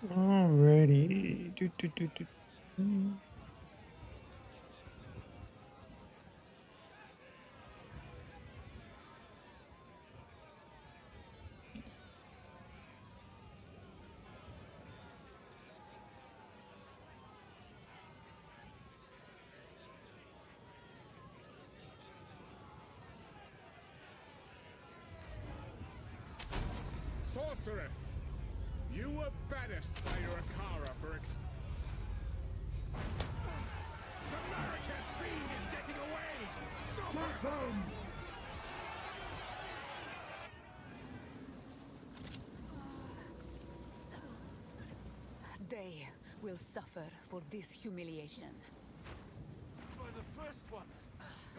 Alrighty. Sorceress! You were banished by your Akara for The American fiend is getting away! Stop her! They will suffer for this humiliation. By the first ones!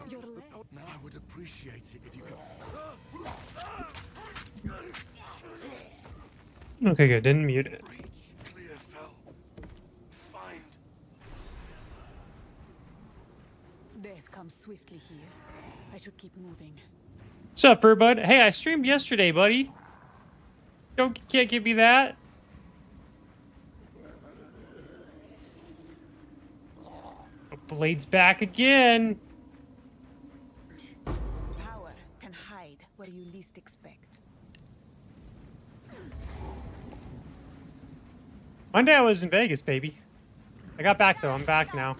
Your leg. Now I would appreciate it if you could... Okay, good. Didn't mute it. Breach, clear, fell. Find... Death comes swiftly here. I should keep moving. What's up, fur bud? Hey, I streamed yesterday, buddy. Can't give me that. Blade's back again. Power can hide where you least expect. Monday I was in Vegas, baby. I got back though. I'm back now.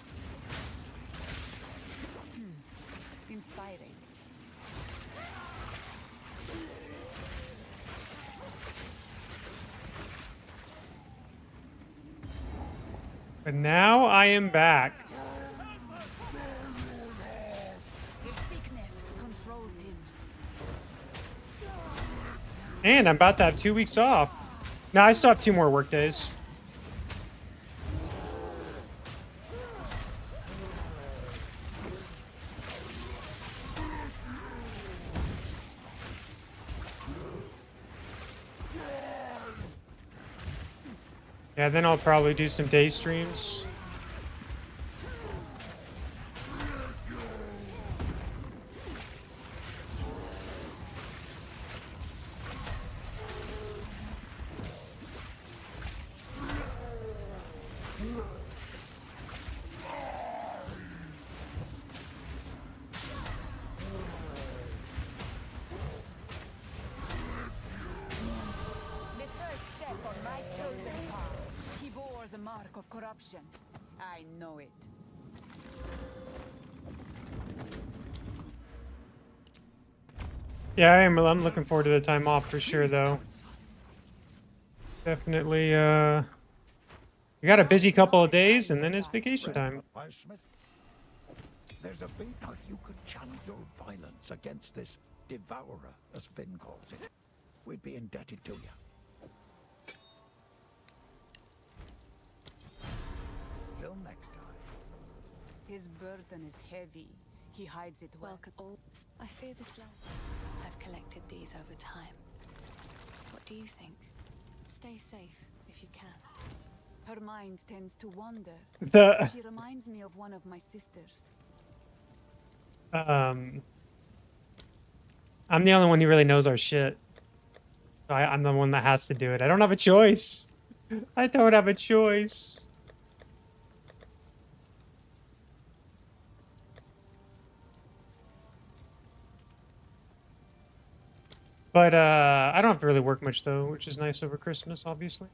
Inspiring. But now I am back. His sickness controls him. And I'm about to have 2 weeks off. Now I still have 2 more work days. Yeah, then I'll probably do some day streams. The first step on my chosen path. He bore the mark of corruption. I know it. Yeah, I'm looking forward to the time off for sure, though. Definitely, we got a busy couple of days, and then it's vacation time. There's a beat. Now, if you could channel your violence against this devourer, as Finn calls it, we'd be indebted to you. Till next time. His burden is heavy. He hides it well. Welcome all. I fear this land. I've collected these over time. What do you think? Stay safe if you can. Her mind tends to wander. The She reminds me of one of my sisters. I'm the only one who really knows our shit. So I'm the one that has to do it. I don't have a choice. I don't have a choice. But I don't have to really work much though, which is nice over Christmas, obviously.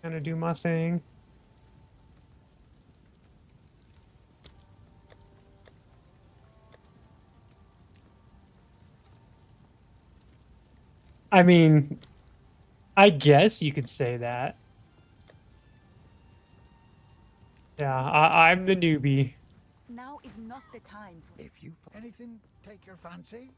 Kind of do my thing. I mean, I guess you could say that. Yeah, I'm the newbie. Now is not the time for... If you anything take your fancy,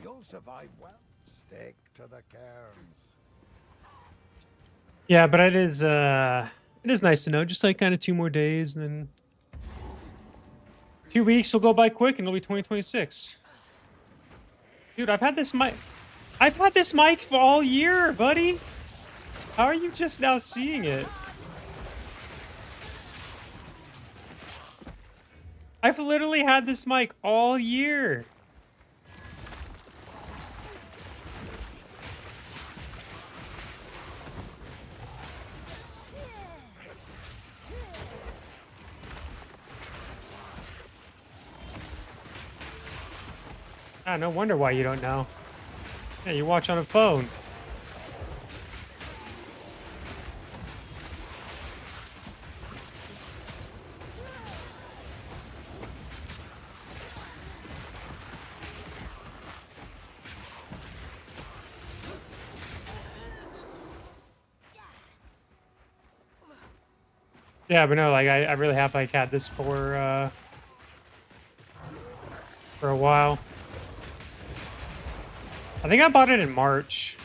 you'll survive well. Stick to the cairns. Yeah, but it is nice to know. Just like kind of 2 more days, and then 2 weeks will go by quick, and it'll be 2026. Dude, I've had this mic for all year, buddy. How are you just now seeing it? I've literally had this mic all year. Ah, no wonder why you don't know. Yeah, you watch on a phone. Yeah, but no, like I really have like had this for a while. I think I bought it in March.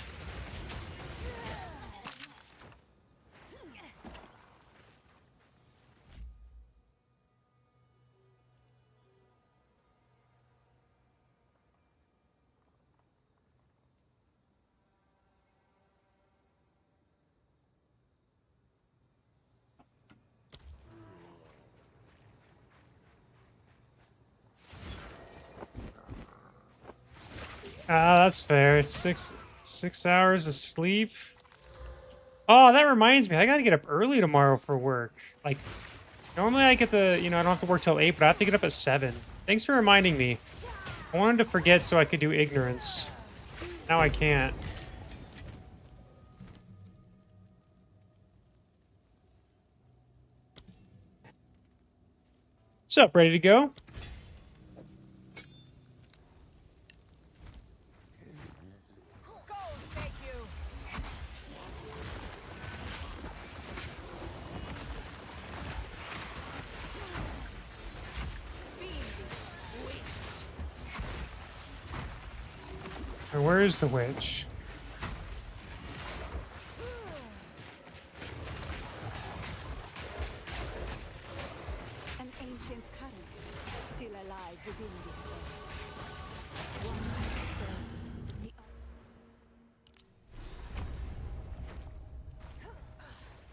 Ah, that's fair. Six hours of sleep. Oh, that reminds me. I gotta get up early tomorrow for work. Like, normally I get the, I don't have to work till 8, but I have to get up at 7. Thanks for reminding me. I wanted to forget so I could do ignorance. Now I can't. What's up? Ready to go? Gold, thank you. And where is the witch? An ancient current, still alive within this thing. One that stirs, the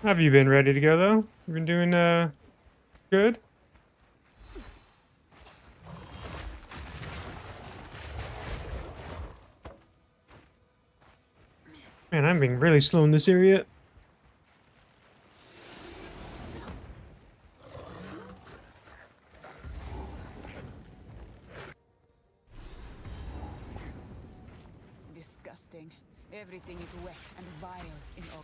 How have you been? Ready to go though? You been doing good? Man, I'm being really slow in this area. disgusting. Everything is wet and vile in Ogan.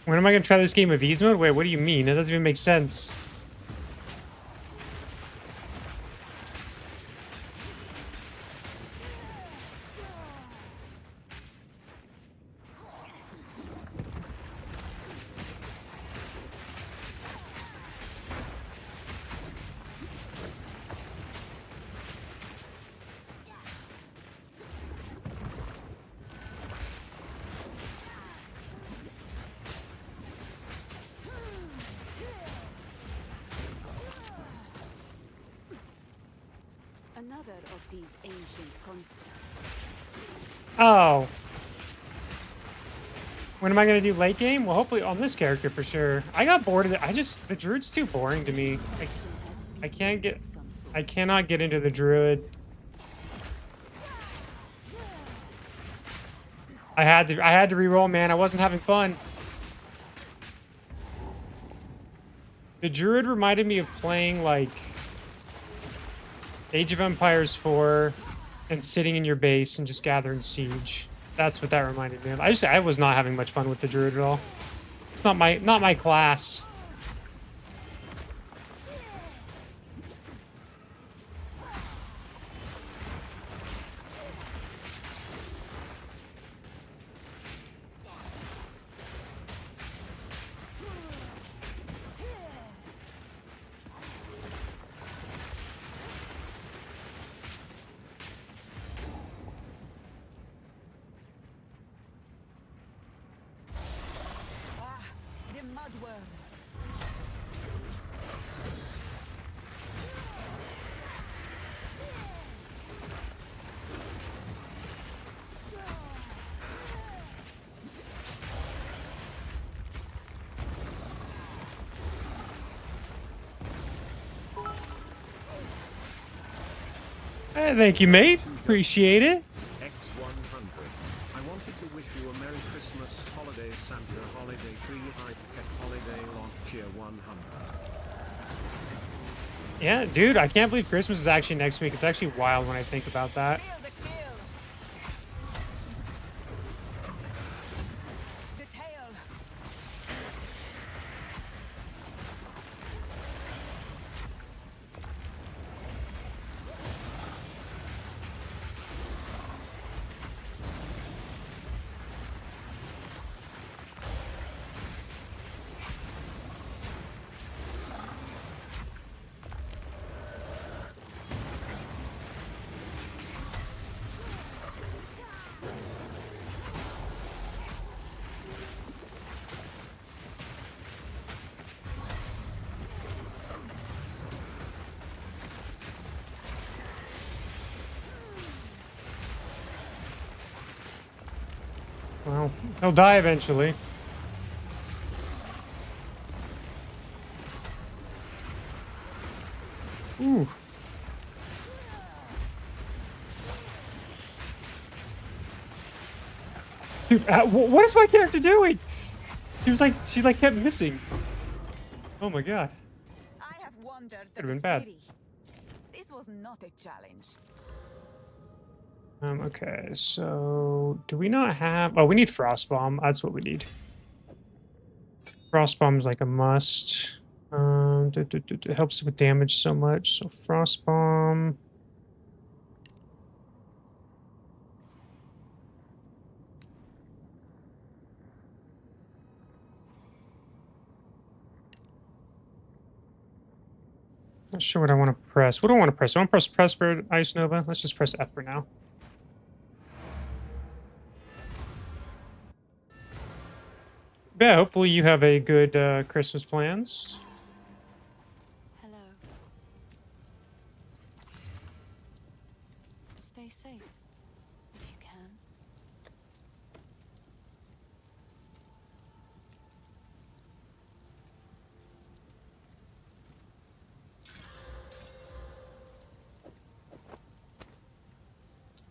When am I gonna try this game of ease mode? Wait, what do you mean? That doesn't even make sense. Another of these ancient constructs. Oh. When am I gonna do late game? Well, hopefully on this character for sure. I got bored of it. The druid's too boring to me. I can't get, I cannot get into the druid. I had to reroll, man. I wasn't having fun. The druid reminded me of playing like Age of Empires 4 and sitting in your base and just gathering siege. That's what that reminded me of. I was not having much fun with the druid at all. It's not my class. The mudworm. Hey, thank you, mate. Appreciate it. X100. I wanted to wish you a Merry Christmas, Holiday Santa, Holiday Tree, Hypercat, Holiday Launch Year 100. Yeah, dude, I can't believe Christmas is actually next week. It's actually wild when I think about that. Feel the kill. The tail. Well, he'll die eventually. Ooh. Dude, what is my character doing? She like kept missing. Oh my god. I have wondered the Could've been bad. mystery. This was not a challenge. Okay, so do we not have... Oh, we need Frost Bomb. That's what we need. Frost Bomb is like a must. It helps with damage so much. So Frost Bomb. Not sure what I want to press. What do I want to press? I want to press for Ice Nova. Let's just press F for now. Yeah, hopefully you have a good Christmas plans. Hello. Stay safe, if you can.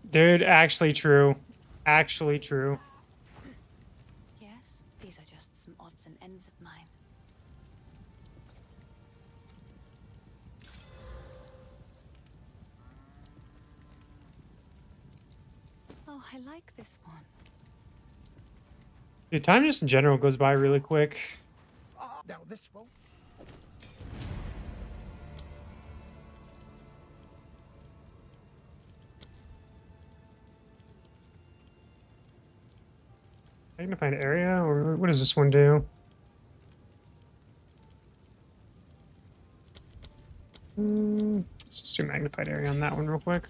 Dude, actually true. Actually true. Yes, these are just some odds and ends of mine. Oh, I like this one. Dude, time just in general goes by really quick. Now this will... Magnified area, or what does this one do? Let's just do magnified area on that one real quick.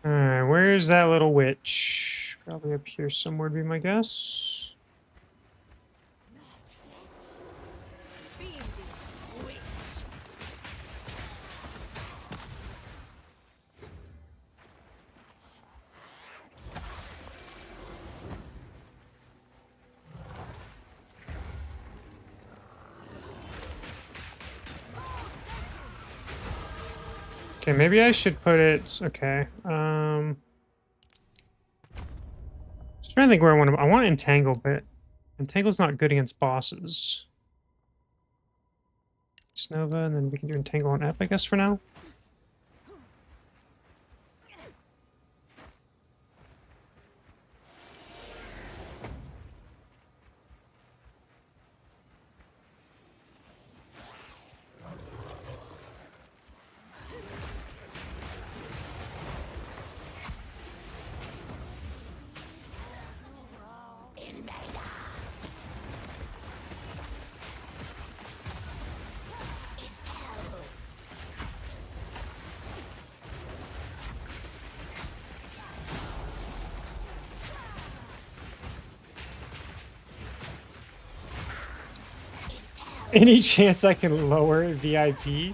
Alright, where's that little witch? Probably up here somewhere would be my guess. Okay, maybe I should put it... Okay, just trying to think where I want to entangle, but entangle's not good against bosses. Nova, and then we can do entangle on F, I guess, for now. Any chance I can lower VIP?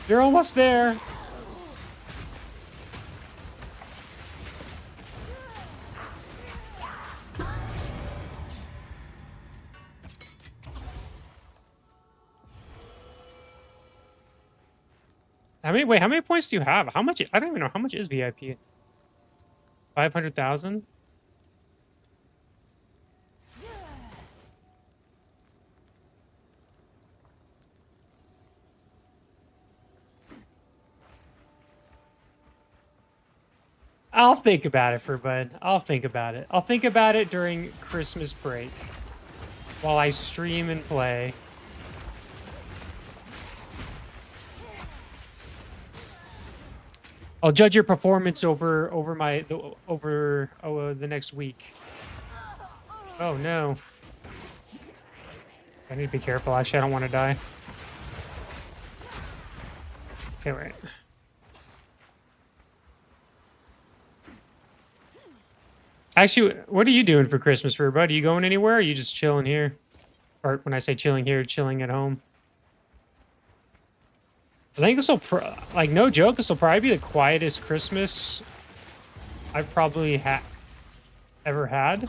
You're almost there. Wait, how many points do you have? How much? I don't even know. How much is VIP? 500,000? I'll think about it, bud. I'll think about it. I'll think about it during Christmas break while I stream and play. I'll judge your performance over the next week. Oh no. I need to be careful. Actually, I don't want to die. Okay, wait. Actually, what are you doing for Christmas, bud? Are you going anywhere? Or are you just chilling here? Or when I say chilling here, chilling at home. I think this will, like, no joke, this will probably be the quietest Christmas I've probably ever had.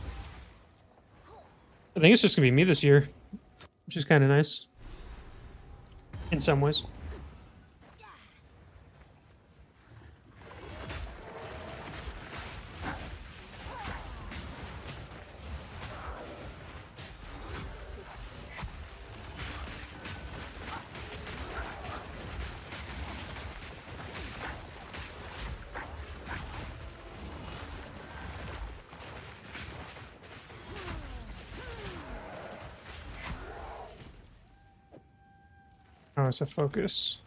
I think it's just gonna be me this year, which is kind of nice in some ways. Oh, it's a focus.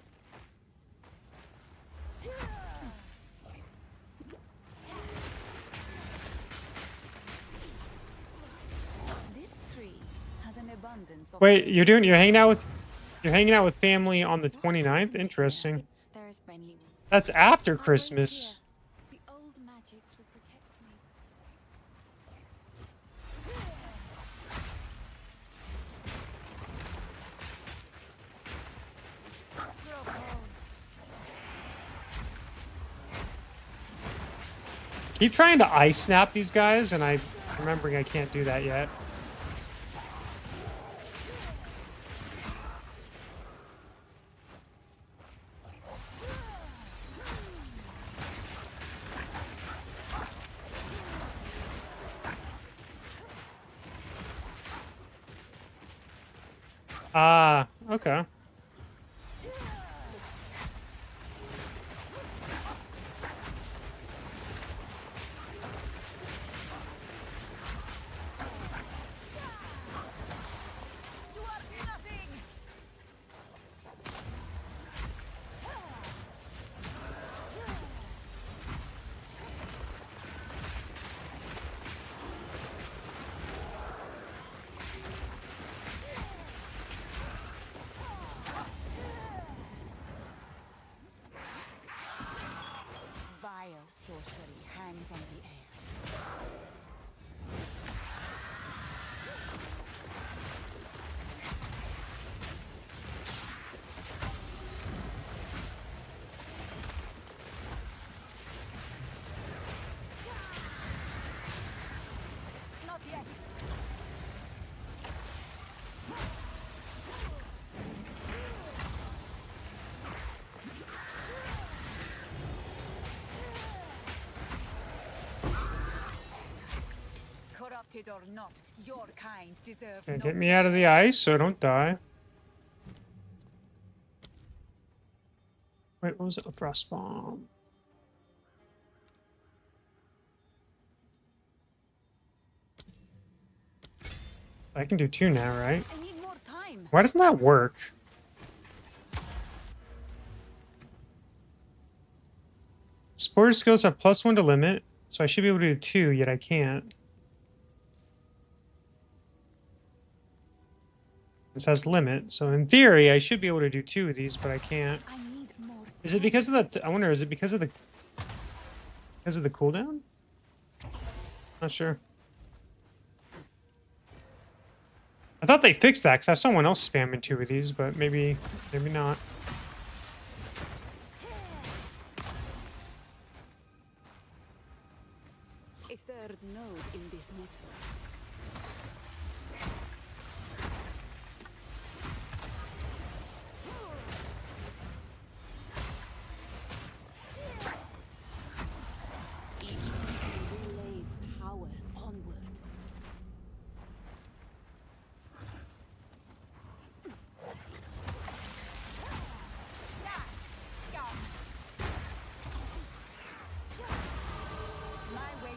This tree has an abundance of Wait, you're hanging out with family on the 29th? Interesting. There is many. That's after I'll wait Christmas. here. The old magics will protect me. Keep trying to ice snap these guys, and I'm remembering I can't do that yet. Ah, okay. You are nothing. Vile sorcery hangs on the air. Not yet. Corrupted or not, your kind deserve Okay, no get me out of the ice so I don't die. Wait, what was it? A frost bomb. I can do 2 now, right? I need more time. Why doesn't that work? Sporter skills have +1 to limit, so I should be able to do 2, yet I can't. This has limit, so in theory I should be able to do 2 of these, but I can't. I need more. Is it because of the? I wonder. Is it because of the cooldown? Not sure. I thought they fixed that because I saw someone else spamming 2 of these, but maybe not. A third node in this network. Each beacon relays power onward. My way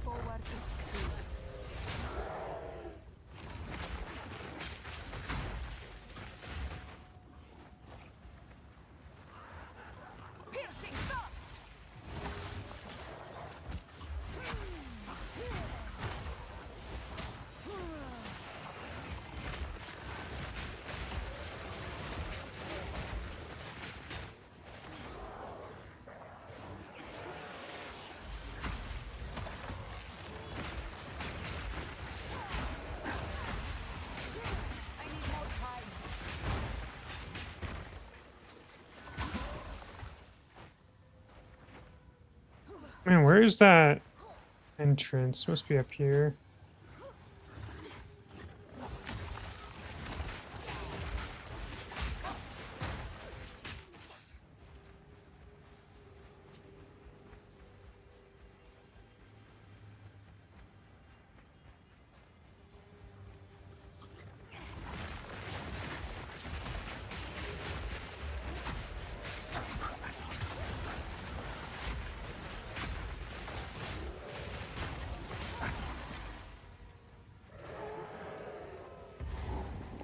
forward is clear. Piercing thrust! I need more time. Man, where is that entrance? Must be up here.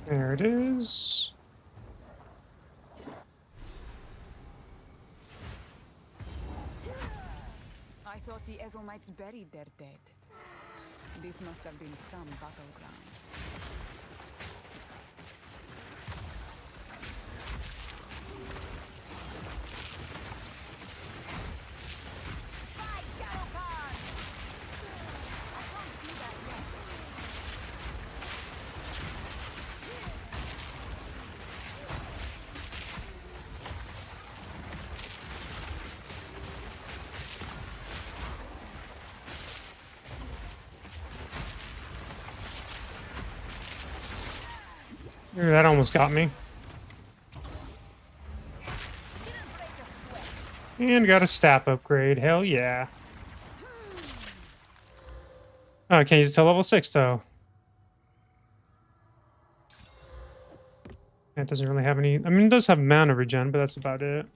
There it is. I thought the Ezomites buried their dead. This must have been some battleground. Fight, Shadowcan! I can't do that yet. Ooh, that almost got me. And got a staff upgrade. Hell yeah. Oh, I can't use it till level 6 though. It doesn't really have any. I mean, it does have mana regen, but that's about it.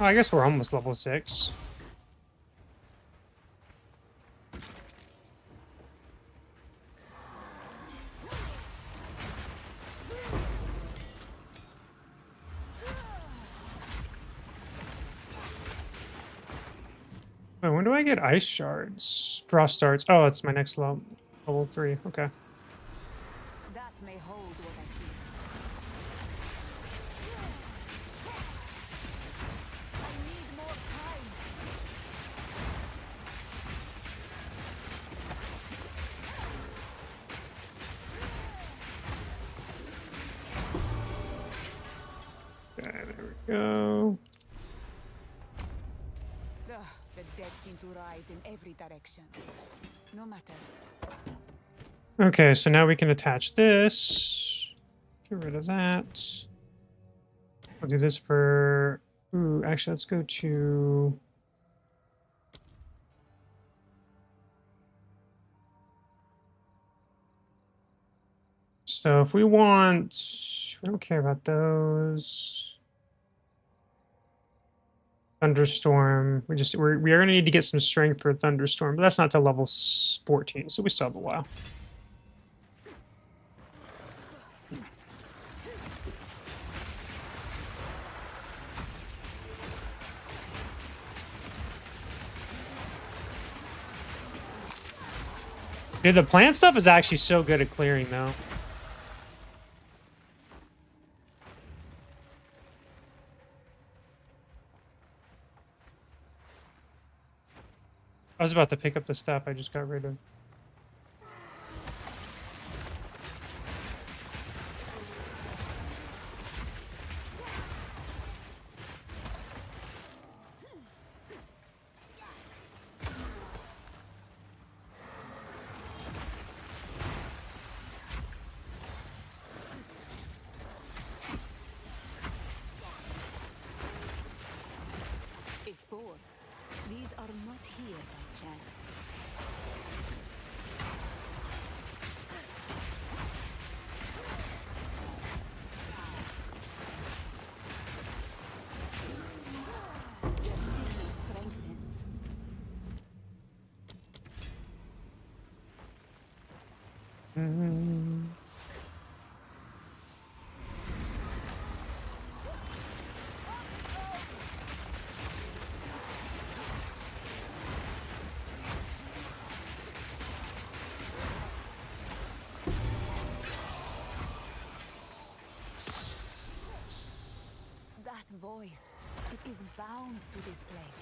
Oh, I guess we're almost level 6. Oh, when do I get ice shards? Frost starts. Oh, it's my next level. Level 3. Okay. That may hold what I see. I need more time. Okay, there we go. Ugh, the dead seem to rise in every direction. No matter. Okay, so now we can attach this. Get rid of that. We'll do this for... Ooh, actually, let's go to... So if we want... We don't care about those. Thunderstorm. We are going to need to get some strength for Thunderstorm, but that's not till level 14, so we still have a while. Dude, the plant stuff is actually so good at clearing, though. I was about to pick up the stuff I just got rid of. A fourth. These are not here by chance. Their signal strengthens. That voice, it is bound to this place.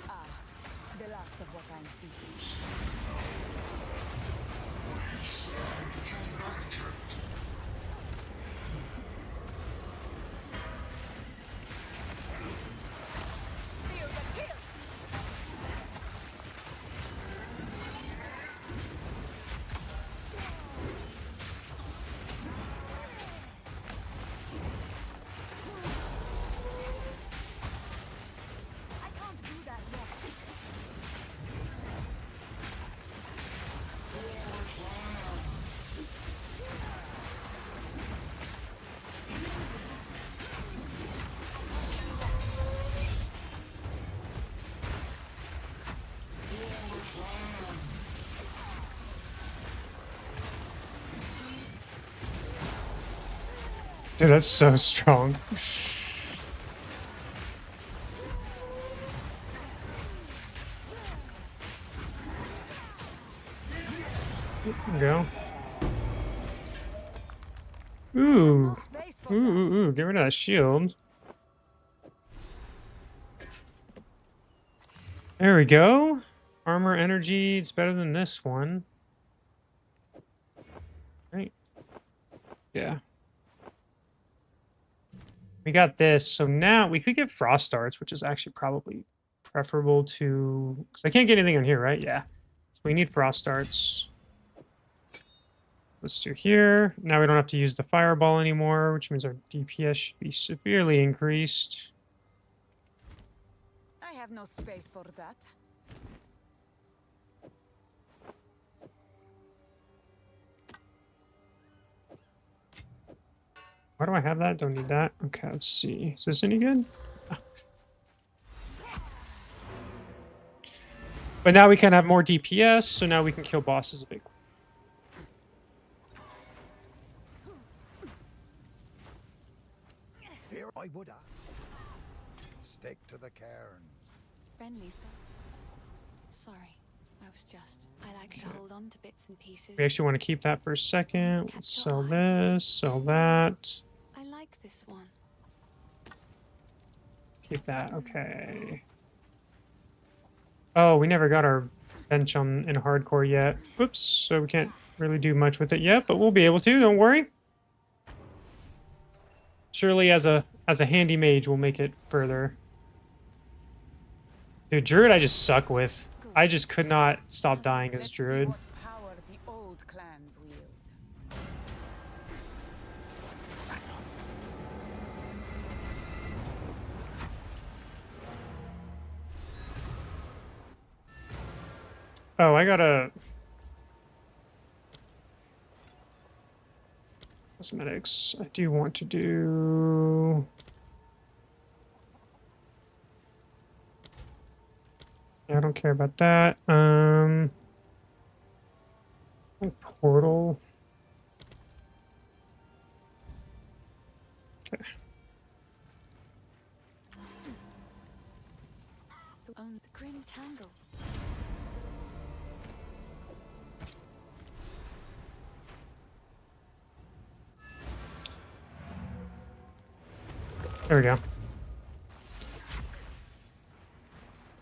Ah, the last of what I'm seeking. Feel the chill! I can't do that yet. Dude, that's so strong. There we go. Ooh. Space for Ooh, that. ooh, ooh. Get rid of that shield. There we go. Armor energy. It's better than this one. Right. Yeah. We got this. So now we could get frost darts, which is actually probably preferable to... Because I can't get anything on here, right? Yeah. So we need frost darts. Let's do here. Now we don't have to use the fireball anymore, which means our DPS should be severely increased. I have no space for that. Why do I have that? Don't need that. Okay, let's see. Is this any good? But now we can have more DPS, so now we can kill bosses a bit. Here I would ask. Stick to the cairns. Friendlies, though. Sorry, I was just. I like to hold on to bits and pieces. We actually want to keep that for a second. Let's sell this, sell that. I like this one. Keep that. Okay. Oh, we never got our bench on in hardcore yet. Oops. So we can't really do much with it yet, but we'll be able to. Don't worry. Surely, as a handy mage, we'll make it further. Dude, Druid, I just suck with. I just could not stop dying as Let's see Druid. what power the old clans wield. Oh, I gotta. Cosmetics. I do want to do. Yeah, I don't care about that. Portal. Okay. Only the grim tangle. There we go.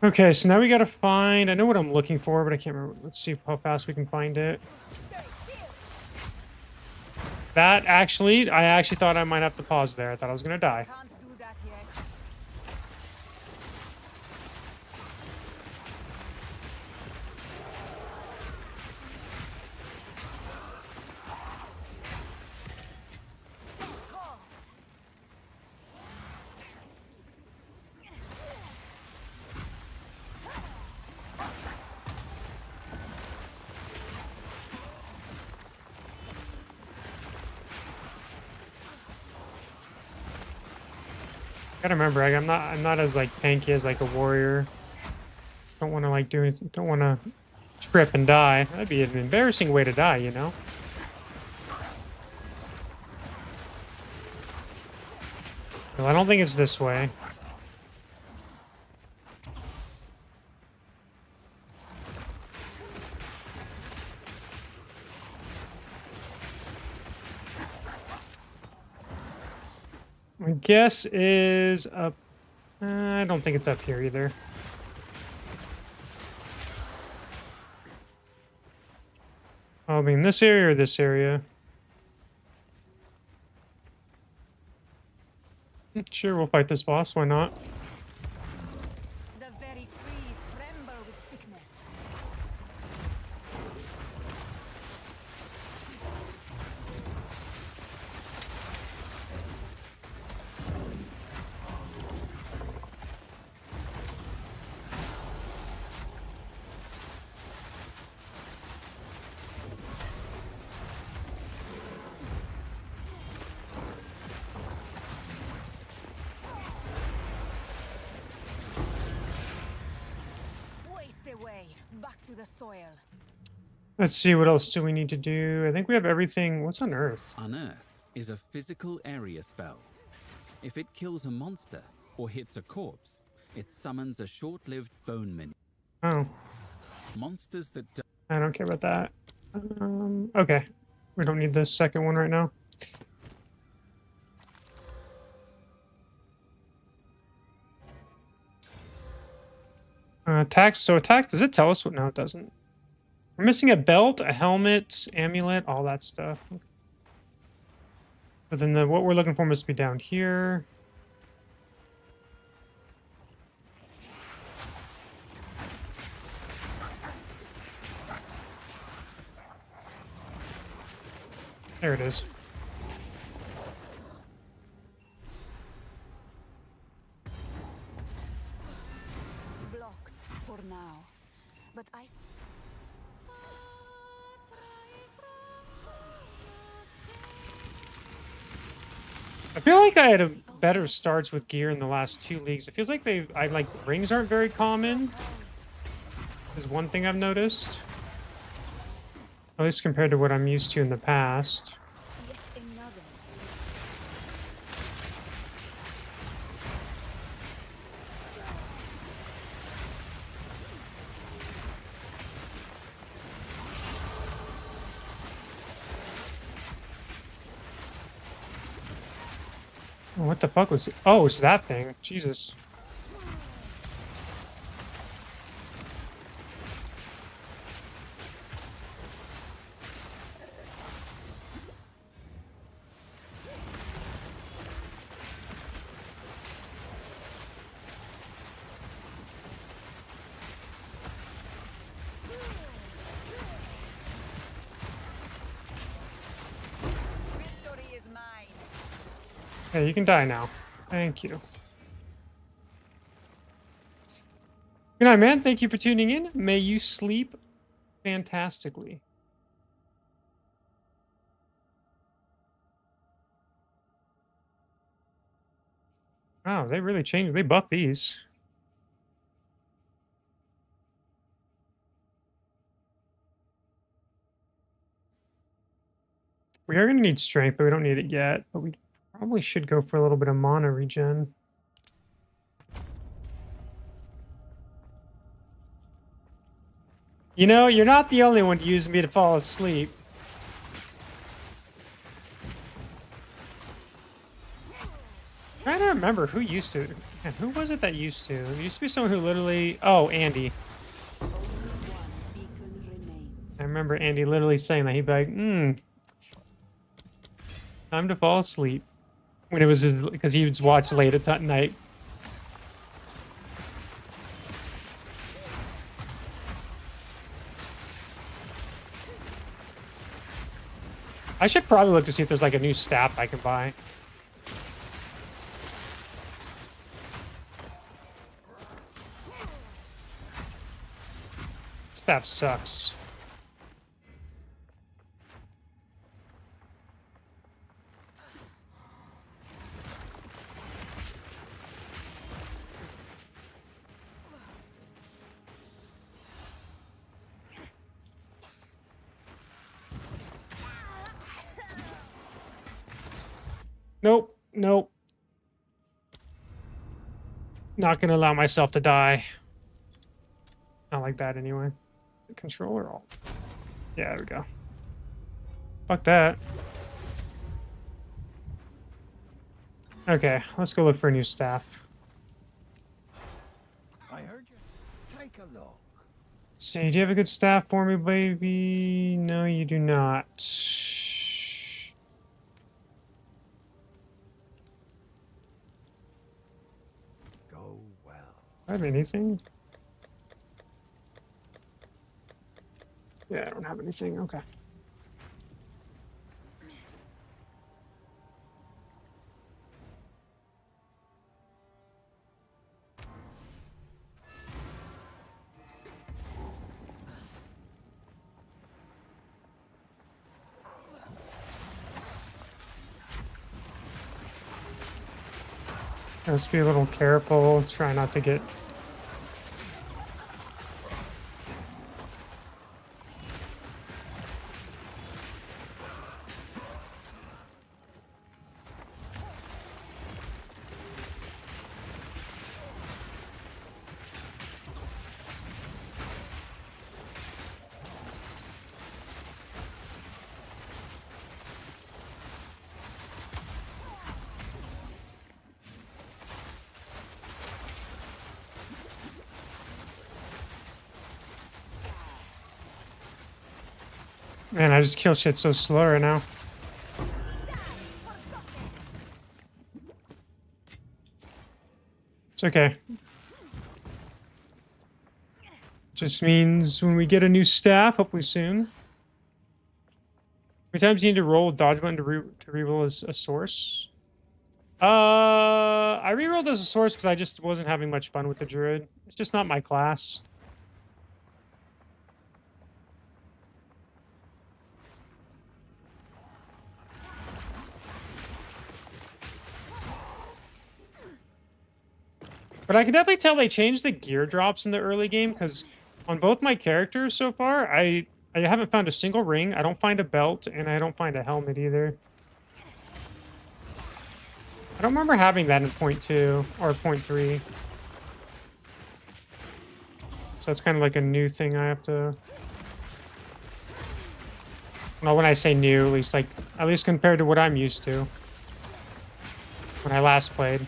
Okay, so now we gotta find. I know what I'm looking for, but I can't remember. Let's see how fast we can find it. That actually, I actually thought I might have to pause there. I thought I was gonna die. Can't do that yet. Gotta remember, I'm not as like tanky as like a warrior. Don't want to like do anything. Don't want to trip and die. That'd be an embarrassing way to die, you know. Well, I don't think it's this way. My guess is up. I don't think it's up here either. Oh, I mean, this area or this area? Sure, we'll fight this boss. Why not? The very trees tremble with sickness. Waste away, back to the soil. Let's see, what else do we need to do? I think we have everything. What's on Earth? Unearth is a physical area spell. If it kills a monster or hits a corpse, it summons a short-lived bone minion. Oh, Monsters that I don't care about that. Okay. We don't need this second one right now. Attacks. So attacks, does it tell us what? No, it doesn't. We're missing a belt, a helmet, amulet, all that stuff. But then what we're looking for must be down here. There it is. Blocked for now. But I... I feel like I had a better starts with gear in the last 2 leagues. It feels like I like rings aren't very common. Is one thing I've noticed. At least compared to what I'm used to in the past. Yet another. Oh, what the fuck was it? Oh, it's that thing. Jesus. Victory is mine. Hey, you can die now. Thank you. Good night, man. Thank you for tuning in. May you sleep fantastically. Wow, they really changed. They buffed these. We are going to need strength, but we don't need it yet. But we probably should go for a little bit of mana regen. You know, you're not the only one to use me to fall asleep. I'm trying to remember who used to. Man, who was it that used to? It used to be someone who literally. Oh, Andy. Only one beacon remains. I remember Andy literally saying that. He'd be like, time to fall asleep. When it was because he would watch late at night. I should probably look to see if there's like a new staff I can buy. Staff sucks. Nope, nope. Not gonna allow myself to die. Not like that anyway. Controller alt. Yeah, there we go. Fuck that. Okay, let's go look for a new staff. I heard you. Take a look. Let's see, do you have a good staff for me, baby? No, you do not. Go well. Do I have anything? Yeah, I don't have anything. Okay. Let's be a little careful. Try not to get. Man, I just kill shit so slow right now. It's okay. Just means when we get a new staff, hopefully soon. How many times do you need to roll a dodge button to reroll as a source? I rerolled as a source because I just wasn't having much fun with the druid. It's just not my class. But I can definitely tell they changed the gear drops in the early game, because on both my characters so far, I haven't found a single ring, I don't find a belt, and I don't find a helmet either. I don't remember having that in point 2 or point 3. So it's kind of like a new thing I have to... Well, when I say new, at least compared to what I'm used to when I last played.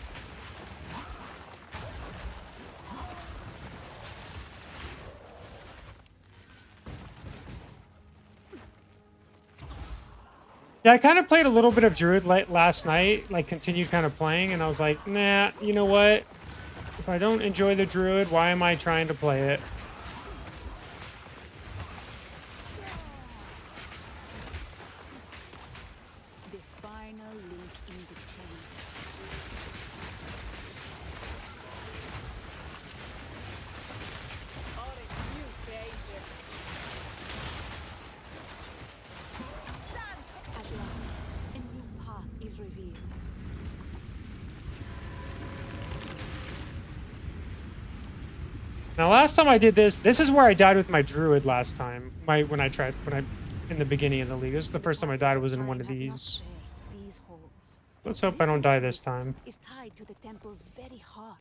Yeah, I kind of played a little bit of Druid last night, like continued kind of playing, and I was like, nah, you know what? If I don't enjoy the Druid, why am I trying to play it? The final link in the chain. At last, a new path is revealed. Now, last time I did this is where I died with my Druid last time. When I in the beginning of the league. This is the first time I died was in one of Time has not these. spared these halls. Let's hope I don't die this time. Is tied to the temple's very heart.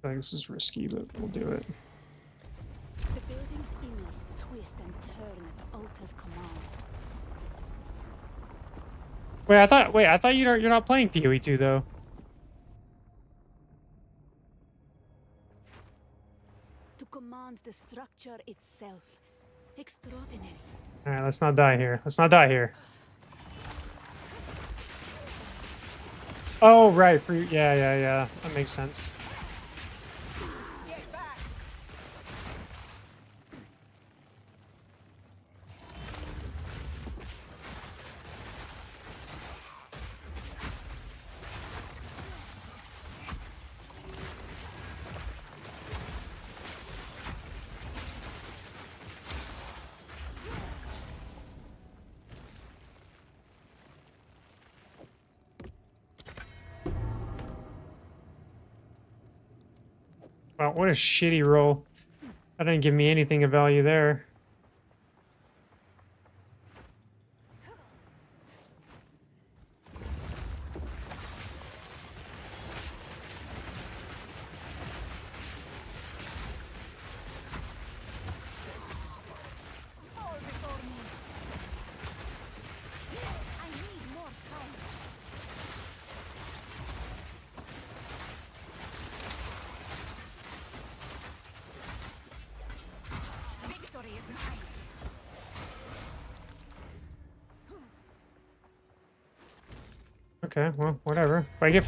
I think this is risky, but we'll do it. The building's innards twist and turn at the altar's command. Wait, I thought you're not playing PoE 2 though. To command the structure itself. Extraordinary. All right, let's not die here. Let's not die here. Oh, right. Yeah. That makes sense. Wow, what a shitty roll. That didn't give me anything of value there. All before me. I need more time. Victory is mine. Okay, well, whatever. If I get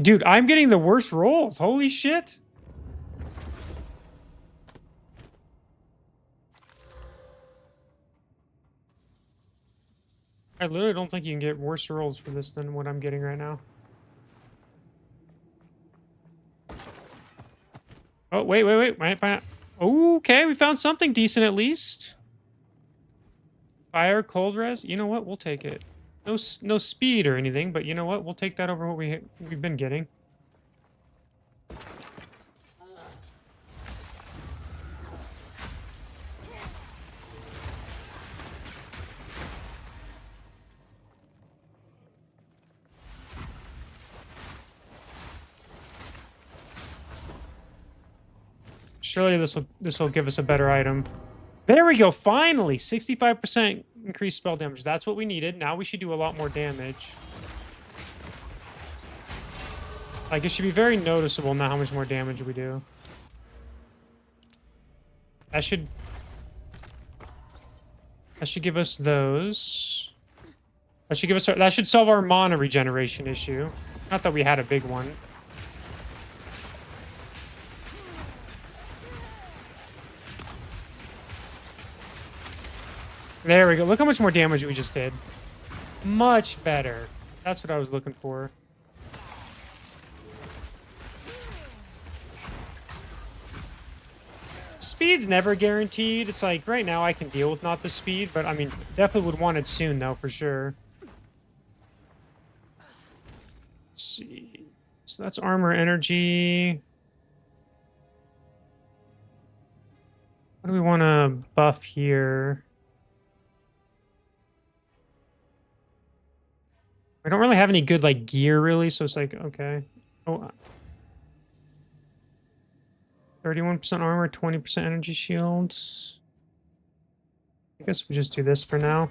dude, I'm getting the worst rolls. Holy shit. I literally don't think you can get worse rolls for this than what I'm getting right now. Oh, wait. Might find out. Okay, we found something decent at least. Fire, cold res. You know what? We'll take it. No speed or anything, but you know what? We'll take that over what we've been getting. Surely this will give us a better item. There we go. Finally, 65% increased spell damage. That's what we needed. Now we should do a lot more damage. Like, it should be very noticeable now how much more damage we do. That should give us those. That should solve our mana regeneration issue. Not that we had a big one. There we go. Look how much more damage we just did. Much better. That's what I was looking for. Speed's never guaranteed. It's like, right now I can deal with not the speed, but I mean, definitely would want it soon, though, for sure. Let's see. So that's armor energy. What do we want to buff here? I don't really have any good, like, gear, really, so it's like, okay. Oh. 31% armor, 20% energy shields. I guess we just do this for now.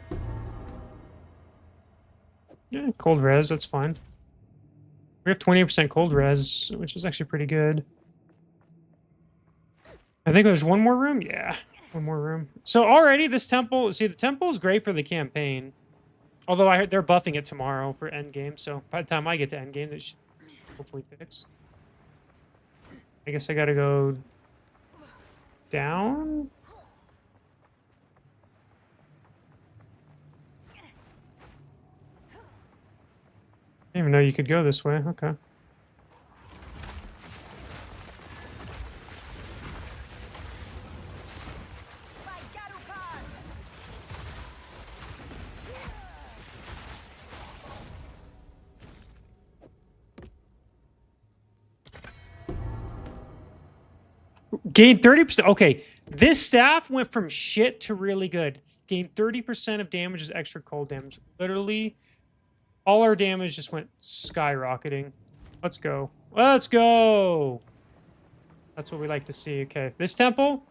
Yeah, cold res, that's fine. We have 20% cold res, which is actually pretty good. I think there's one more room? Yeah, one more room. So already this temple, see, the temple is great for the campaign. Although I heard they're buffing it tomorrow for endgame, so by the time I get to endgame, it should hopefully fix. I guess I gotta go down. didn't even know you could go this way. Okay. Gain 30%. Okay, this staff went from shit to really good. Gain 30% of damage as extra cold damage. Literally, all our damage just went skyrocketing. Let's go. Let's go. That's what we like to see. Okay, this temple,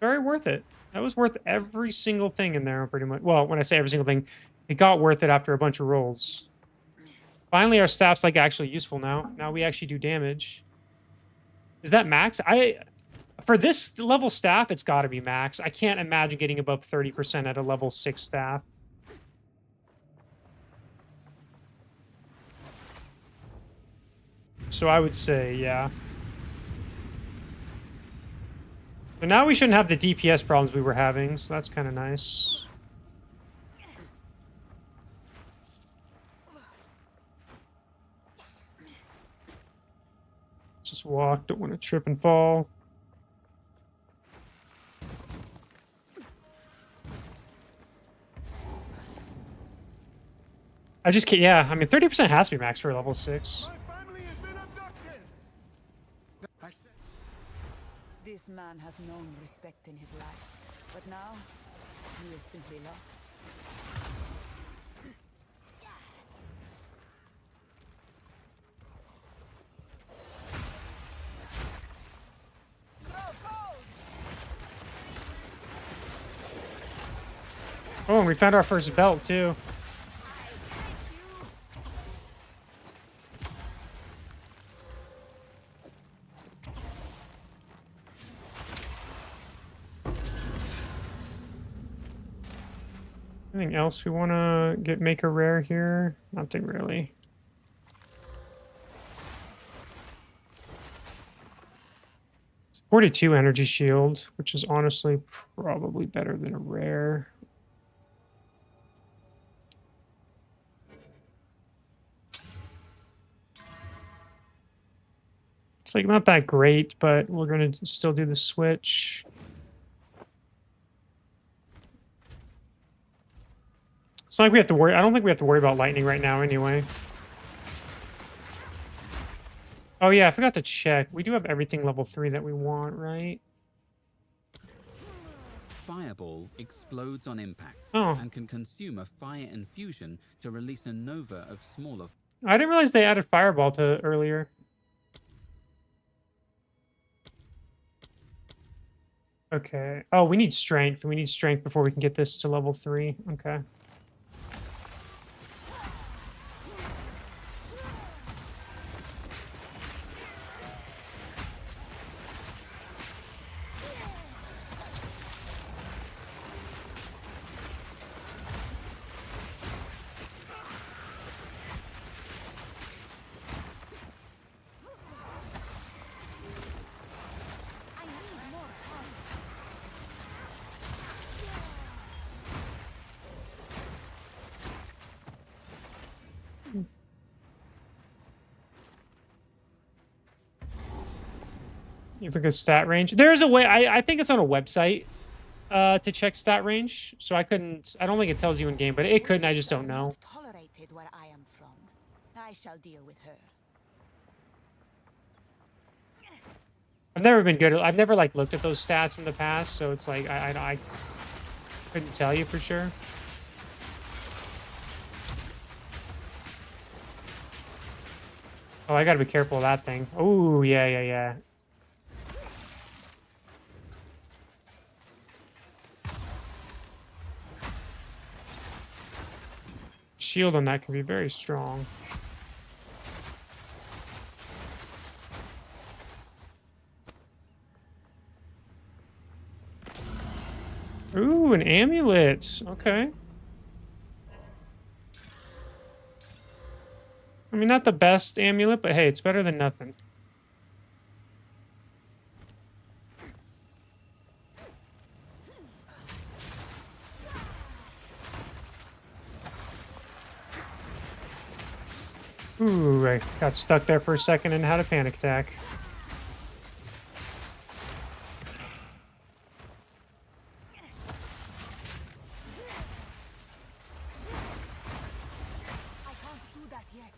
very worth it. That was worth every single thing in there, pretty much. Well, when I say every single thing, it got worth it after a bunch of rolls. Finally, our staff's like actually useful now. Now we actually do damage. Is that max? For this level staff, it's got to be max. I can't imagine getting above 30% at a level 6 staff. So I would say, yeah. So now we shouldn't have the DPS problems we were having, so that's kind of nice. Just walk, don't want to trip and fall. I just can't, yeah, I mean, 30% has to be max for a level 6. This man has known respect in his life, but now he is simply lost. Oh, and we found our first belt, too. Anything else we want to make a rare here? Nothing really. It's 42 energy shield, which is honestly probably better than a rare. It's like not that great, but we're gonna still do the switch. It's not like we have to worry. I don't think we have to worry about lightning right now anyway. Oh yeah, I forgot to check. We do have everything level 3 that we want, right? Fireball explodes on impact Oh. and can consume a fire infusion to release a nova of smaller. I didn't realize they added fireball to earlier. Okay. Oh, we need strength. We need strength before we can get this to level 3. Okay. You look at stat range. There's a way. I think it's on a website to check stat range. So I couldn't. I don't think it tells you in game, but it could, and I just don't know. Tolerated where I am from. I shall deal with her. I've never been good. I've never like looked at those stats in the past, so it's like I couldn't tell you for sure. Oh, I gotta be careful of that thing. Oh, yeah. Shield on that can be very strong. Ooh, an amulet. Okay. I mean, not the best amulet, but hey, it's better than nothing. Ooh, I got stuck there for a second and had a panic attack. I can't do that yet.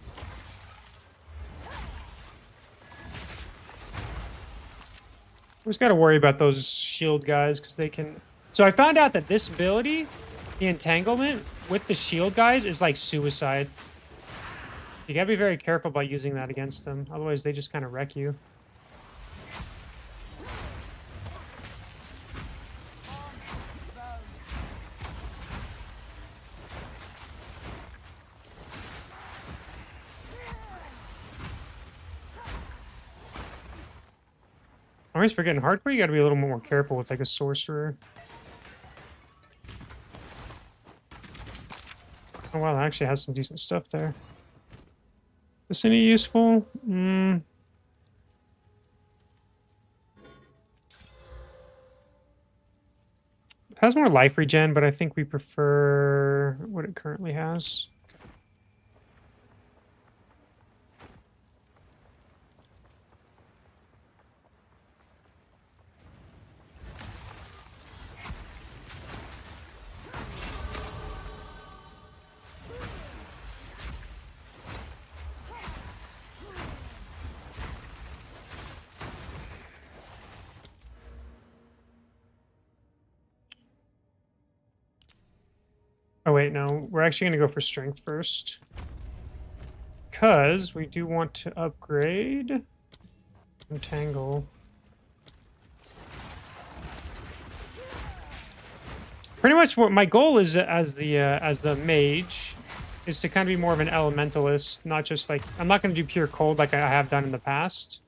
Always got to worry about those shield guys because they can. So I found out that this ability, the entanglement with the shield guys, is like suicide. You gotta be very careful about using that against them, otherwise they just kind of wreck you. I always forgetting hardcore. You gotta be a little more careful with like a sorcerer. Oh wow, that actually has some decent stuff there. Is this any useful? It has more life regen, but I think we prefer what it currently has. Oh wait, no. We're actually going to go for strength first. Because we do want to upgrade Entangle. Pretty much what my goal is as the mage is to kind of be more of an elementalist, not just like I'm not going to do pure cold like I have done in the past.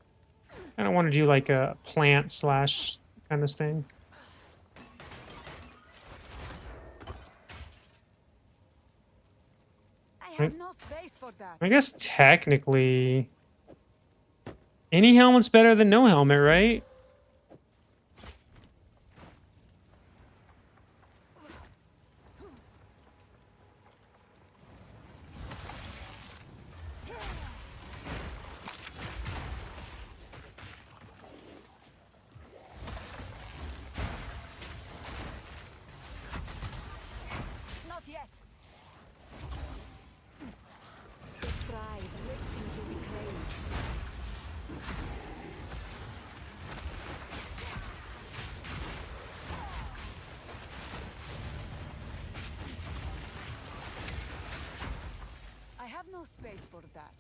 I don't want to do like a plant slash kind of thing. I have no space for that. I guess technically any helmet's better than no helmet, right? Not yet. The prize waiting to be claimed. I have no space for that.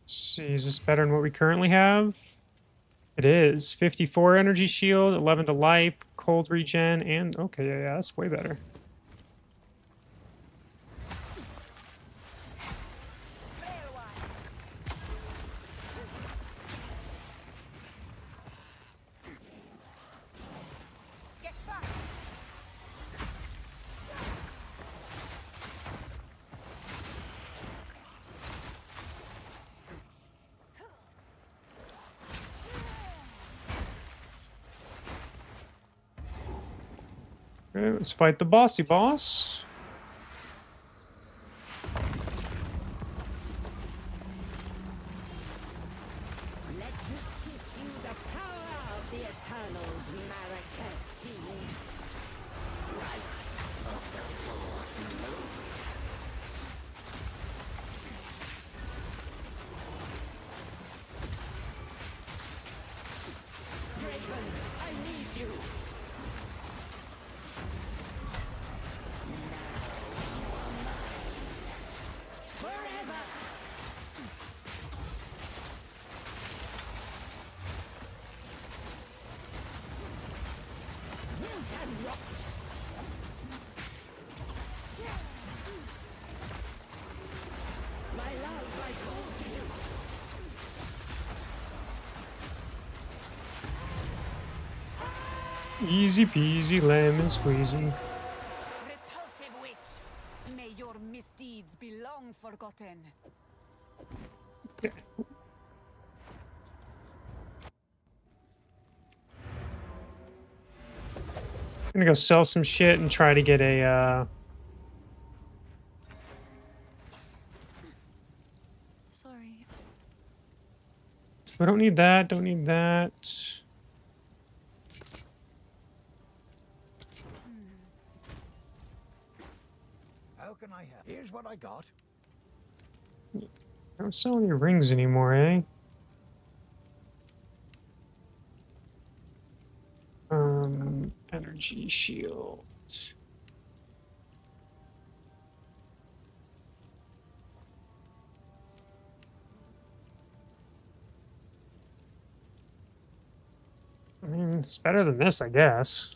See, is this better than what we currently have? It is. 54 energy shield, 11 to life, cold regen, and okay, yeah, that's way better. Get back! Okay, let's fight the bossy boss. Let me teach you the power of the Eternals, Marrakech Fiend. Right of the Force Move. Draven, I need you. Forever. Wilton rot. My love, I call to you. Easy peasy lemon squeezy. Repulsive witch! May your misdeeds be long forgotten. gonna go sell some shit and try to get a, Sorry. we don't need that, don't need that. How can I help? Here's what I got. I don't sell any rings anymore, eh? Energy shield. I mean, it's better than this, I guess.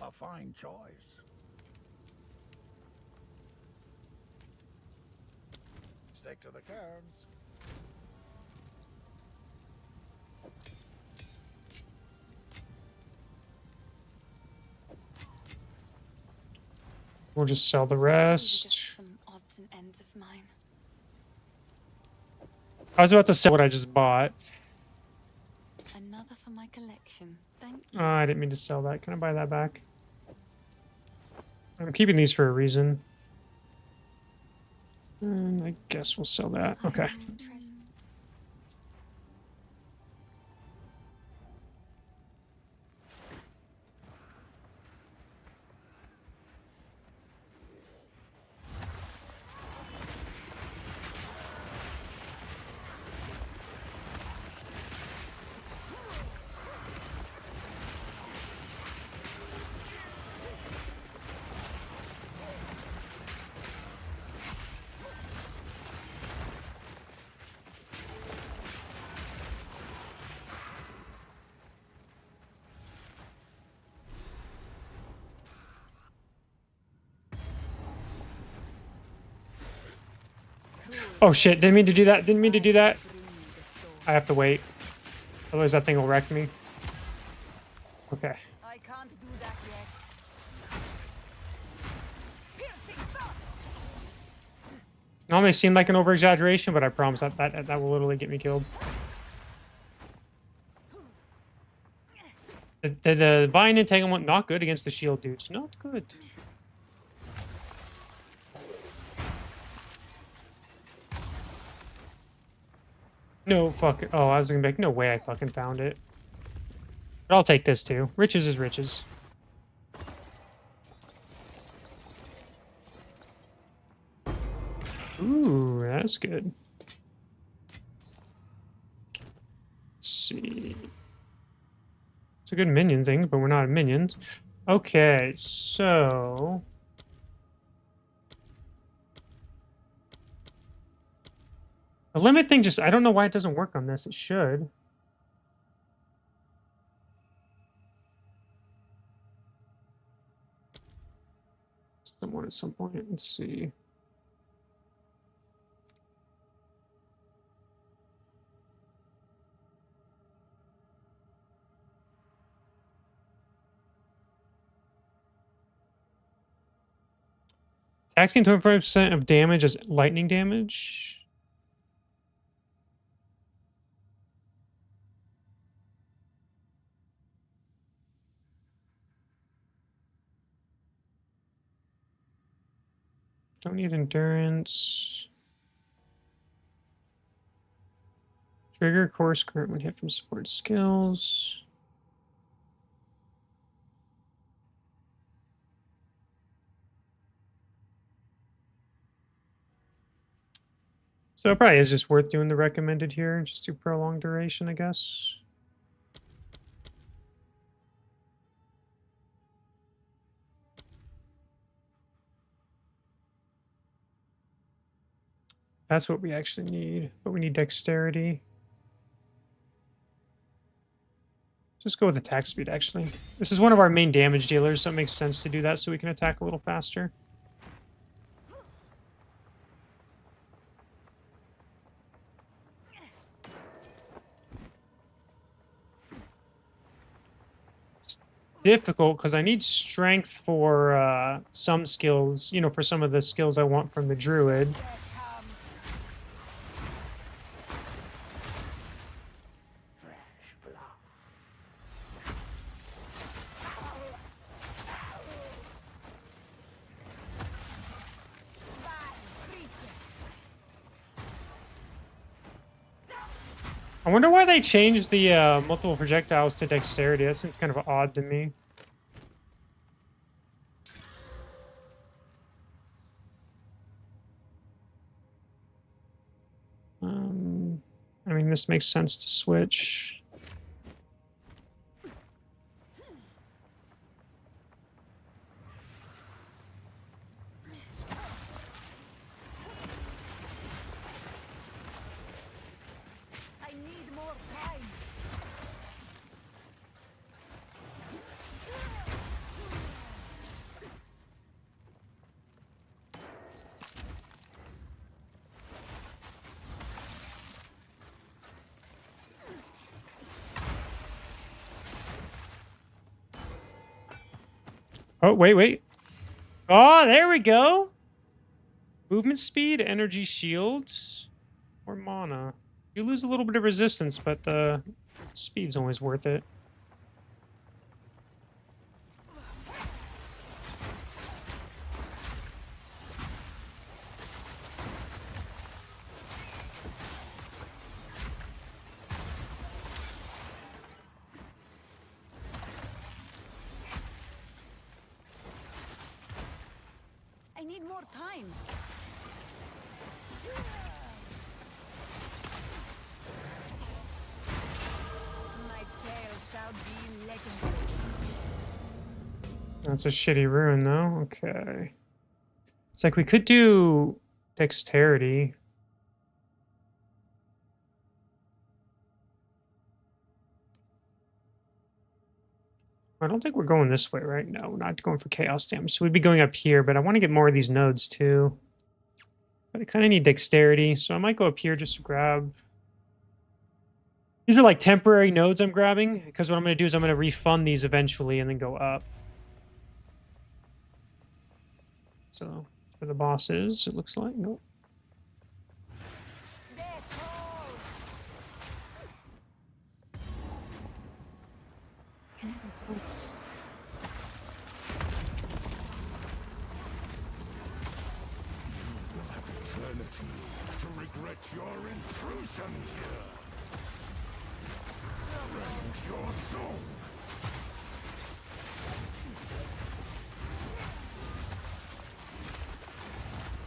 A fine choice. Stick to the terms. We'll just sell the These are rest. just some odds and ends of mine. I was about to sell what I just bought. Another for my collection. Thank you. Oh, I didn't mean to sell that. Can I buy that back? I'm keeping these for a reason. And I guess we'll sell that. Okay. Treasure. Oh shit, didn't mean to do that. Didn't mean to do that. I have to wait. Otherwise that thing will wreck me. Okay. I can't do that yet. Piercing thrust! It almost seemed like an over-exaggeration, but I promise that will literally get me killed. The divine entanglement not good against the shield dudes. Not good. No fuck. Oh, I was gonna be like, no way I fucking found it. But I'll take this too. Riches is riches. Ooh, that's good. Let's see. It's a good minion thing, but we're not minions. Okay, so... the limit thing just... I don't know why it doesn't work on this. It should. Someone at some point. Let's see. Taxing 25% of damage as lightning damage. Don't need endurance. Trigger course current when hit from support skills. So it probably is just worth doing the recommended here. Just do prolonged duration, I guess. That's what we actually need, but we need dexterity. Just go with attack speed, actually. This is one of our main damage dealers, so it makes sense to do that so we can attack a little faster. It's difficult because I need strength for some skills, you know, for some of the skills I want from the druid. I wonder why they changed the multiple projectiles to dexterity. That seems kind of odd to me. I mean, this makes sense to switch. I need more time. Oh, wait. Oh, there we go. Movement speed, energy shields, or mana. You lose a little bit of resistance, but the speed's always worth it. I need more time. My tale shall be legendary. That's a shitty rune, though. Okay. It's like we could do dexterity. I don't think we're going this way right now. We're not going for chaos damage. So we'd be going up here, but I want to get more of these nodes too. But I kind of need dexterity, so I might go up here just to grab. These are like temporary nodes I'm grabbing, because what I'm going to do is I'm going to refund these eventually and then go up. So, for the bosses, it looks like. Nope. You'll have eternity to regret your intrusion here. Rend your soul.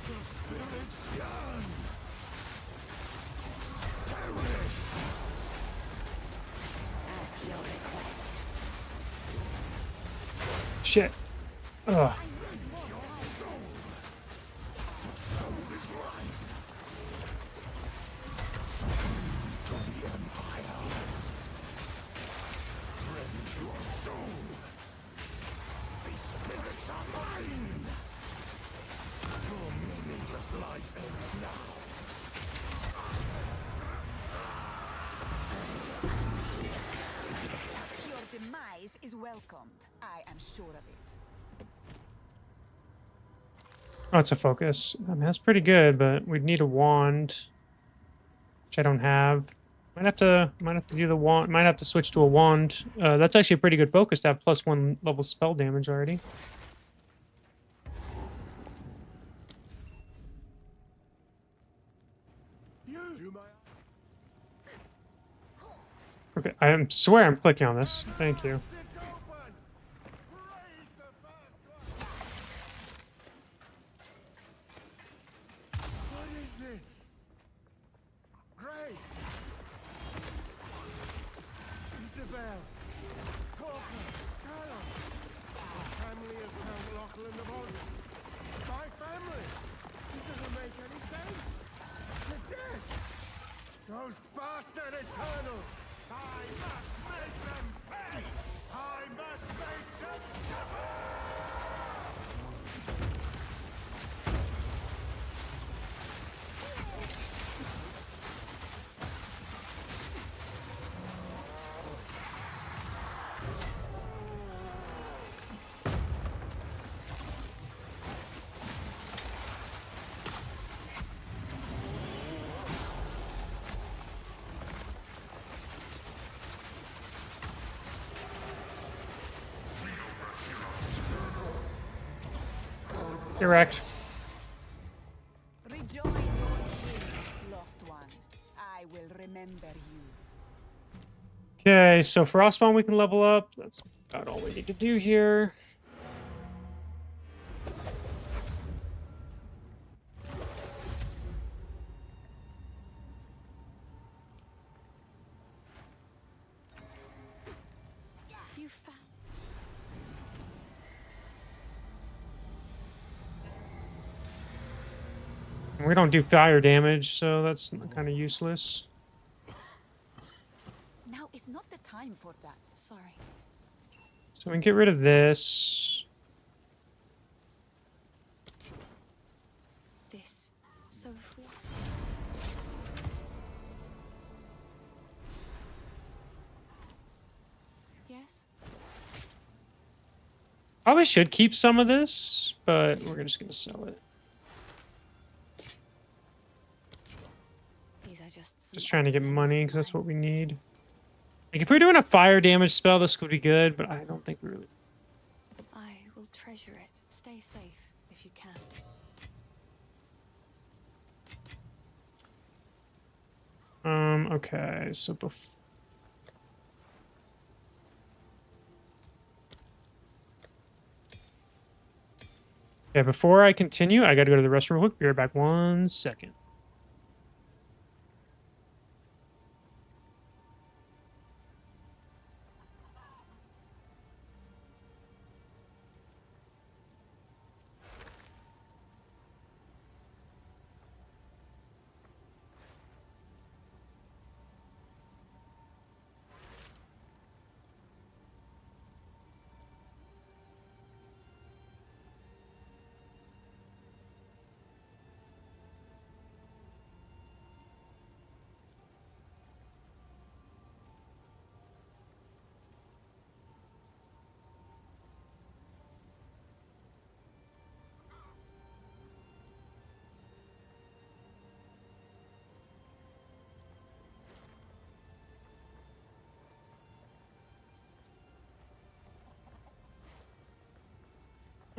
The spirit's done. Perish. At your request. Shit. Ugh. Your demise is welcomed. I am sure of it. Oh, it's a focus. I mean, that's pretty good, but we'd need a wand, which I don't have. Might have to do the wand. Might have to switch to a wand. That's actually a pretty good focus to have +1 level spell damage already. Okay, I swear I'm clicking on this. Thank you. What is this? Great! Isabel! Corker! Carol! The family of Count Lachlan of Oz. My family! This doesn't make any sense! They're dead! Those bastard Eternals! I must make them pay! I must make them suffer! Direct. Rejoin your king, lost one. I will remember you. Okay, so Frostbomb we can level up. That's about all we need to do here. You found. We don't do fire damage, so that's kind of useless. Now is not the time for that. Sorry. So we can get rid of this. This. So if we. Yes? Probably should keep some of this, but we're just gonna sell it. These are just. Just trying to get money because that's what we need. Like if we're doing a fire damage spell, this would be good, but I don't think we really. I will treasure it. Stay safe if you can. Okay, so before I continue, I gotta go to the restroom real quick. Be right back 1 second.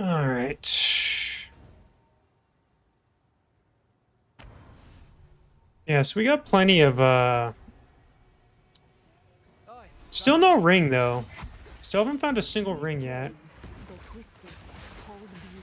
All right. Yeah, so we got plenty of still no ring though. Still haven't found a single ring yet. Though twisted, hold beauty.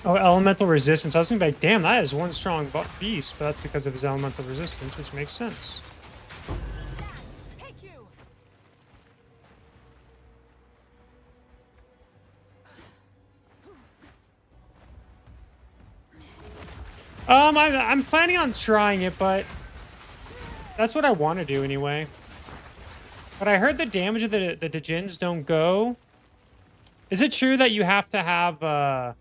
Oh, elemental resistance. I was thinking like, damn, that is one strong beast, but that's because of his elemental resistance, which makes sense. Take you. I'm planning on trying it, but that's what I want to do anyway. But I heard the damage of the Djinns don't go. Is it true that you have to have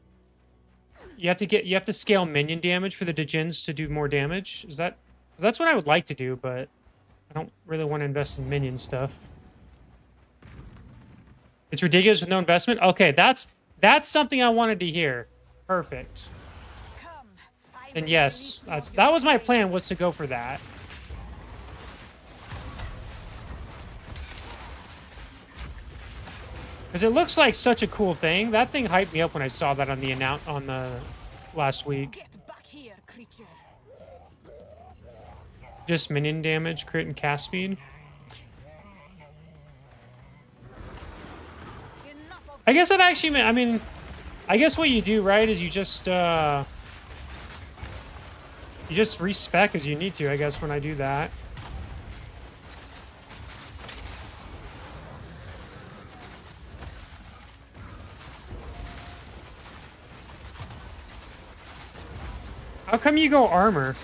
you have to scale minion damage for the Djinns to do more damage? Is that? 'Cause that's what I would like to do, but I don't really want to invest in minion stuff. It's ridiculous with no investment. Okay, that's something I wanted to hear. Perfect. Come. I Then will yes, release you that of was your my pain. plan, was to go for that. Because it looks like such a cool thing. That thing hyped me up when I saw that on the last week. Get back here, creature. Just minion damage, crit, and cast speed. Enough of I guess that actually, I mean, I guess what you do, right, is you just respec as you need to, I guess, when I do that. How come you go armor?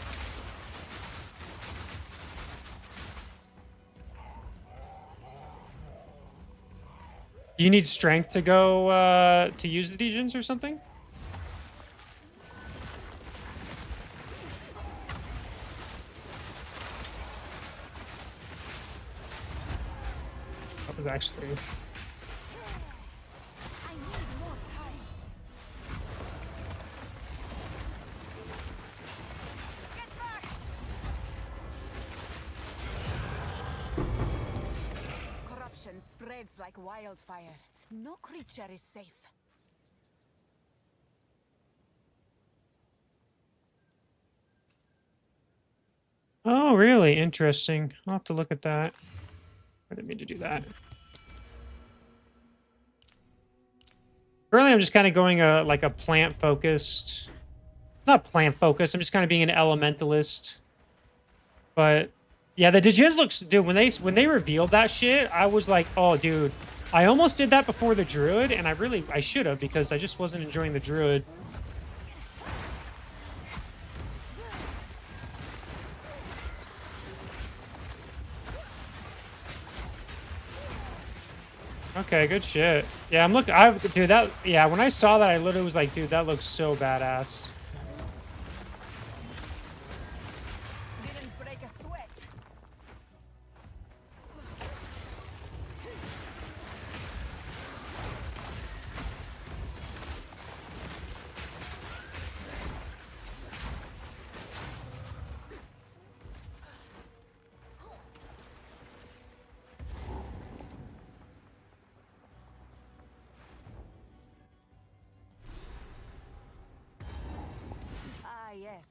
Do you need strength to go to use the Djinns or something? was actually. I need more time. Get back! Corruption spreads like wildfire. No creature is safe. Oh, really? Interesting. I'll have to look at that. I didn't mean to do that. Currently, I'm just kind of going like a plant focused. Not plant focused. I'm just kind of being an elementalist. But yeah, the Digiz looks, dude. When they revealed that shit, I was like, oh, dude. I almost did that before the Druid, and I should have because I just wasn't enjoying the Druid. Okay, good shit. Yeah, I'm looking. Dude, that. Yeah, when I saw that, I literally was like, dude, that looks so badass. Didn't break a sweat. Ah, yes.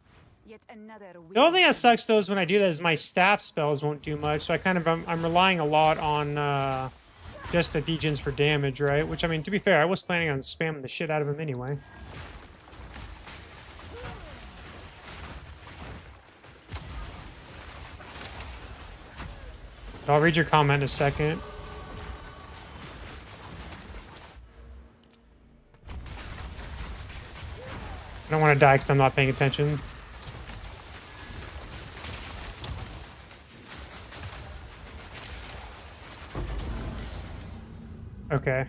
Yet another The only thing that sucks though is when I do that is my staff spells won't do much, so I'm relying a lot on just the degens for damage, right? Which I mean, to be fair, I was planning on spamming the shit out of him anyway. I'll read your comment in a second. I don't want to die because I'm not paying attention. Okay.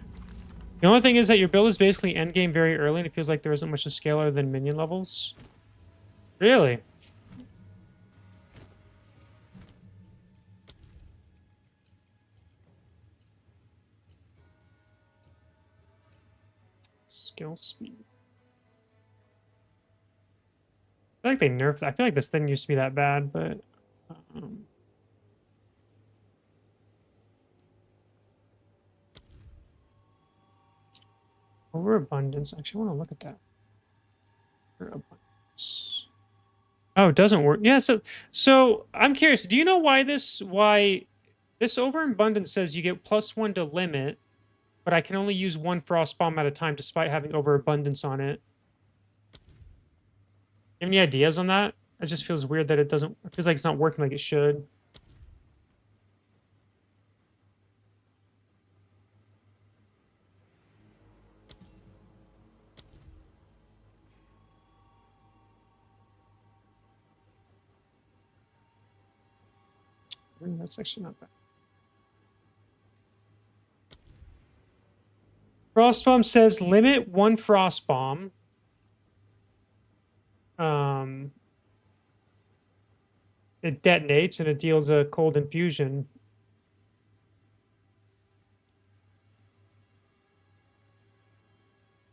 The only thing is that your build is basically endgame very early, and it feels like there isn't much to scale other than minion levels. Really? Skill speed. I feel like they nerfed. I feel like this didn't used to be that bad, but overabundance. Actually, I want to look at that. Overabundance. Oh, it doesn't work. Yeah. So I'm curious. Do you know why this overabundance says you get +1 to limit, but I can only use one frost bomb at a time, despite having overabundance on it? You have any ideas on that? It just feels weird that it doesn't. It feels like it's not working like it should. That's actually not bad. Frost bomb says limit 1 frost bomb. It detonates and it deals a cold infusion.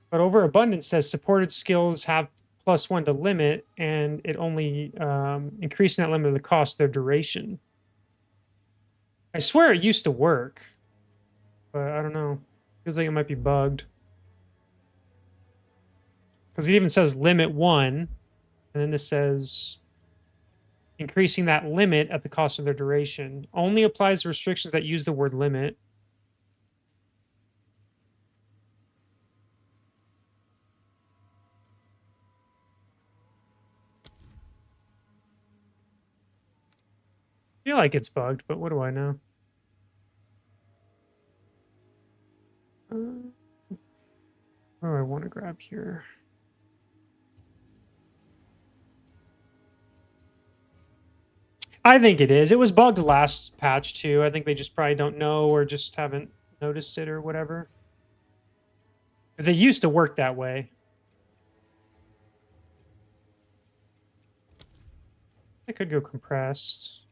But overabundance says supported skills have +1 to limit, and it only increasing that limit of the cost their duration. I swear it used to work, but I don't know. Feels like it might be bugged. Because it even says limit 1, and then this says increasing that limit at the cost of their duration. Only applies to restrictions that use the word limit. I feel like it's bugged, but what do I know? What do I want to grab here? I think it is. It was bugged last patch too. I think they just probably don't know or just haven't noticed it or whatever. Because it used to work that way. I could go compressed.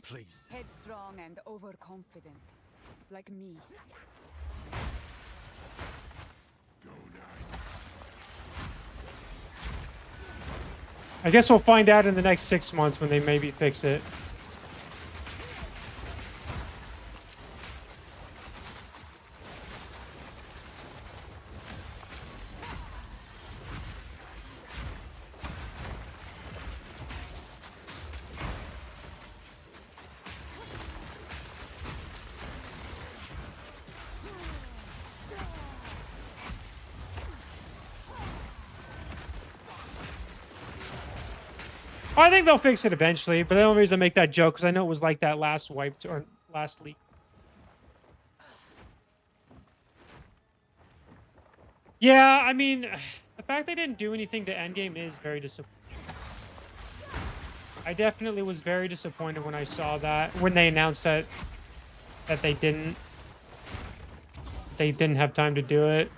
Please. Headstrong and overconfident, like me. I guess we'll find out in the next 6 months when they maybe fix it. I think they'll fix it eventually, but the only reason I make that joke because I know it was like that last wipe or last leak. Yeah, I mean, the fact they didn't do anything to endgame is very disappointing. I definitely was very disappointed when I saw that, when they announced that they didn't have time to do it.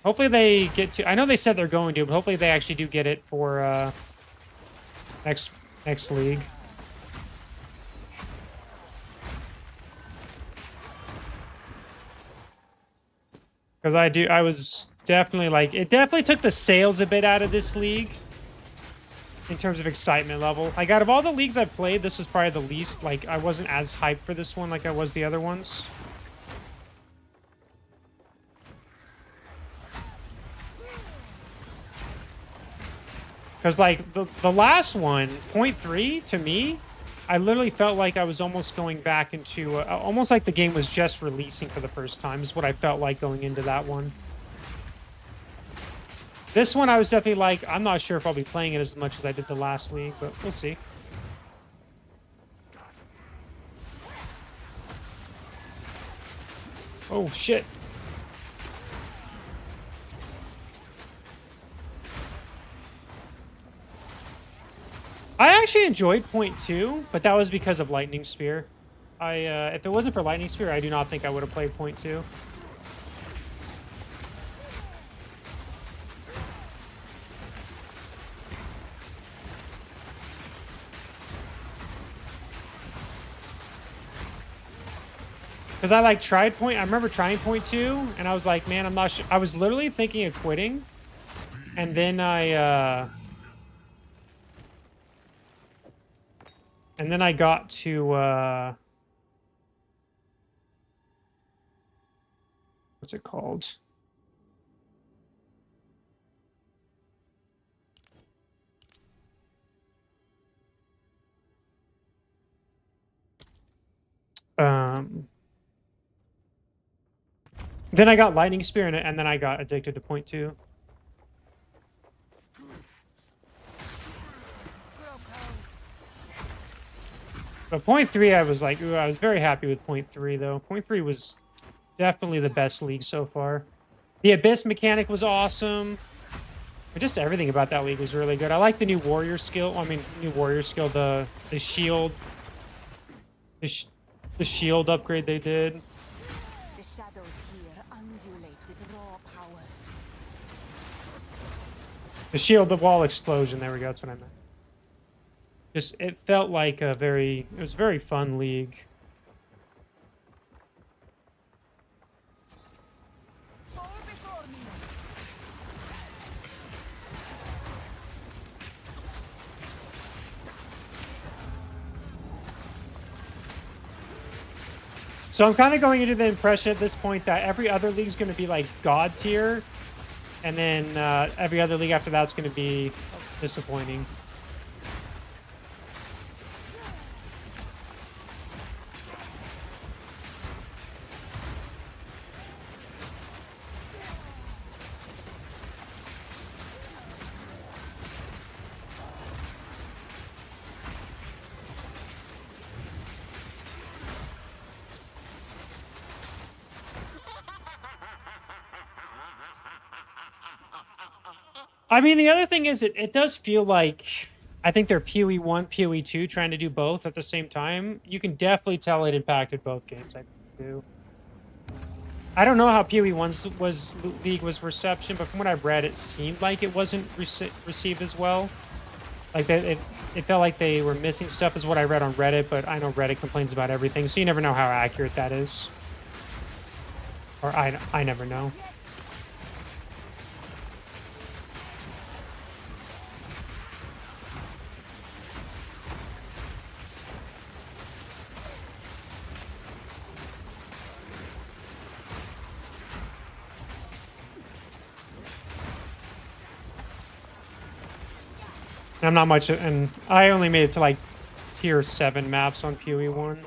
Hopefully they get to. I know they said they're going to, but hopefully they actually do get it for next league. Because I was definitely like, it definitely took the sales a bit out of this league in terms of excitement level. Like, out of all the leagues I've played, this was probably the least. Like, I wasn't as hyped for this one like I was the other ones. Because, like, the last one, 0.3, to me, I literally felt like I was almost going back into... almost like the game was just releasing for the first time, is what I felt like going into that one. This one, I was definitely like, I'm not sure if I'll be playing it as much as I did the last league, but we'll see. Oh, shit. I actually enjoyed point 2, but that was because of Lightning Spear. If it wasn't for Lightning Spear, I do not think I would have played point 2. Because I like tried point. I remember trying point 2, and I was like, man, I'm not sure. I was literally thinking of quitting, and then I got to what's it called? Then I got Lightning Spear in it, and then I got addicted to point 2. But point 3, I was like, ooh, I was very happy with point 3, though. Point 3 was definitely the best league so far. The Abyss mechanic was awesome. But just everything about that league was really good. I like the new warrior skill. I mean, new warrior skill, the shield. The shield upgrade they did. The shadows here undulate with raw power. The shield of wall explosion. There we go. That's what I meant. Just, it felt like a very, it was a very fun league. So I'm kind of going into the impression at this point that every other league is going to be like God tier, and then every other league after that's going to be disappointing. I mean, the other thing is, it does feel like, I think they're PoE 1, PoE 2 trying to do both at the same time. You can definitely tell it impacted both games, I do. I don't know how PoE 1's league was reception, but from what I've read, it seemed like it wasn't received as well. Like it felt like they were missing stuff, is what I read on Reddit. But I know Reddit complains about everything, so you never know how accurate that is. Or I never know. I'm not much, and I only made it to like tier 7 maps on PoE1.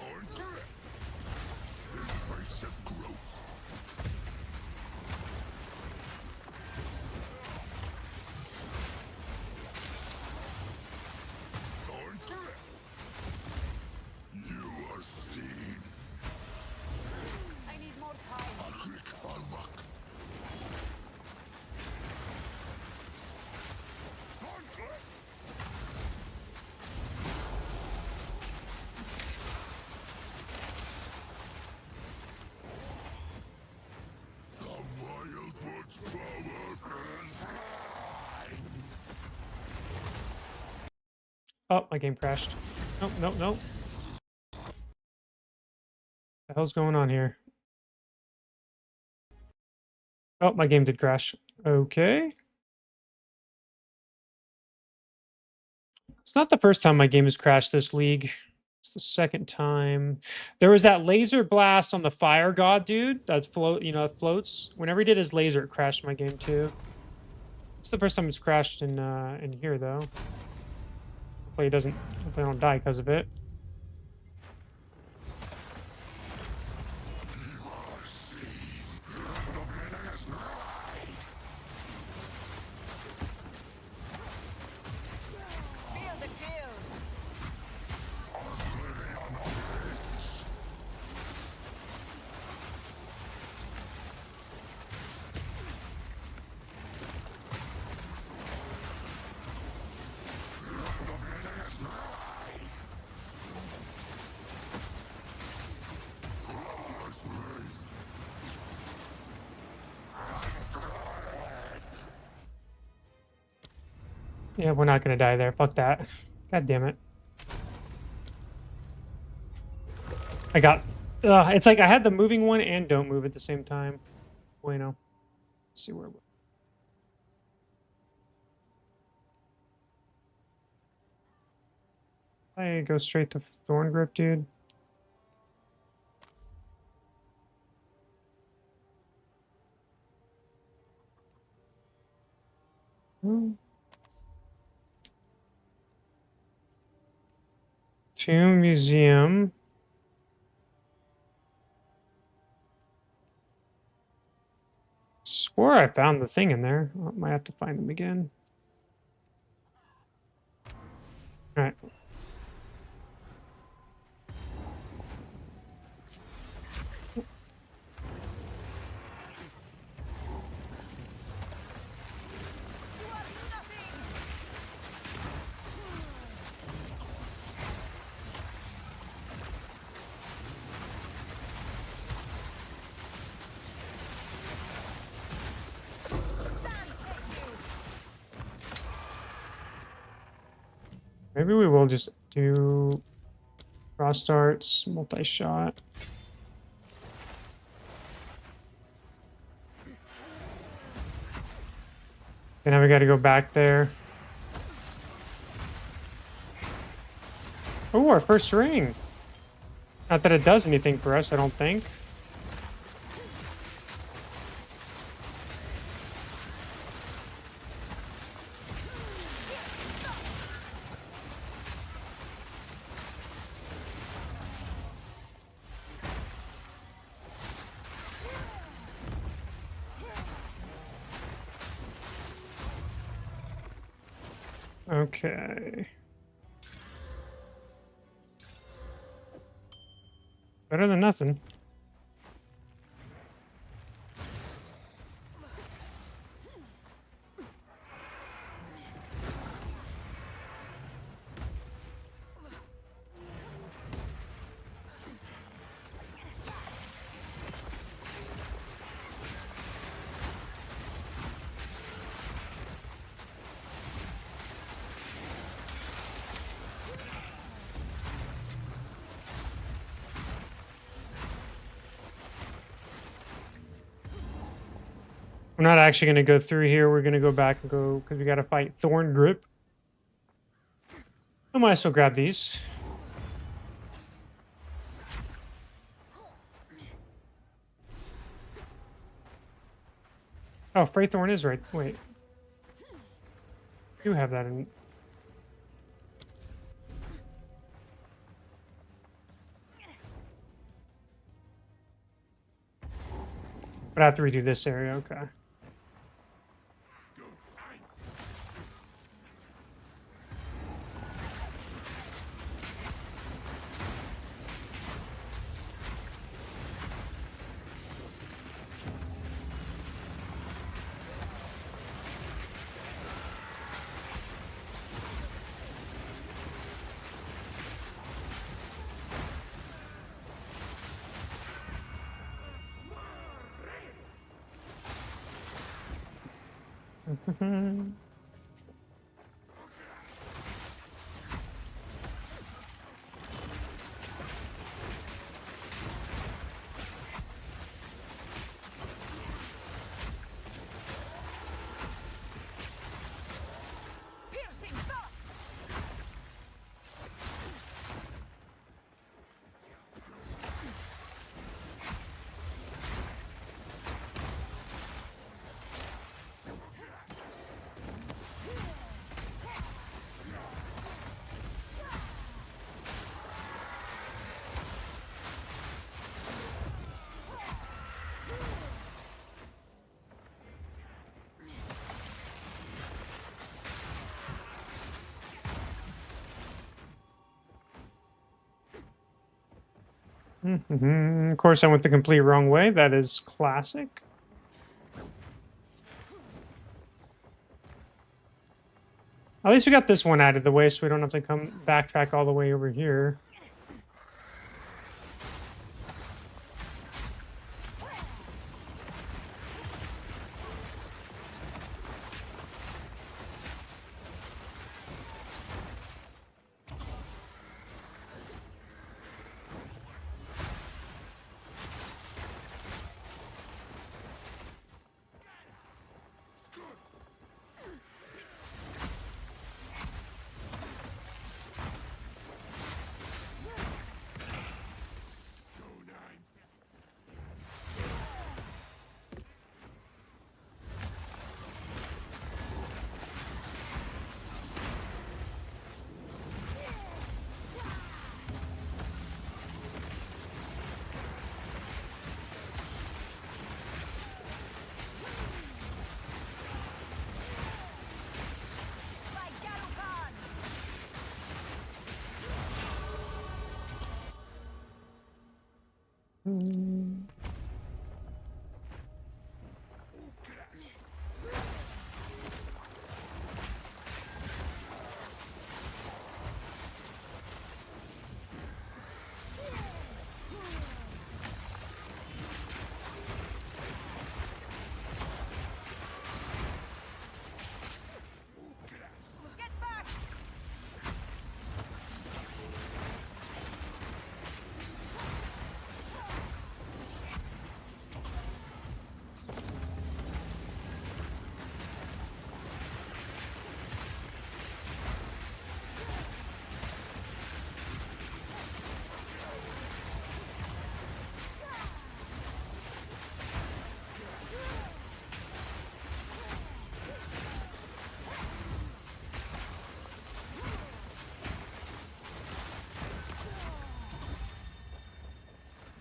I need more time. Oh, my game crashed. Nope, nope, nope. The hell's going on here? Oh, my game did crash. Okay. It's not the first time my game has crashed this league. It's the second time. There was that laser blast on the fire god dude that's floats. Whenever he did his laser, it crashed my game too. It's the first time it's crashed in here though. Hopefully I don't die because of it. Feel the kill. Yeah, we're not gonna die there. Fuck that. God damn it. I got... it's like I had the moving one and don't move at the same time. Bueno. Let's see where... I go straight to Thorn Grip, dude. To museum. Swore I found the thing in there. I might have to find them again. All right. Maybe we will just do cross starts, multi-shot. And now we got to go back there. Oh, our first ring. Not that it does anything for us, I don't think. Okay. Better than nothing. We're not actually going to go through here. We're going to go back and go because we got to fight Thorn Grip. I might as well grab these. Oh, Freythorn is right. Wait. You have that in. But I have to redo this area. Okay. Of course, I went the complete wrong way. That is classic. At least we got this one out of the way, so we don't have to come backtrack all the way over here.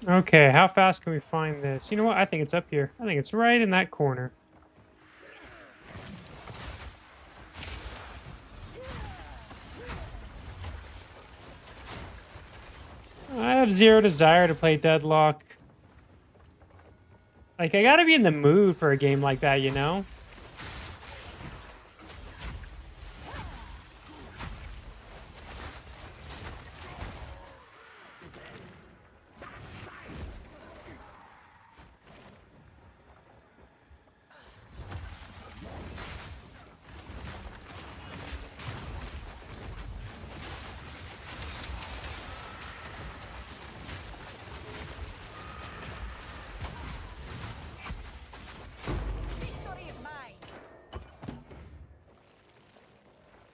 Okay, how fast can we find this? You know what? I think it's up here. I think it's right in that corner. I have zero desire to play Deadlock. Like, I gotta be in the mood for a game like that, you know?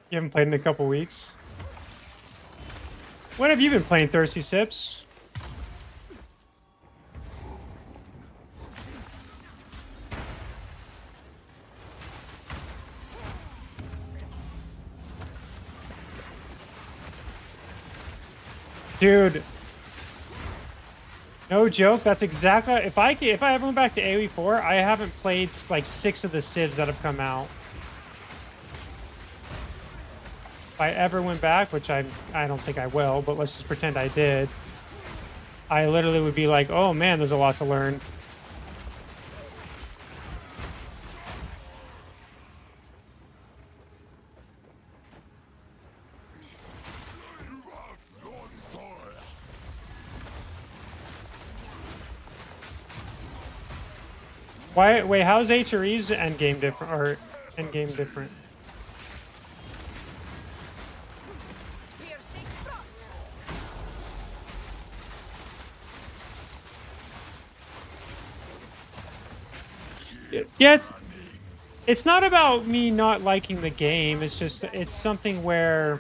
You haven't played in a couple weeks. When have you been playing Thirsty Sips? Dude. No joke, that's exactly if I ever went back to AoE 4, I haven't played like 6 of the civs that have come out. If I ever went back, which I don't think I will, but let's just pretend I did. I literally would be like, "Oh man, there's a lot to learn." Why? Wait, how's HRE's endgame different or endgame different? Yeah, it's not about me not liking the game. It's just it's something where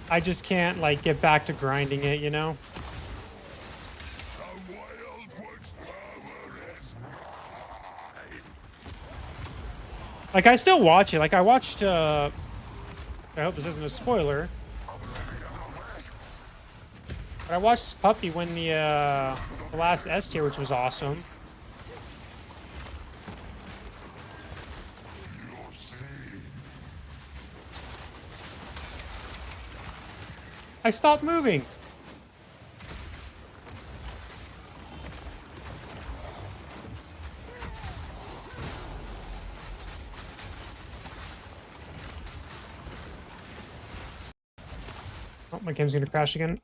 I just can't like get back to grinding it, you know? Like I still watch it. Like I watched I hope this isn't a spoiler. But I watched Puppy win the last S tier, which was awesome. I stopped moving. Oh, my game's gonna crash again.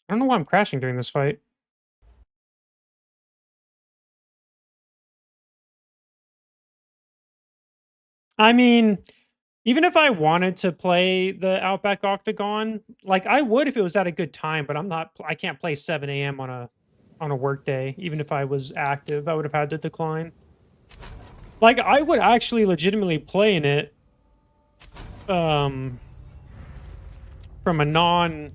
I don't know why I'm crashing during this fight. I mean, even if I wanted to play the Outback Octagon, like I would if it was at a good time, but I can't play 7 a.m. on a work day. Even if I was active, I would have had to decline. Like I would actually legitimately play in it from a non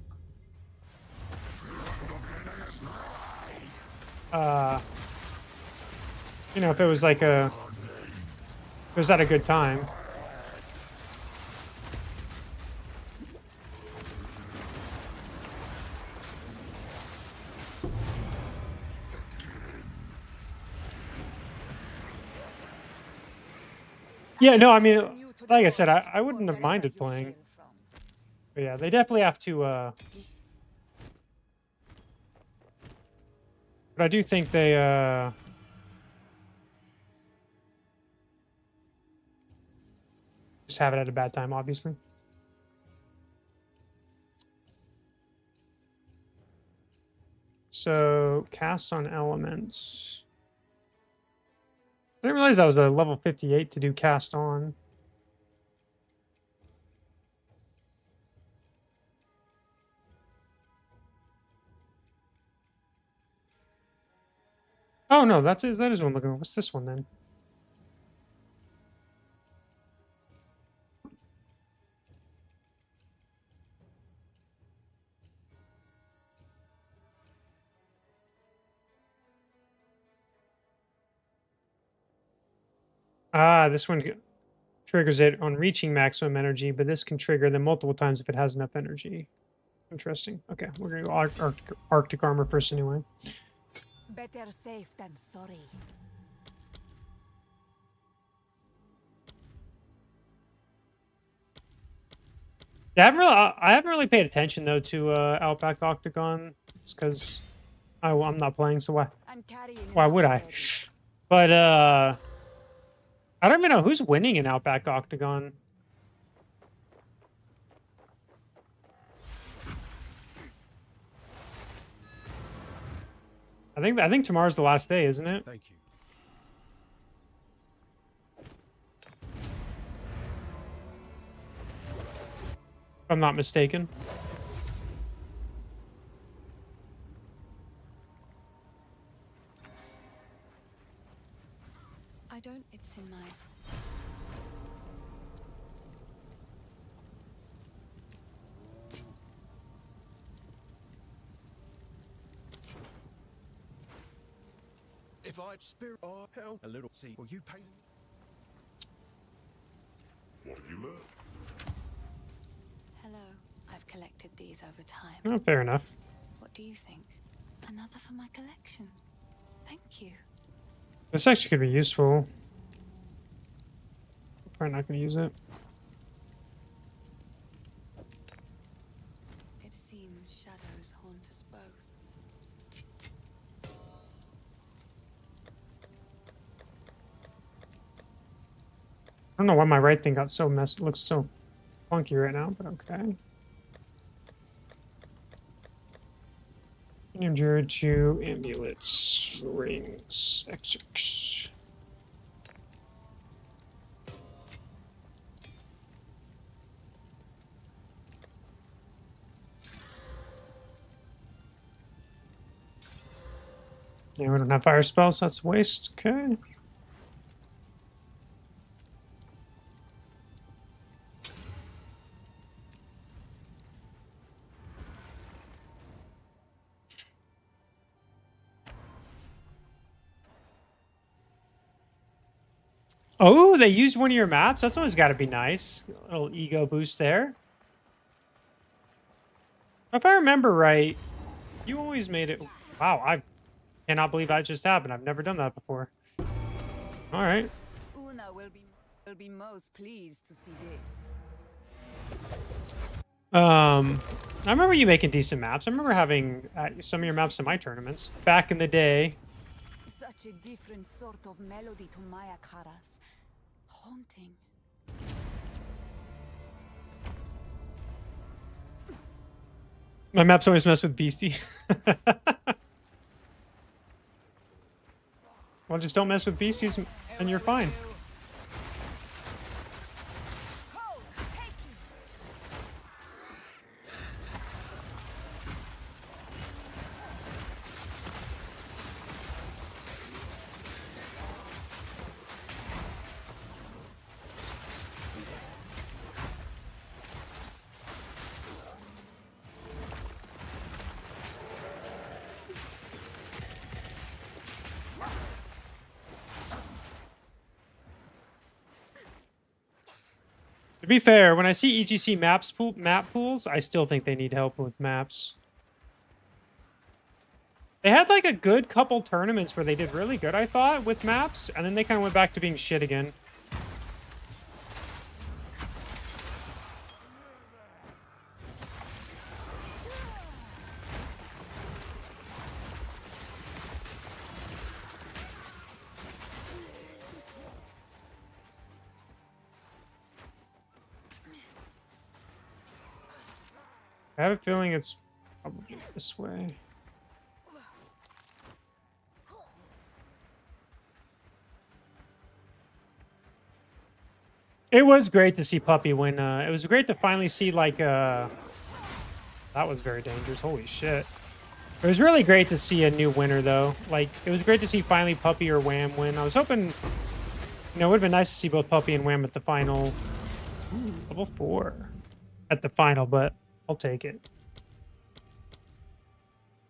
you know, if it was like if it was at a good time. Yeah, no, I mean, like I said, I wouldn't have minded playing. But yeah, they definitely have to but I do think they just have it at a bad time, obviously. So, cast on elements. I didn't realize that was a level 58 to do cast on. Oh no, that is what I'm looking at. What's this one then? Ah, this one triggers it on reaching maximum energy, but this can trigger them multiple times if it has enough energy. Interesting. Okay, we're gonna go Arctic armor first anyway. Better safe than sorry. Yeah, I haven't really paid attention though to Outback Octagon, just because I'm not playing, so why would I? But I don't even know who's winning in Outback Octagon. I think tomorrow's the last day, isn't it? Thank you. If I'm not mistaken. I don't. It's in my. If I'd spirit or hell a little, see, will you pay? What have you learned? Hello. I've collected these over time. Oh, fair enough. What do you think? Another for my collection. Thank you. This actually could be useful. Probably not going to use it. It seems shadows haunt us both. I don't know why my right thing got so messed. Looks so funky right now, but okay. Endure to amulets, rings, XX. Yeah, we don't have fire spells, so that's a waste. Okay. Oh, they used one of your maps? That's always got to be nice. A little ego boost there. If I remember right, you always made it... Wow, I cannot believe that just happened. I've never done that before. All right. Una will be most pleased to see this. I remember you making decent maps. I remember having some of your maps in my tournaments back in the day. Such a different sort of melody to Maya Kara's. Haunting. My maps always mess with Beastie. Well, just don't mess with Beasties and you're fine. To be fair, when I see EGC map pools, I still think they need help with maps. They had like a good couple tournaments where they did really good, I thought, with maps, and then they kind of went back to being shit again. I have a feeling it's probably this way. It was great to see Puppy win. It was great to finally see, like, that was very dangerous. Holy shit. It was really great to see a new winner, though. Like, it was great to see finally Puppy or Wham win. I was hoping, you know, it would have been nice to see both Puppy and Wham at the final. Ooh, level 4 at the final, but I'll take it.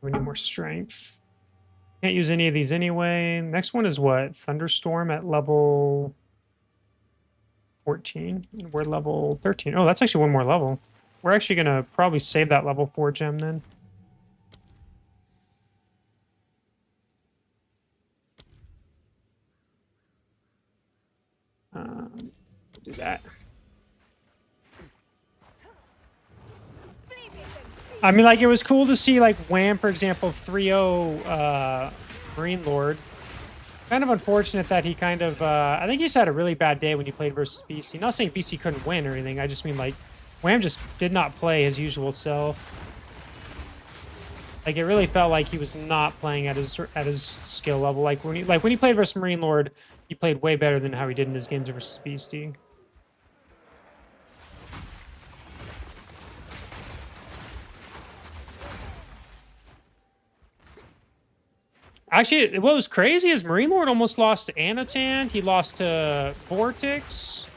We need more strength. Can't use any of these anyway. Next one is what? Thunderstorm at level 14. We're level 13. Oh, that's actually one more level. We're actually going to probably save that level 4 gem then. Do that. I mean, like, it was cool to see, like, Wham, for example, 3-0 Marine Lord. Kind of unfortunate that he kind of... I think he just had a really bad day when he played versus BC. Not saying BC couldn't win or anything. I just mean, like, Wham just did not play his usual self. Like, it really felt like he was not playing at his skill level. Like when he played versus Marine Lord, he played way better than how he did in his games versus BC. Actually, what was crazy is Marine Lord almost lost to Anatan. He lost to Vortex.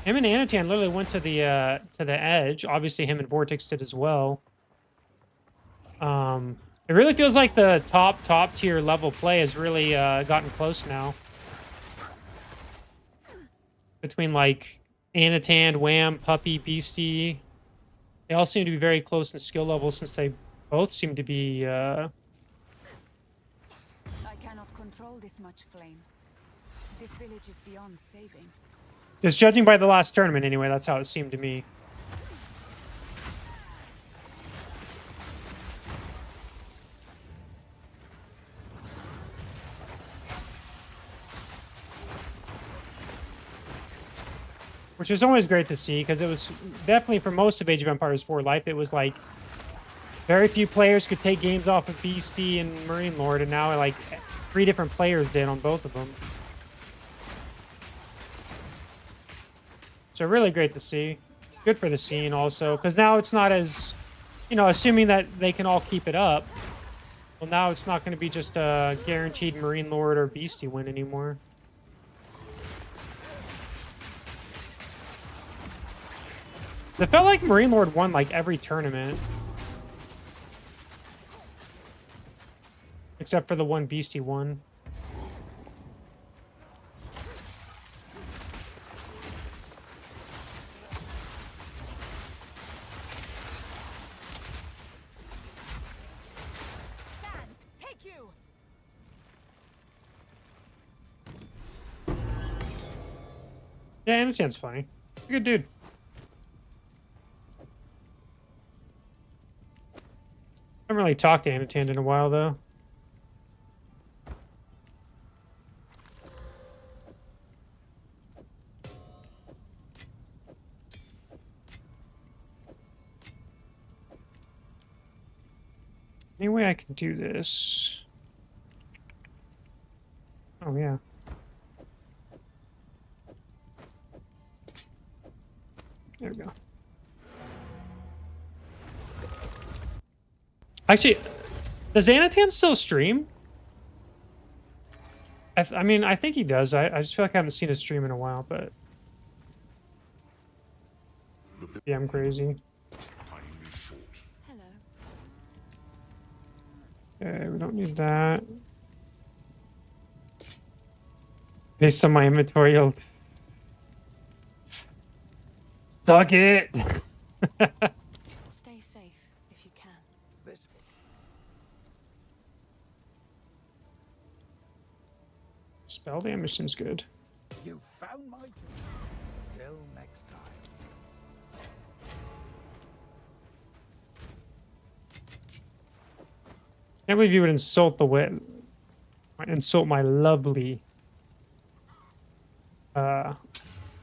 Him and Anatan literally went to the edge. Obviously, him and Vortex did as well. It really feels like the top tier level play has really gotten close now. Between like Anatan, Wham, Puppy, Beastie, they all seem to be very close in skill level since they both seem to be. I cannot control this much flame. This village is beyond saving. Just judging by the last tournament, anyway, that's how it seemed to me. Which is always great to see, because it was definitely for most of Age of Empires 4 Life, it was like very few players could take games off of Beastie and Marine Lord, and now like 3 different players did on both of them. So really great to see. Good for the scene also, because now it's not as, you know, assuming that they can all keep it up, well, now it's not going to be just a guaranteed Marine Lord or Beastie win anymore. It felt like Marine Lord won like every tournament. Except for the one Beastie won. Take you. Yeah, Anatan's funny. Good dude. I haven't really talked to Anatan in a while, though. Any way I can do this? Oh, yeah. There we go. Actually, does Anatan still stream? I mean, I think he does. I just feel like I haven't seen his stream in a while, but... Yeah, I'm crazy. Hello. Okay, we don't need that. Based on my inventory, you'll... Suck it! Stay safe if you can. This Spell damage seems good. you found my till next time. Can't believe you would insult the way... Insult my lovely...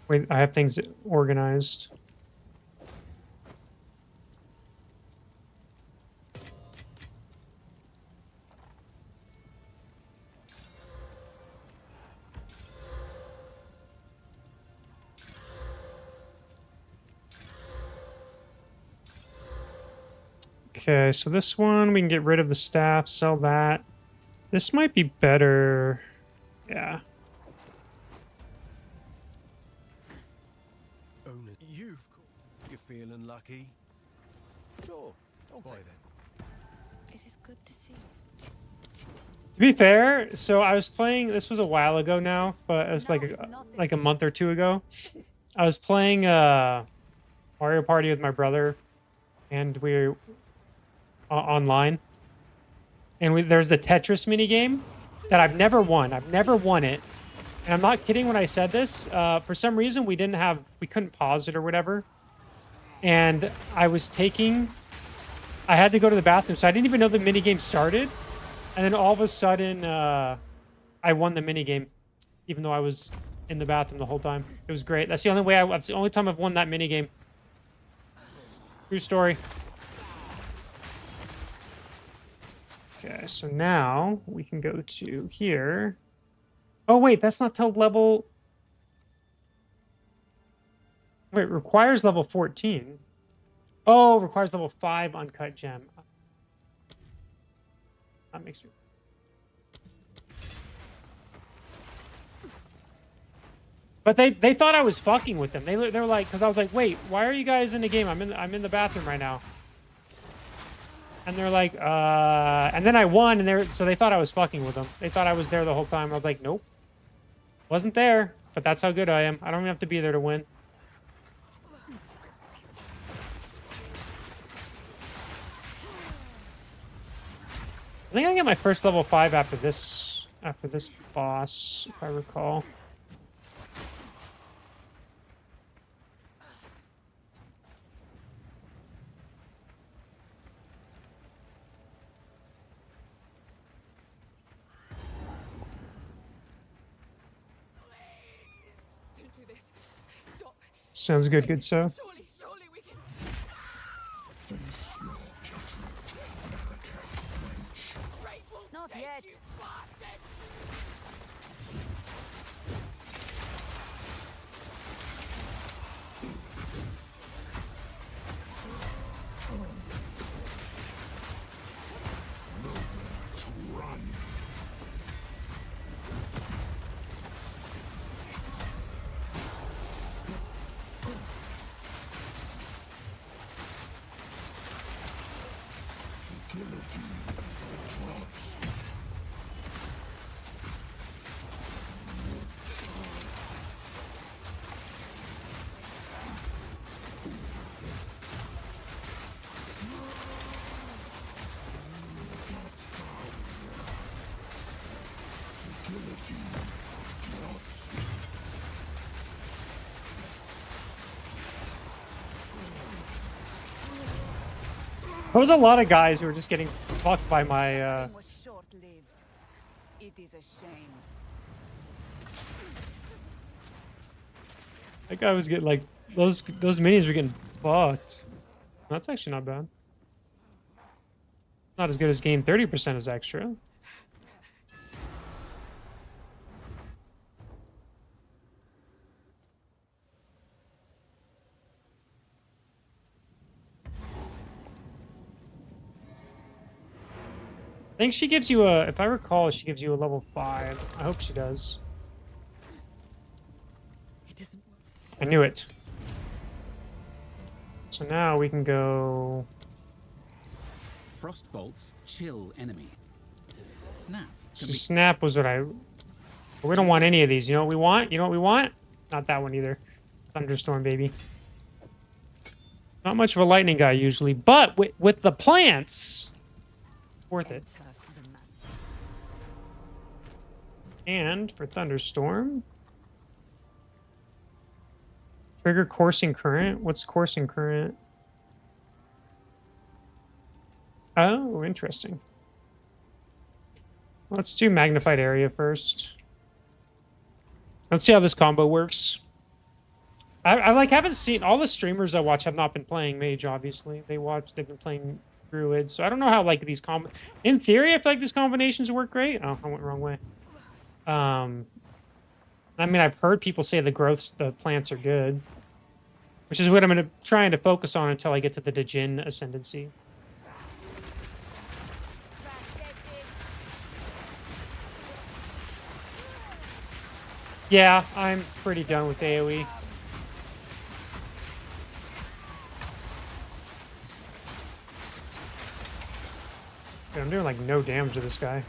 Wait, I have things organized. Okay, so this one, we can get rid of the staff, sell that. This might be better. Yeah. You're feeling lucky? Sure. Okay then. It is good to see. To be fair, so I was playing, this was a while ago now, but it was like a month or two ago. I was playing Mario Party with my brother, and we were online. And there's the Tetris minigame that I've never won. I've never won it. And I'm not kidding when I said this. For some reason, we couldn't pause it or whatever. And I had to go to the bathroom, so I didn't even know the minigame started. And then all of a sudden, I won the minigame, even though I was in the bathroom the whole time. It was great. That's the only time I've won that minigame. True story. Okay, so now we can go to here. Oh, wait, that's not till level... Wait, requires level 14. Oh, requires level 5 uncut gem. That makes me... But they thought I was fucking with them. They were like, because I was like, wait, why are you guys in the game? I'm in the bathroom right now. And they're like, and then I won, and so they thought I was fucking with them. They thought I was there the whole time. I was like, nope, wasn't there. But that's how good I am. I don't even have to be there to win. I think I get my first level 5 after this boss, if I recall. Don't do this. Stop. Sounds good, good so. Surely we can. Not yet. There was a lot of guys who were just getting fucked by my, It was short-lived. It is a shame. that guy was getting like, those minis were getting fucked. That's actually not bad. Not as good as gain 30% as extra. I think she gives you a, if I recall, she gives you a level 5. I hope she does. It doesn't work. I knew it. So now we can go... Frost bolts chill enemy. Snap. So Can be snap was what I... We don't want any of these. You know what we want? You know what we want? Not that one either. Thunderstorm, baby. Not much of a lightning guy usually, but with the plants, worth it. Enter the man. And for Thunderstorm, trigger coursing current. What's coursing current? Oh, interesting. Let's do magnified area first. Let's see how this combo works. I like haven't seen all the streamers I watch have not been playing mage. Obviously, they've been playing druid. So I don't know how like these in theory, I feel like these combinations work great. Oh, I went the wrong way. I mean, I've heard people say the plants are good, which is what I'm trying to focus on until I get to the Djinn ascendancy. Yeah, I'm pretty done with AoE. Dude, I'm doing like no damage to this guy.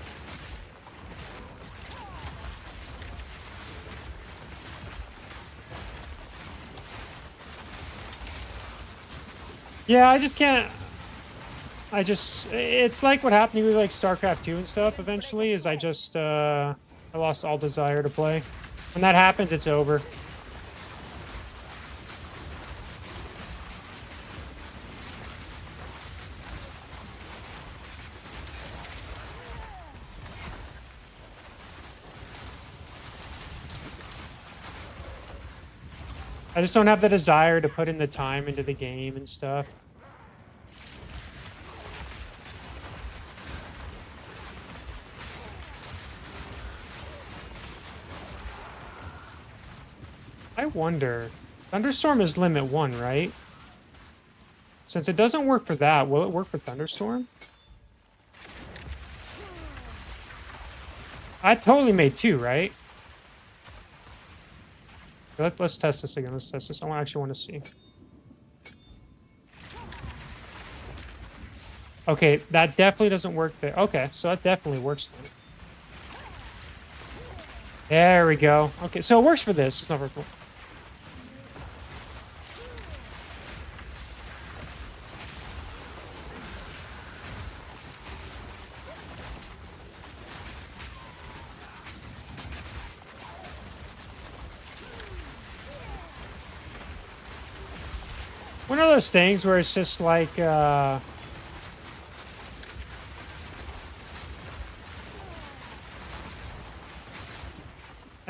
Yeah, I just can't. It's like what happened to me with like StarCraft 2 and stuff eventually, is I lost all desire to play. When that happens, it's over. I just don't have the desire to put in the time into the game and stuff. I wonder, Thunderstorm is limit 1, right? Since it doesn't work for that, will it work for Thunderstorm? I totally made 2, right? Let's test this again. Let's test this. I actually want to see. Okay, that definitely doesn't work there. Okay, so that definitely works then. There we go. Okay, so it works for this. It's not for... One of those things where it's just like, like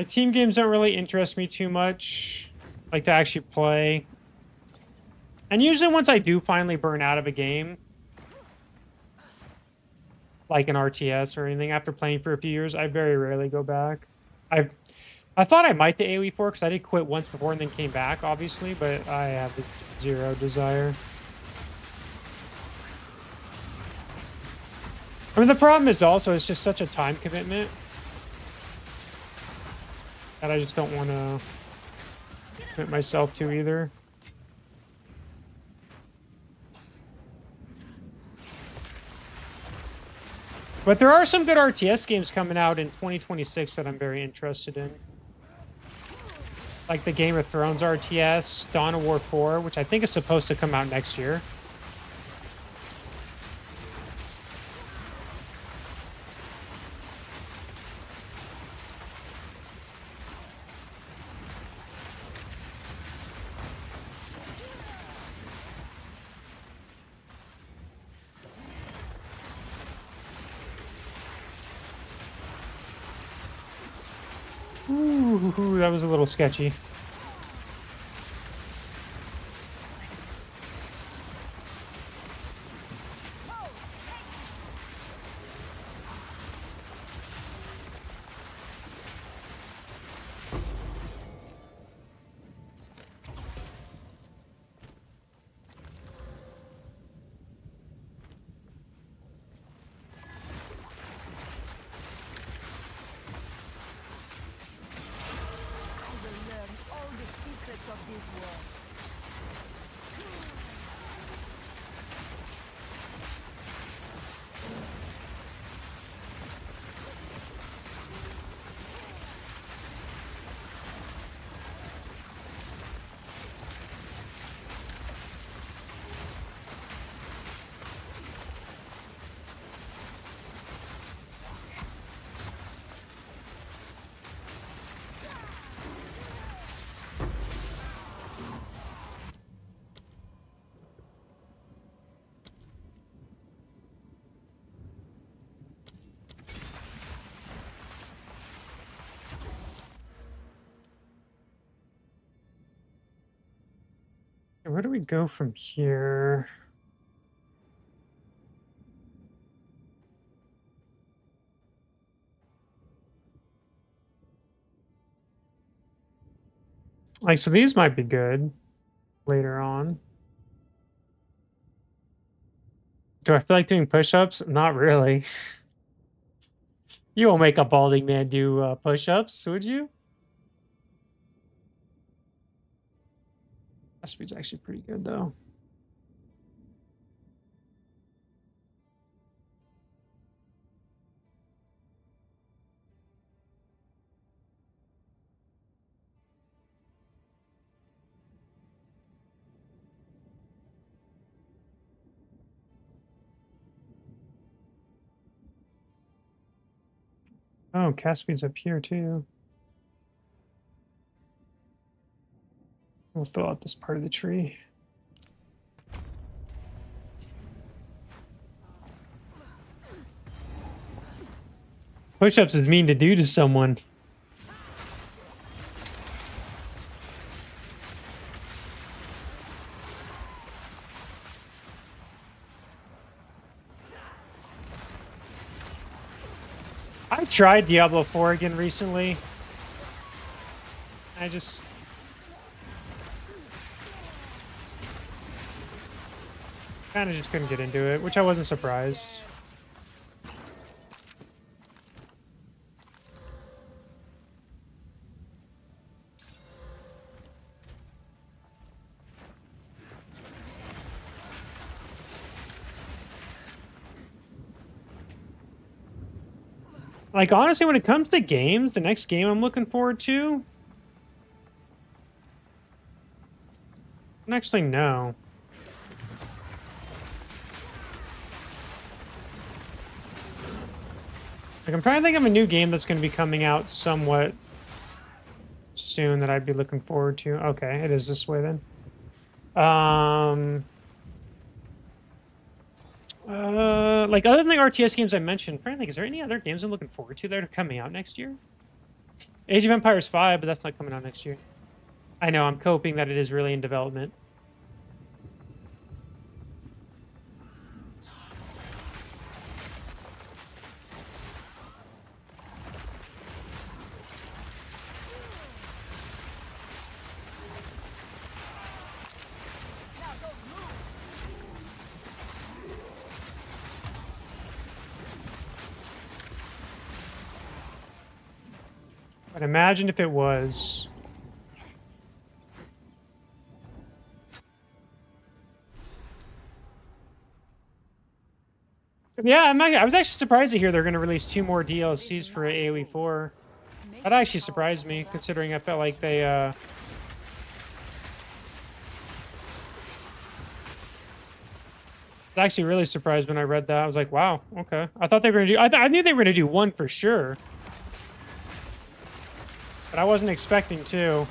team games don't really interest me too much, like to actually play. And usually once I do finally burn out of a game, like an RTS or anything, after playing for a few years, I very rarely go back. I thought I might to AoE4 because I did quit once before and then came back, obviously, but I have zero desire. I mean, the problem is also it's just such a time commitment that I just don't want to commit myself to either. But there are some good RTS games coming out in 2026 that I'm very interested in. Like the Game of Thrones RTS, Dawn of War 4, which I think is supposed to come out next year. Ooh, that was a little sketchy. Where do we go from here? Like, so these might be good later on. Do I feel like doing push-ups? Not really. You won't make a balding man do push-ups, would you? That speed's actually pretty good, though. Oh, cast speed's up here, too. We'll fill out this part of the tree. Push-ups is mean to do to someone. I tried Diablo 4 again recently. I just... kind of just couldn't get into it, which I wasn't surprised. Like, honestly, when it comes to games, the next game I'm looking forward to... I don't actually know. Like, I'm trying to think of a new game that's going to be coming out somewhat soon that I'd be looking forward to. Okay, it is this way then. Like, other than the RTS games I mentioned, I'm trying to think, is there any other games I'm looking forward to that are coming out next year? Age of Empires 5, but that's not coming out next year. I know, I'm coping that it is really in development. But imagine if it was... Yeah, I was actually surprised to hear they're going to release 2 more DLCs for AoE 4. That actually surprised me, considering I felt like they, I was actually really surprised when I read that. I was like, wow, okay. I thought they were going to do... I knew they were going to do 1 for sure. But I wasn't expecting 2.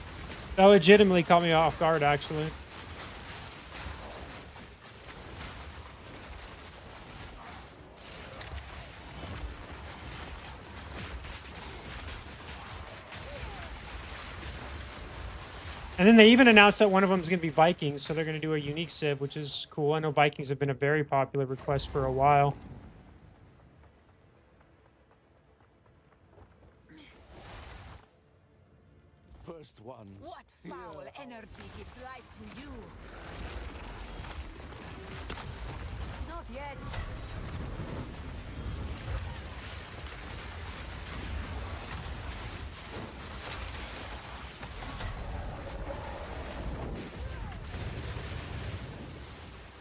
That legitimately caught me off guard, actually. And then they even announced that one of them is going to be Vikings, so they're going to do a unique civ, which is cool. I know Vikings have been a very popular request for a while. First ones. What foul energy gives life to you? Not yet.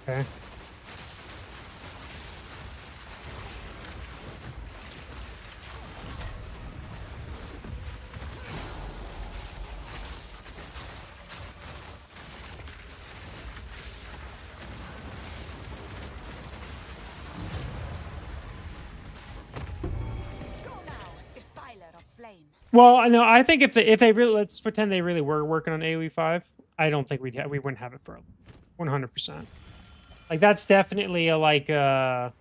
Okay. Well, I know. I think if they really, let's pretend they really were working on AoE 5, I don't think we wouldn't have it for 100%. Like, that's definitely a like I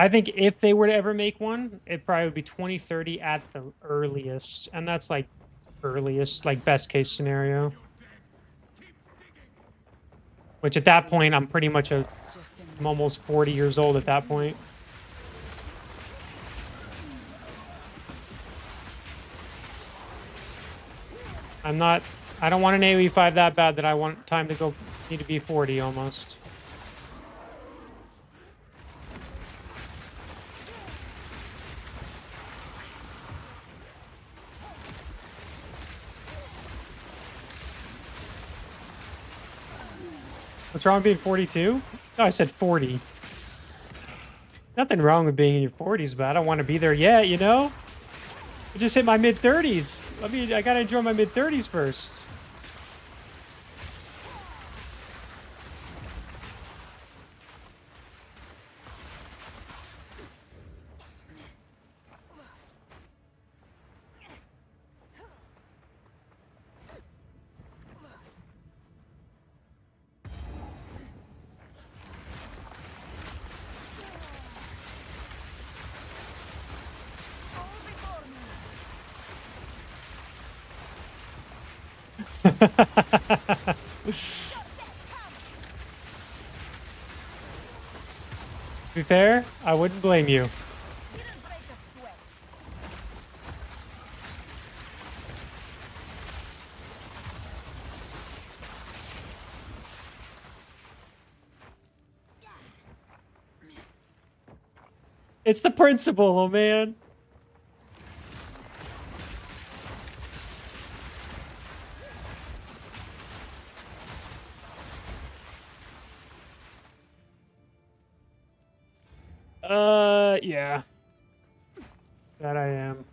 think if they were to ever make one, it probably would be 2030 at the earliest, and that's like earliest, like best case scenario. Which at that point, I'm pretty much I'm almost 40 years old at that point. I don't want an AoE 5 that bad that I want time to go, need to be 40 almost. What's wrong with being 42? No, I said 40. Nothing wrong with being in your 40s, but I don't want to be there yet, you know? I just hit my mid-30s. I gotta enjoy my mid-30s first. To be fair, I wouldn't blame you. It's the principle, oh man. Yeah. That I am.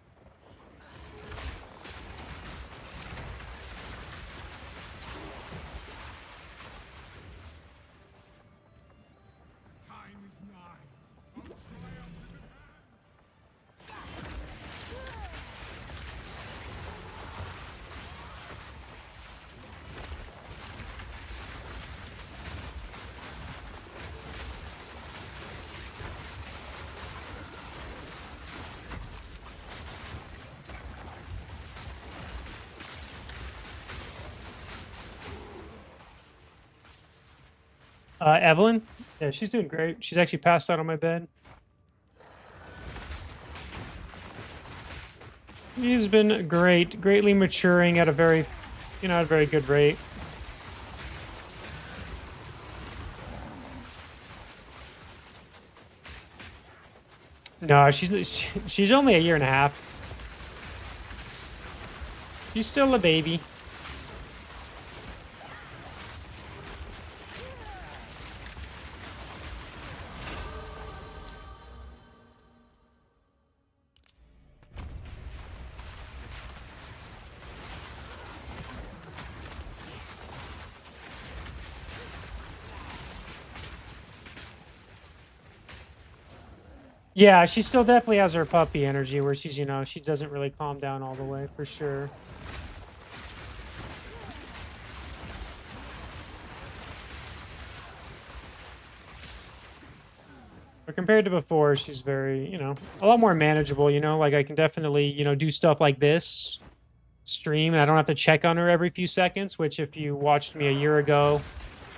Time is nigh. Evelyn? Yeah, she's doing great. She's actually passed out on my bed. She's been great, greatly maturing at a very, at a very good rate. No, she's only a year and a half. She's still a baby. Yeah, she still definitely has her puppy energy where she's, she doesn't really calm down all the way, for sure. But compared to before, she's very, a lot more manageable, like I can definitely, do stuff like this, stream, and I don't have to check on her every few seconds, which if you watched me a year ago,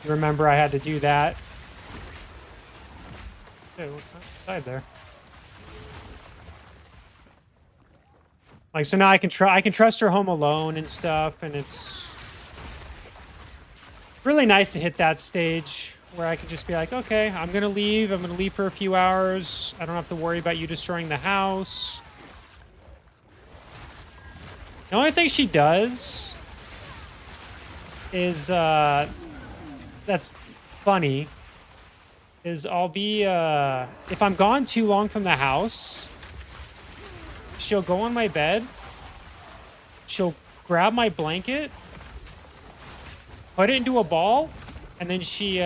you remember I had to do that. Hey, what's outside there? Like, so now I can trust her home alone and stuff, and it's really nice to hit that stage where I can just be like, okay, I'm gonna leave for a few hours. I don't have to worry about you destroying the house. The only thing she does is that's funny is I'll be if I'm gone too long from the house, she'll go on my bed, she'll grab my blanket, put it into a ball, and then she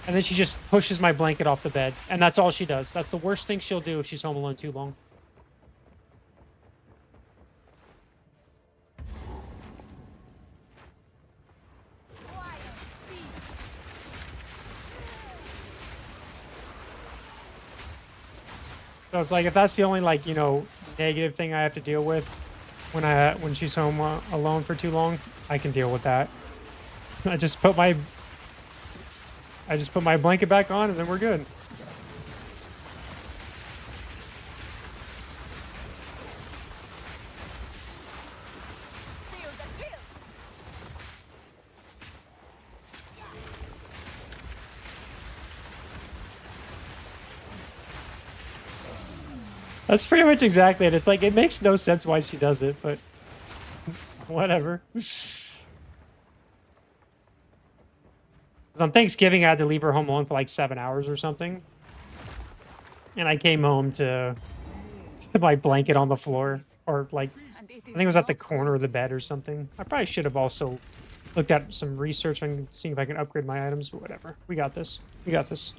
just pushes my blanket off the bed, and that's all she does. That's the worst thing she'll do if she's home alone too long. So it's like, if that's the only, like, negative thing I have to deal with when she's home alone for too long, I can deal with that. I just put my blanket back on, and then we're good. That's pretty much exactly it. It's like, it makes no sense why she does it, but whatever. On Thanksgiving, I had to leave her home alone for like 7 hours or something. And I came home to my blanket on the floor. Or like, I think it was at the corner of the bed or something. I probably should have also looked at some research on seeing if I can upgrade my items, but whatever. We got this. We got this.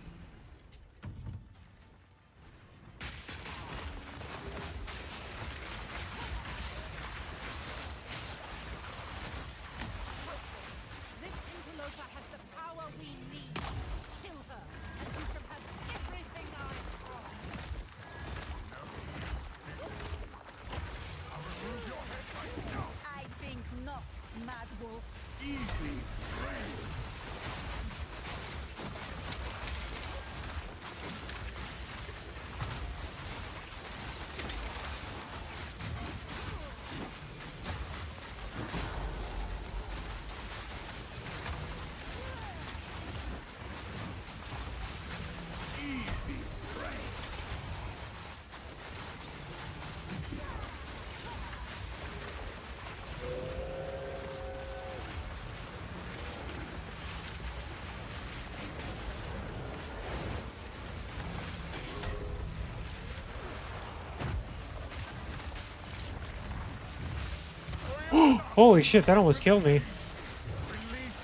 Holy shit, that almost killed me.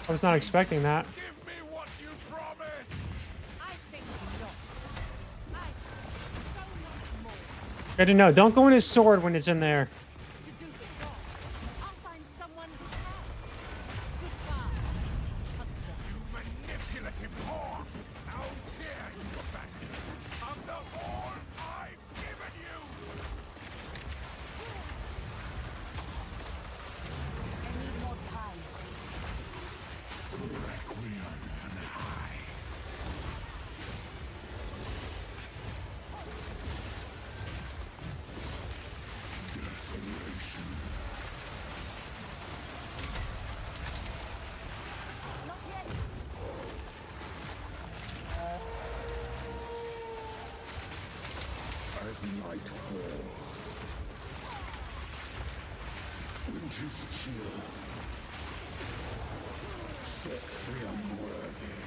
I was not expecting that. Give me what you promised! I think not. I so much more I didn't know. Don't go in his sword when it's in there. to do the job. I'll find someone who can. Goodbye, husband. You manipulative whore! How dare you abandon me after all I've given you! I need more time. Requiem and high. Desolation. Not yet. As night falls, winter's chill, set the unworthy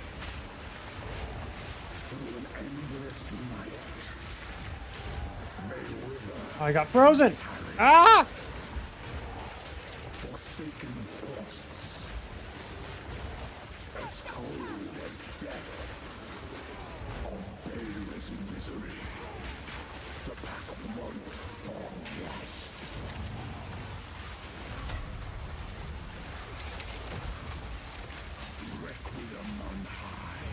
through an endless night. May wither I got frozen. Ah! forsaken frosts, as cold as death, of baleless misery. The pack won't fall last. Requiem on high.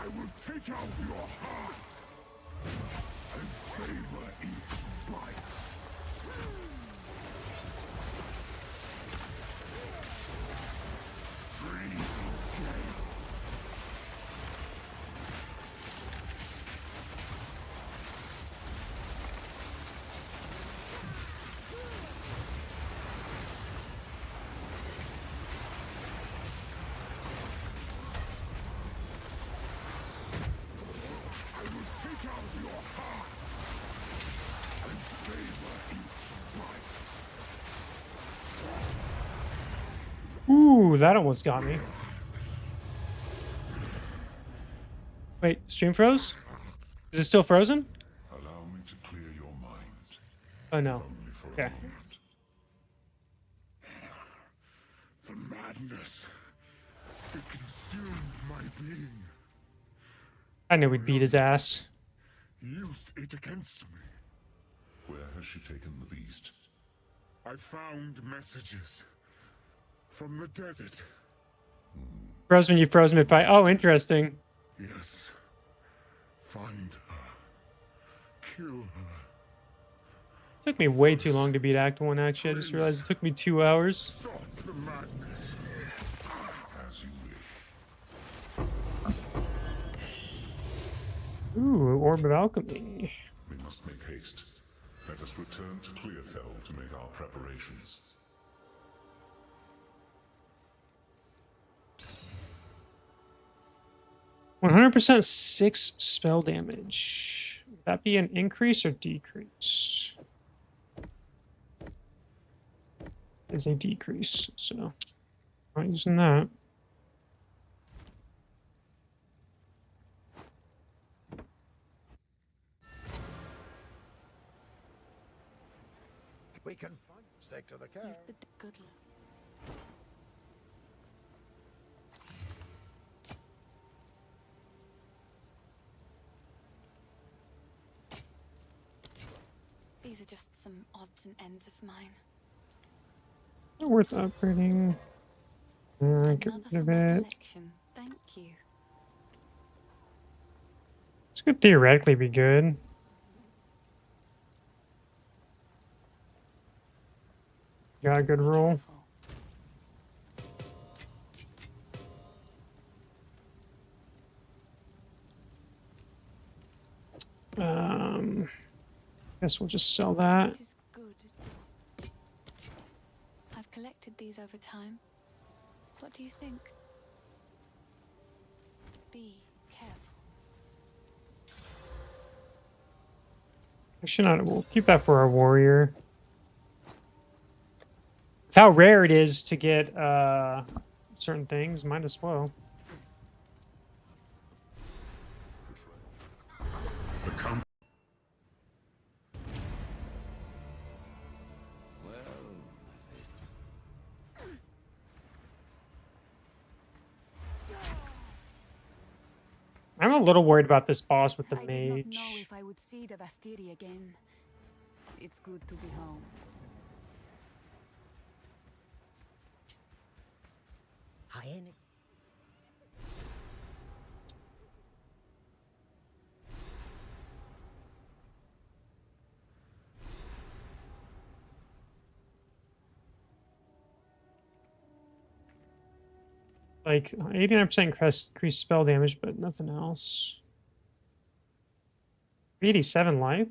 I will take out your heart and savor each bite. Freezing gale. I will take out your heart and savor each bite. Ooh, that almost got me. Wait, stream froze? Is it still frozen? Allow me to clear your mind. Oh no. Only for Okay. a moment. The madness. It consumed my being. I knew we'd beat his ass. Used it against me. Where has she taken the beast? I found messages from the desert. Froze when you froze mid-fight. Oh, interesting. Yes. Find her. Kill her. Took me way too long to beat Act 1, actually. I just realized it took me 2 hours. Stop the madness. As you wish. Ooh, Orb of Alchemy. We must make haste. Let us return to Clearfell to make our preparations. %, 6 spell damage. Would that be an increase or decrease? It's a decrease, so not using that. We can stick to the car. You've the good luck. These are just some odds and ends of mine. Not worth upgrading. Get Another rid from of my it. collection. Thank you. This could theoretically be good. Got a good Be roll. careful. Guess we'll just sell that. This is good. I've collected these over time. What do you think? Be careful. Actually, not. We'll keep that for our warrior. It's how rare it is to get certain things. Might as well. The Count I'm a little worried about this boss with the I did not know mage. if I would see the Vastiri again. It's good to be home. Like 89% increased spell damage, but nothing else. 87 life.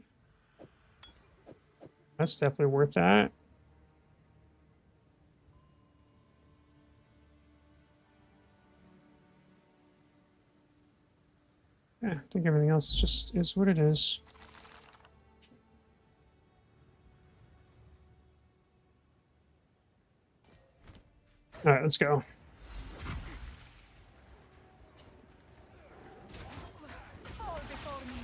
That's definitely worth that. Yeah, I think everything else is what it is. All right, let's go. Fall before me.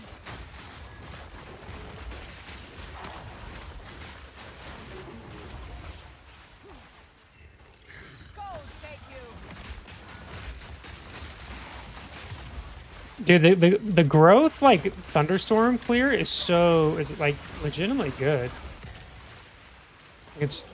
Gold take you. Dude, the growth like thunderstorm clear is like legitimately good. It's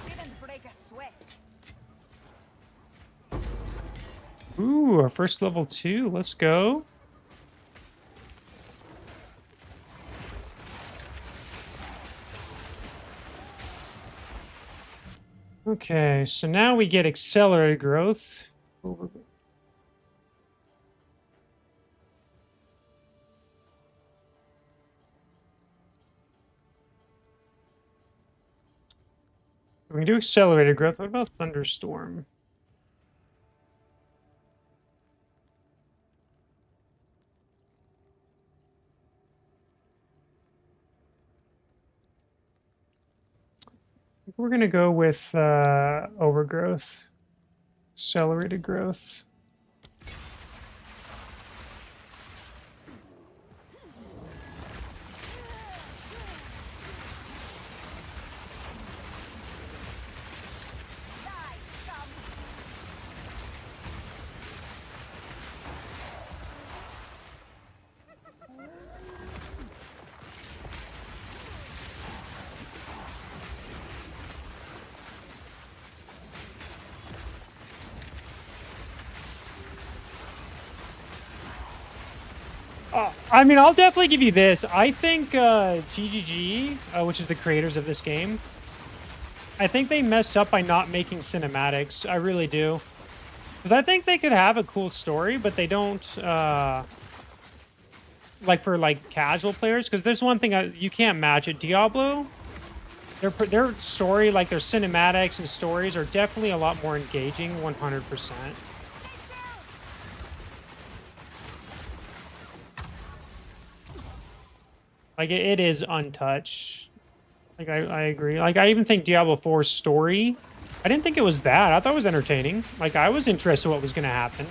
Didn't break a sweat. ooh, our first level 2. Let's go. Okay, so now we get accelerated growth. We can do accelerated growth. What about thunderstorm? We're gonna go with overgrowth, accelerated growth. I mean, I'll definitely give you this. I think GGG, which is the creators of this game, I think they messed up by not making cinematics. I really do. Because I think they could have a cool story, but they don't, like for like casual players. Because there's one thing you can't match it. Diablo, their story, like their cinematics and stories are definitely a lot more engaging, 100%. Like it is untouched. Like I agree. Like I even think Diablo 4's story, I didn't think it was bad. I thought it was entertaining. Like I was interested in what was going to happen.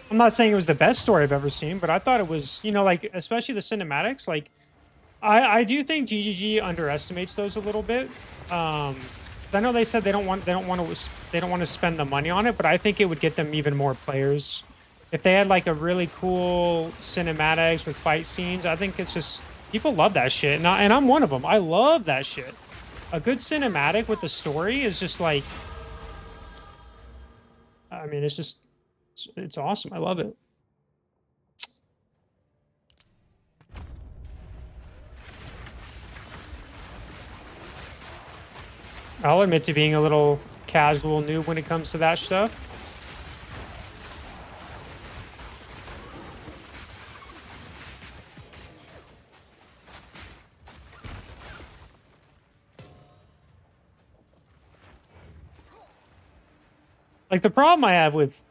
I'm not saying it was the best story I've ever seen, but I thought it was, you know, like especially the cinematics. Like, I do think GGG underestimates those a little bit. I know they said they don't want to spend the money on it, but I think it would get them even more players if they had like a really cool cinematics with fight scenes. I think it's just people love that shit, and I'm one of them. I love that shit. A good cinematic with the story is just like, I mean, it's just. It's awesome. I love it. I'll admit to being a little casual noob when it comes to that stuff. Like, the problem I have with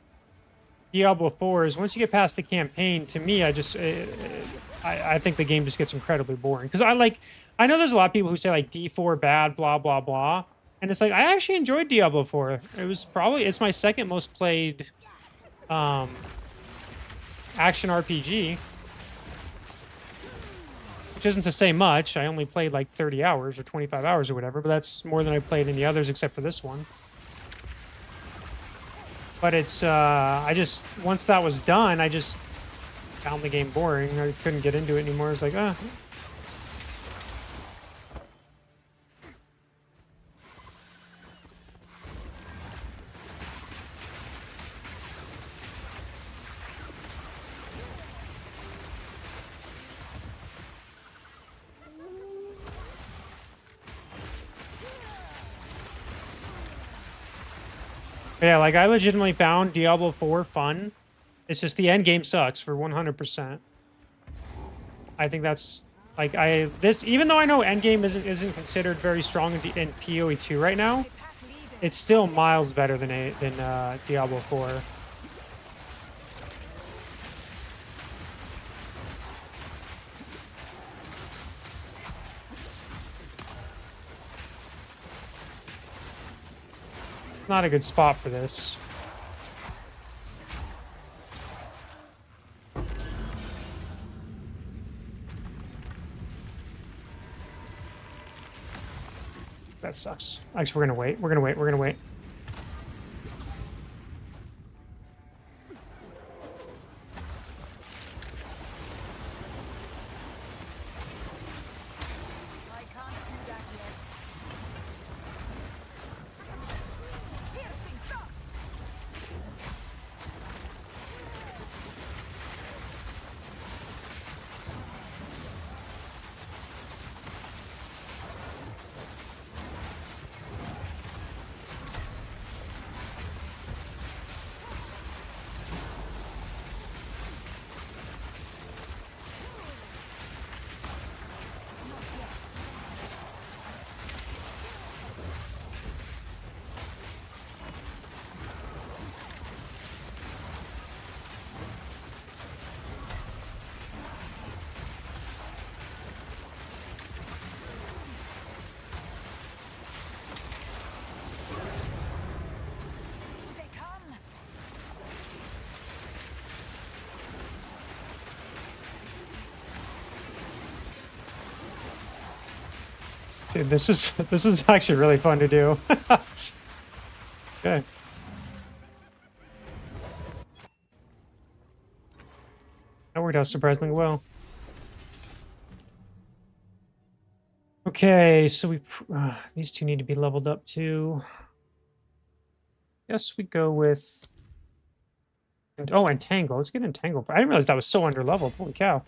Diablo 4 is once you get past the campaign, to me, I think the game just gets incredibly boring. Because I know there's a lot of people who say, like, D4 bad, blah, blah, blah. And it's like, I actually enjoyed Diablo 4. It's my second most played action RPG. Which isn't to say much. I only played like 30 hours or 25 hours or whatever, but that's more than I played in the others except for this one. But it's, once that was done, I just found the game boring. I couldn't get into it anymore. It's like, ah. Yeah, like, I legitimately found Diablo 4 fun. It's just the end game sucks for 100%. I think that's like even though I know end game isn't considered very strong in PoE 2 right now, it's still miles better than Diablo 4. Not a good spot for this. That sucks. Actually, we're gonna wait. We're gonna wait. We're gonna wait. Dude, this is actually really fun to do. Okay. That worked out surprisingly well. Okay, so these two need to be leveled up too. Guess we go with Entangle. Let's get Entangle. I didn't realize that was so underleveled. Holy cow.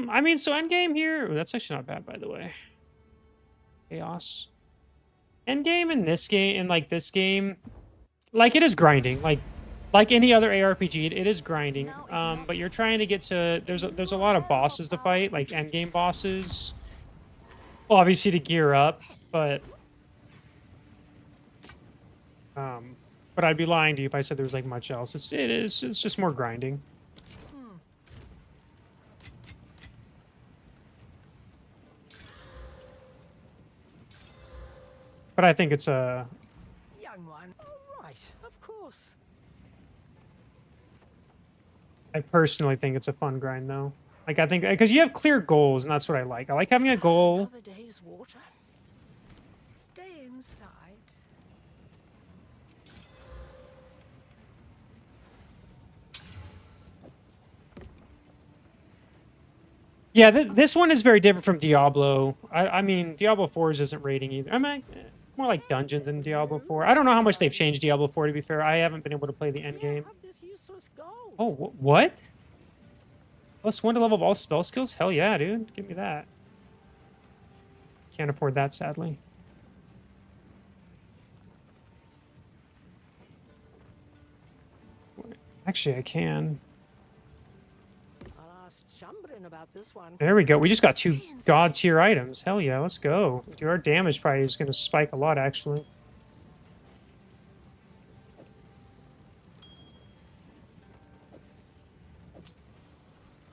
I mean, so endgame here. Ooh, that's actually not bad, by the way. Chaos. Endgame in this game, this game, like, it is grinding. Like any other ARPG, it is grinding. But you're trying to get to there's a lot of bosses to fight, like endgame bosses. Obviously to gear up, but I'd be lying to you if I said there was like much else. It's just more grinding. But I think it's a Young one. All right, of course. I personally think it's a fun grind though. Like, I think because you have clear goals, and that's what I like. I like having a goal. Another day's water. Stay inside. Yeah, this one is very different from Diablo. I mean, Diablo 4's isn't raiding either. I mean, more like dungeons in Diablo 4. I don't know how much they've changed Diablo 4, to be fair. I haven't been able to play the end game. Oh, what? +1 to level of all spell skills? Hell yeah, dude. Give me that. Can't afford that, sadly. Actually, I can. I'll ask Chambre wondering about this one. There we go. We just got 2 god tier items. Hell yeah, let's go. Dude, our damage probably is going to spike a lot, actually.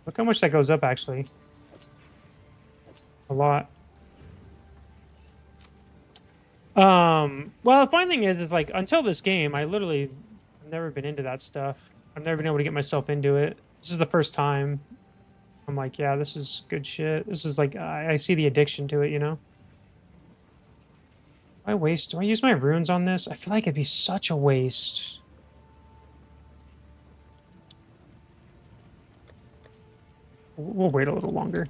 Look how much that goes up, actually. A lot. Well, the fun thing is like, until this game, I've never been into that stuff. I've never been able to get myself into it. This is the first time. I'm like, yeah, this is good shit. This is like, I see the addiction to it, you know? Do I use my runes on this? I feel like it'd be such a waste. We'll wait a little longer.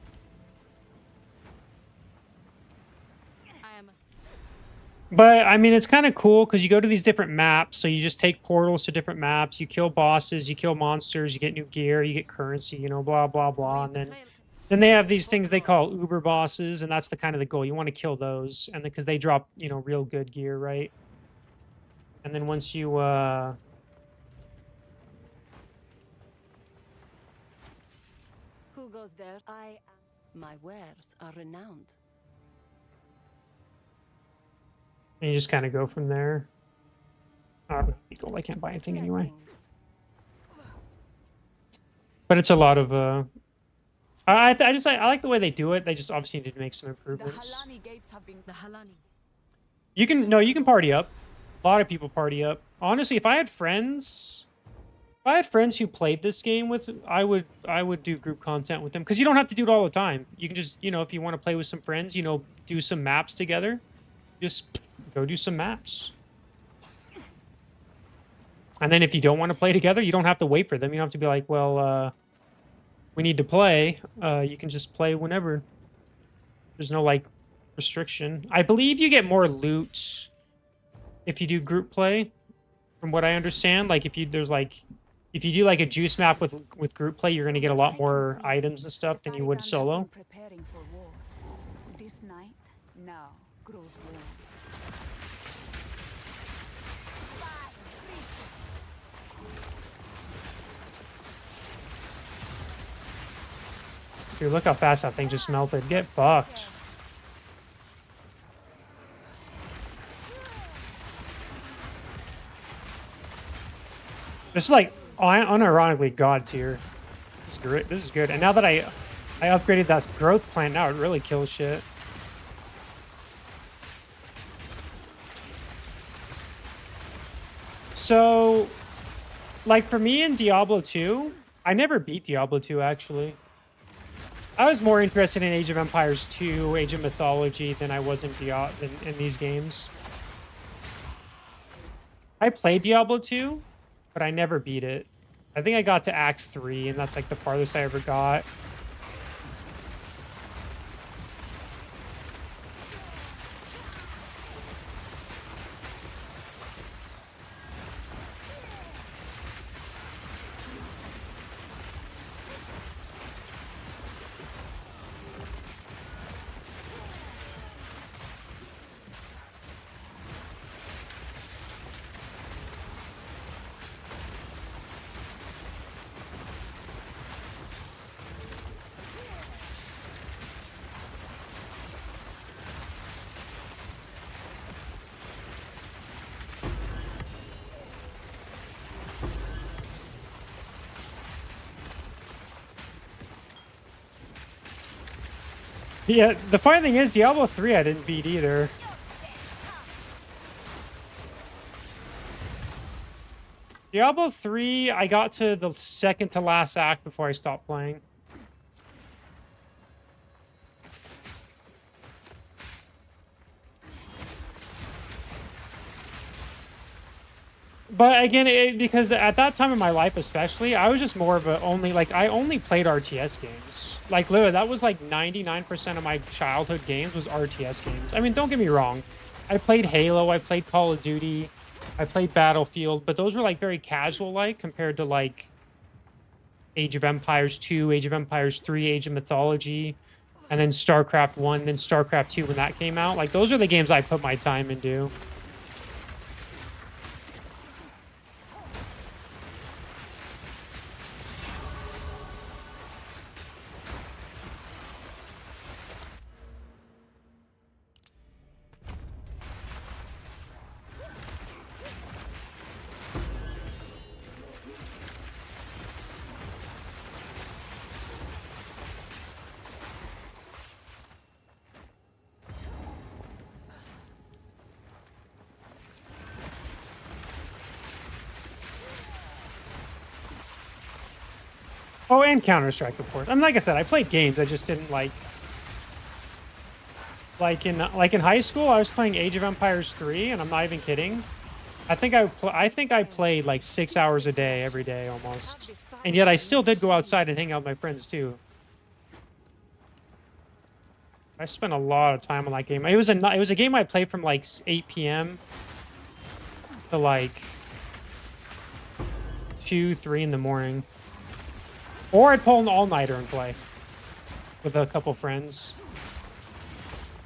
But, I mean, it's kind of cool because you go to these different maps. So you just take portals to different maps. You kill bosses, you kill monsters, you get new gear, you get currency, you know, blah, blah, blah. And then they have these things they call uber bosses. And that's the kind of the goal. You want to kill those. And because they drop, you know, real good gear, right? And then once you, Who goes there? My wares are renowned. and you just kind of go from there. Legal. I can't buy anything anyway. But it's a lot of I like the way they do it. They just obviously need to make some The improvements. Halani gates have been. The Halani. You can party up. A lot of people party up. Honestly, if I had friends who played this game with, I would do group content with them because you don't have to do it all the time. You can just, you know, if you want to play with some friends, you know, do some maps together. Just go do some maps. And then if you don't want to play together, you don't have to wait for them. You don't have to be like, well, we need to play. You can just play whenever. There's no, like, restriction. I believe you get more loot if you do group play, from what I understand. Like, if you do, like, a juice map with group play, you're going to get a lot more items and stuff than you would solo. Preparing for war. This night now grows warm. Dude, look how fast that thing just melted. Get fucked. This is like unironically god tier. This is great. This is good. And now that I upgraded that growth plant, now it really kills shit. So, like for me in Diablo 2, I never beat Diablo 2 actually. I was more interested in Age of Empires 2, Age of Mythology than I was in these games. I played Diablo 2, but I never beat it. I think I got to Act 3, and that's like the farthest I ever got. Yeah, the funny thing is, Diablo 3 I didn't beat either. Diablo 3, I got to the second to last act before I stopped playing. But again, because at that time in my life especially, I was just more of I only played RTS games. Like, literally, that was like 99% of my childhood games was RTS games. I mean, don't get me wrong. I played Halo, I played Call of Duty, I played Battlefield, but those were like very casual-like compared to like Age of Empires 2, Age of Empires 3, Age of Mythology, and then StarCraft 1, then StarCraft 2 when that came out. Like, those are the games I put my time into. Oh, and Counter-Strike, of course. I mean, like I said, I played games. I just didn't like in high school. I was playing Age of Empires 3, and I'm not even kidding. I think I played like 6 hours a day every day almost, and yet I still did go outside and hang out with my friends too. I spent a lot of time on that game. It was a game I played from like 8 p.m. to like 2, 3 in the morning. Or I'd pull an all-nighter and play with a couple friends.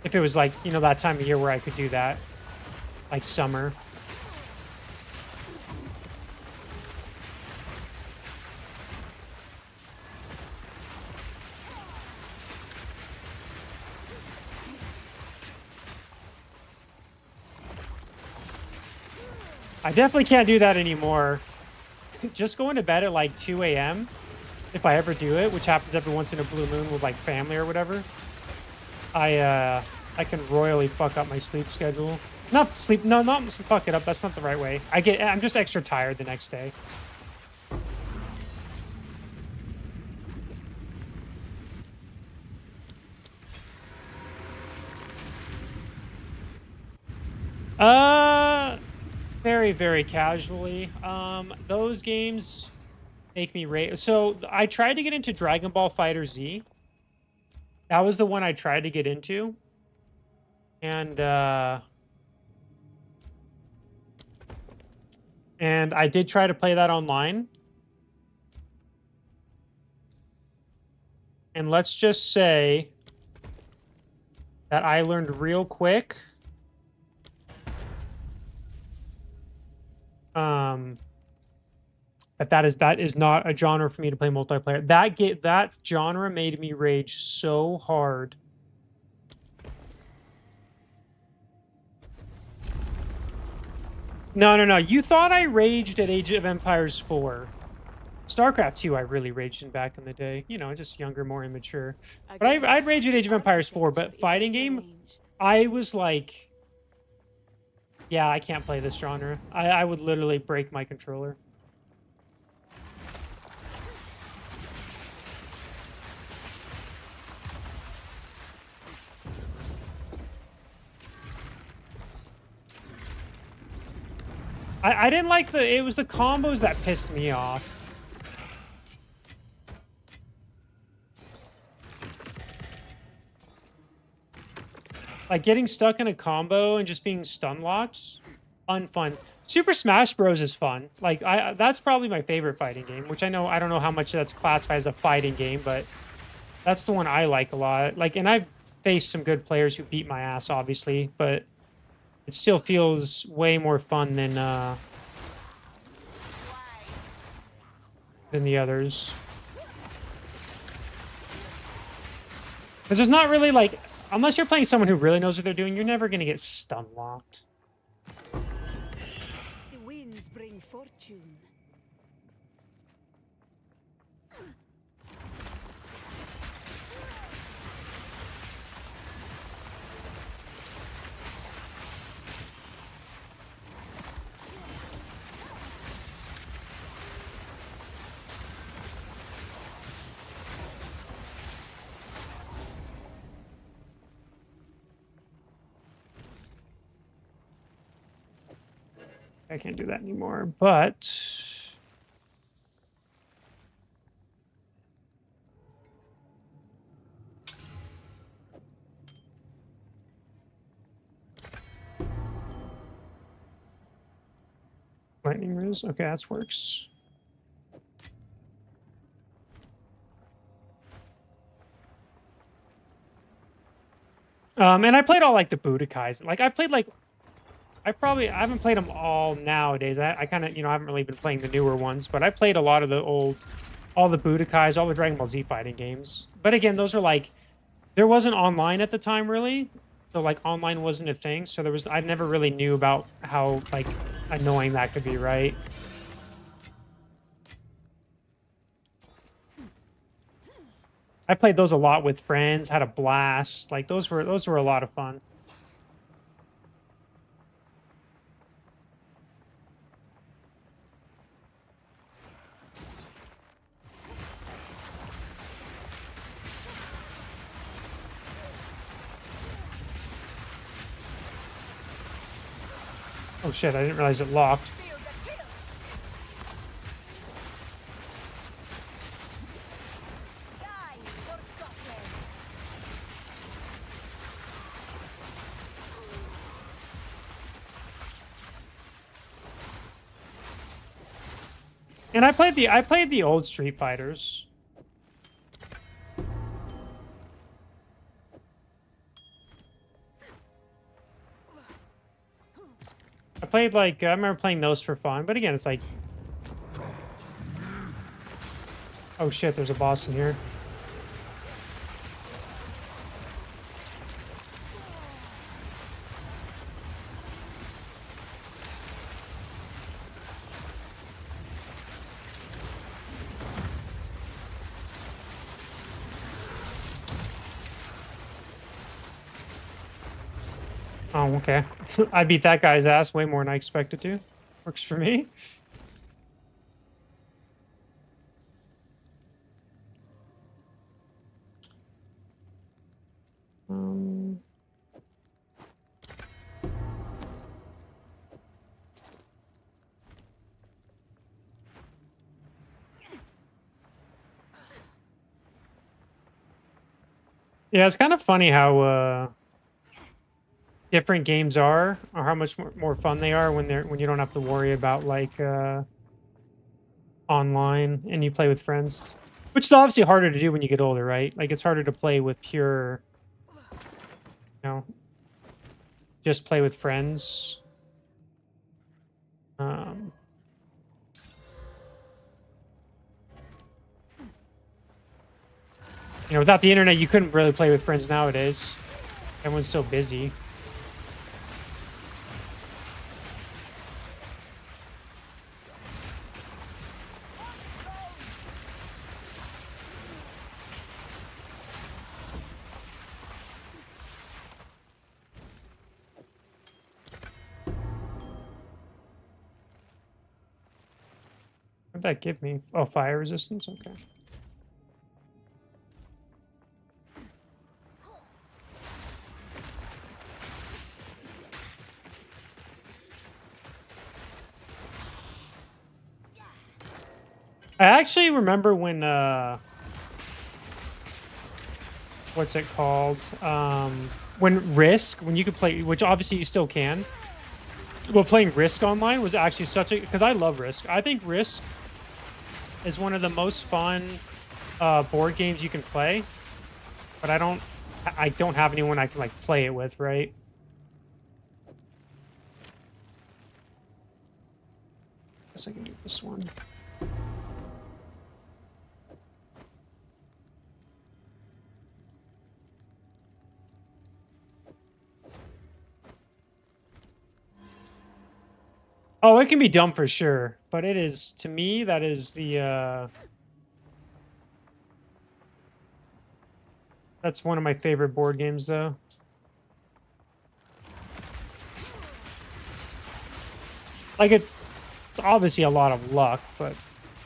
If it was like, you know, that time of year where I could do that. Like summer. I definitely can't do that anymore. Just going to bed at like 2 a.m. if I ever do it, which happens every once in a blue moon with like family or whatever, I can royally fuck up my sleep schedule. Not fuck it up. That's not the right way. I'm just extra tired the next day. Very, very casually. Those games make me rage. So I tried to get into Dragon Ball Fighter Z. That was the one I tried to get into. And I did try to play that online. And let's just say that I learned real quick that is not a genre for me to play multiplayer. That genre made me rage so hard. No. You thought I raged at Age of Empires 4. StarCraft 2, I really raged in back in the day. You know, just younger, more immature. But I'd rage at Age of Empires 4, but fighting game, I was like, yeah, I can't play this genre. I would literally break my controller. I didn't like it was the combos that pissed me off. Like getting stuck in a combo and just being stun locked, unfun. Super Smash Bros is fun. Like that's probably my favorite fighting game, which I don't know how much that's classified as a fighting game, but that's the one I like a lot. Like, and I've faced some good players who beat my ass, obviously, but it still feels way more fun than the others. Because there's not really like, unless you're playing someone who really knows what they're doing, you're never going to get stun locked. The winds bring fortune. I can't do that anymore, but lightning ruse. Okay, that works. And I played all like the Budokais. Like I played like I haven't played them all nowadays. I kind of, you know, I haven't really been playing the newer ones, but I played a lot of all the Budokais, all the Dragon Ball Z fighting games. But again, those are like, there wasn't online at the time really. So like online wasn't a thing. So I never really knew about how like annoying that could be, right? I played those a lot with friends, had a blast. Like those were a lot of fun. Oh shit, I didn't realize it locked. And I played the old Street Fighters. I played like I remember playing those for fun, but again, it's like, oh shit, there's a boss in here. Oh, okay. I beat that guy's ass way more than I expected to. Works for me. Um, yeah, it's kind of funny how different games are, or how much more fun they are when you don't have to worry about like online and you play with friends. Which is obviously harder to do when you get older, right? Like it's harder to play with pure, you know, just play with friends. Um, you know, without the internet, you couldn't really play with friends nowadays. Everyone's so busy. What did that give me? Oh, fire resistance? Okay. I actually remember when what's it called? When Risk, when you could play, which obviously you still can. Well, playing Risk online was actually such a, because I love Risk. I think Risk is one of the most fun board games you can play, but I don't have anyone I can like play it with, right? Guess I can do this one. Oh, it can be dumb for sure, but it is, to me, that is the that's one of my favorite board games though. Like it's obviously a lot of luck, but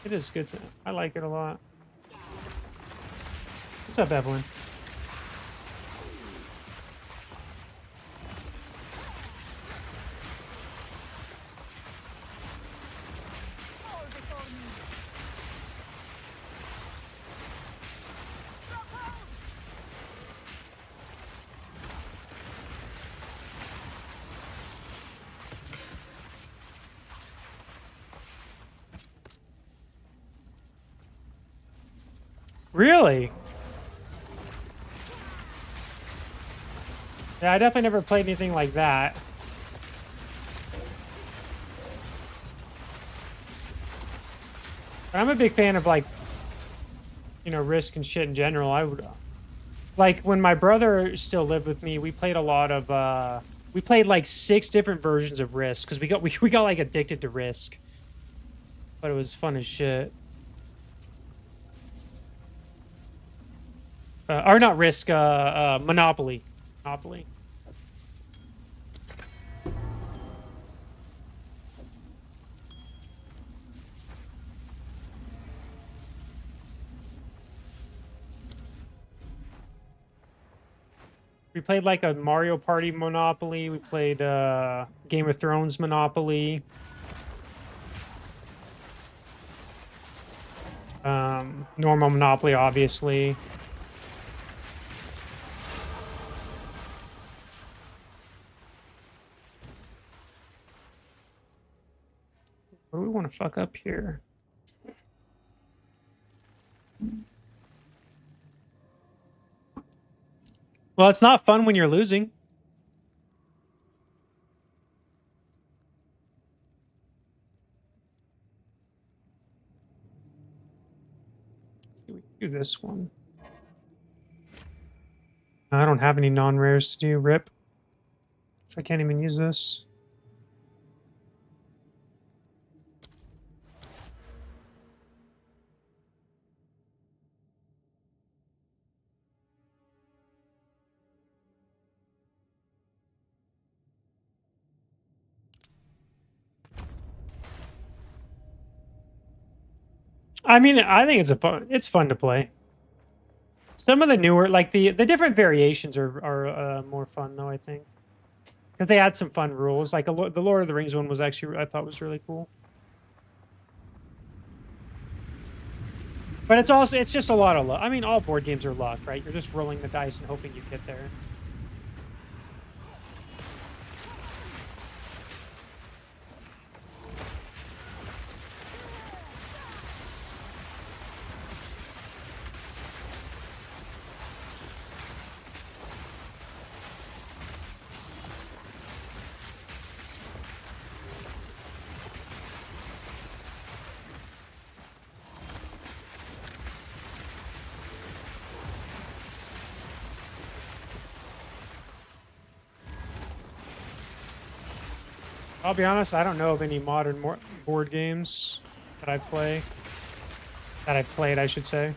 it is good. I like it a lot. What's up, Evelyn? Really? Yeah, I definitely never played anything like that. But I'm a big fan of like, you know, Risk and shit in general. I would like when my brother still lived with me, we played a lot of we played like 6 different versions of Risk because we got like addicted to Risk. But it was fun as shit. Or not Risk, Monopoly. Monopoly. We played like a Mario Party Monopoly. We played Game of Thrones Monopoly. Normal Monopoly, obviously. What do we want to fuck up here? Well, it's not fun when you're losing. We do this one. I don't have any non-rares to do. Rip. So I can't even use this. I mean, I think it's fun to play. Some of the newer, like the different variations are more fun though, I think. Because they add some fun rules. Like the Lord of the Rings one was actually, I thought was really cool. But it's just a lot of luck. I mean, all board games are luck, right? You're just rolling the dice and hoping you get there. I'll be honest, I don't know of any modern board games that I play. That I've played, I should say.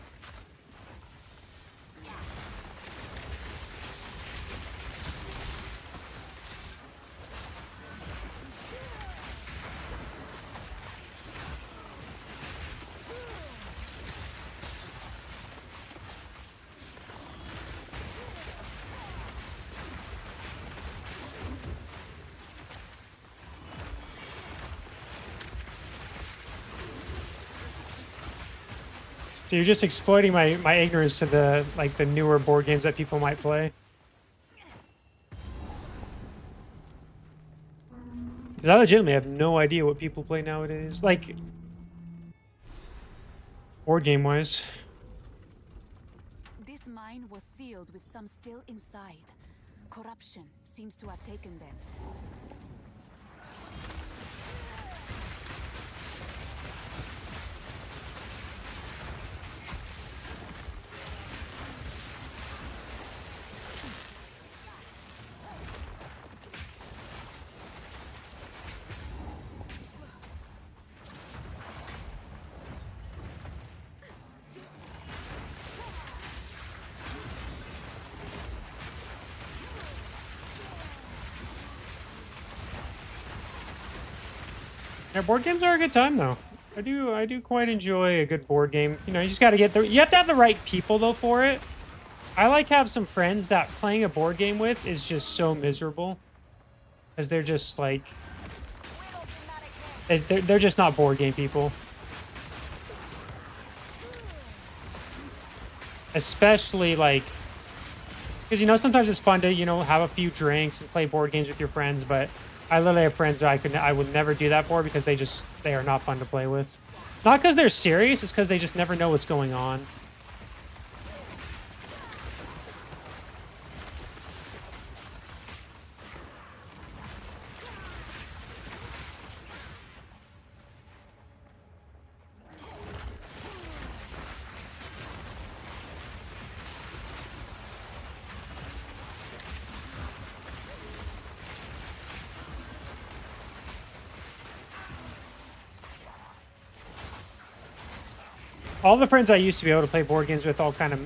So you're just exploiting my ignorance to the newer board games that people might play. Because I legitimately have no idea what people play nowadays. Like, board game wise. This mine was sealed with some still inside. Corruption seems to have taken them. Yeah, board games are a good time though. I do quite enjoy a good board game. You know, you just got to get you have to have the right people though for it. I like have some friends that playing a board game with is just so miserable, because they're just like they're just not board game people. Especially like, because you know sometimes it's fun to have a few drinks and play board games with your friends, but I literally have friends that I would never do that for because they are not fun to play with. Not because they're serious, it's because they just never know what's going on. All the friends I used to be able to play board games with all kind of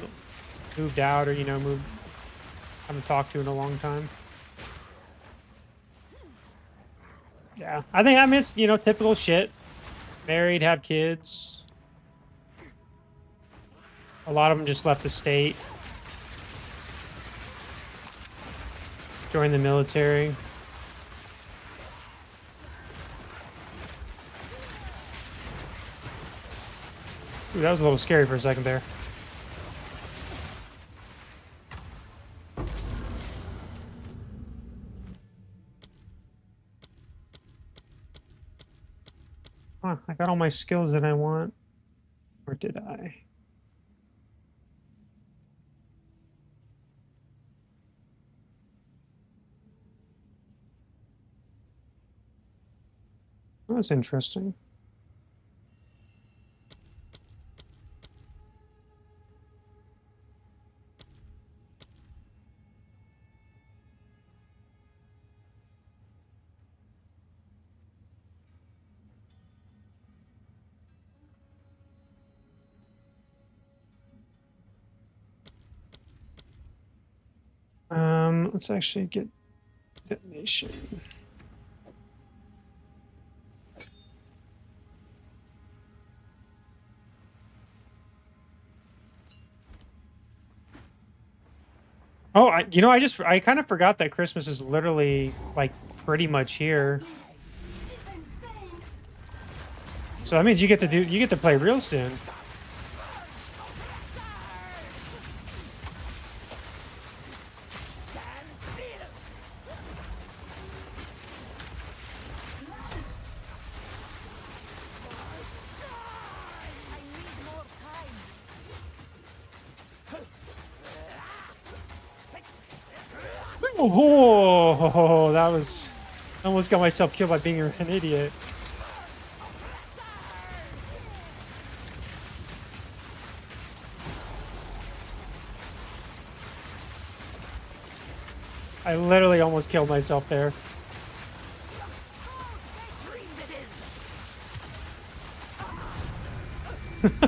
moved out, or haven't talked to in a long time. Yeah, I think I miss typical shit. Married, have kids. A lot of them just left the state. Join the military. Ooh, that was a little scary for a second there. Huh, I got all my skills that I want. Or did I? That's interesting. Let's actually get detonation. Oh, I kind of forgot that Christmas is literally like pretty much here. So that means you get to play real soon. Oh, that was... I almost got myself killed by being an idiot. I literally almost killed myself there.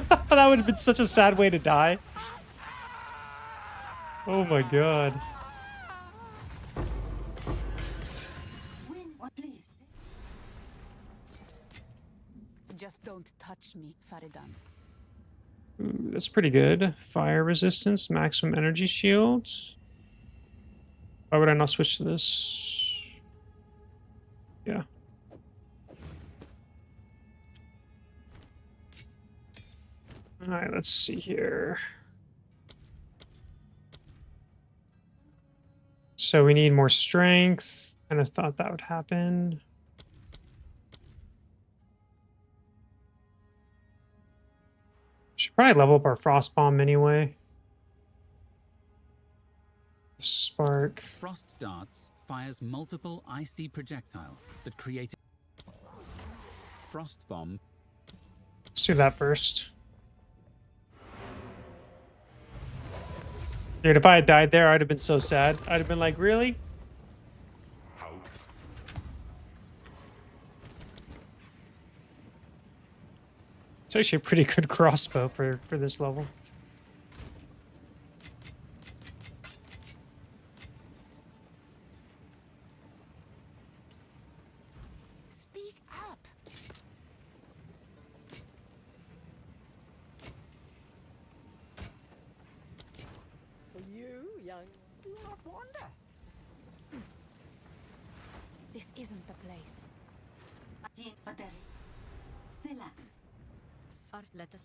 That would have been such a sad way to die. Oh my god. Just don't touch me, Faridan. Ooh, that's pretty good. Fire resistance, maximum energy shields. Why would I not switch to this? Yeah. Alright, let's see here. So we need more strength. Kind of thought that would happen. Should probably level up our frost bomb anyway. Spark. Frost darts fires multiple icy projectiles that create frost bomb. Let's do that first. Dude, if I had died there, I'd have been so sad. I'd have been like, really? It's actually a pretty good crossbow for this level. Speak up. For you, young, do not wander. This isn't the place. Let us.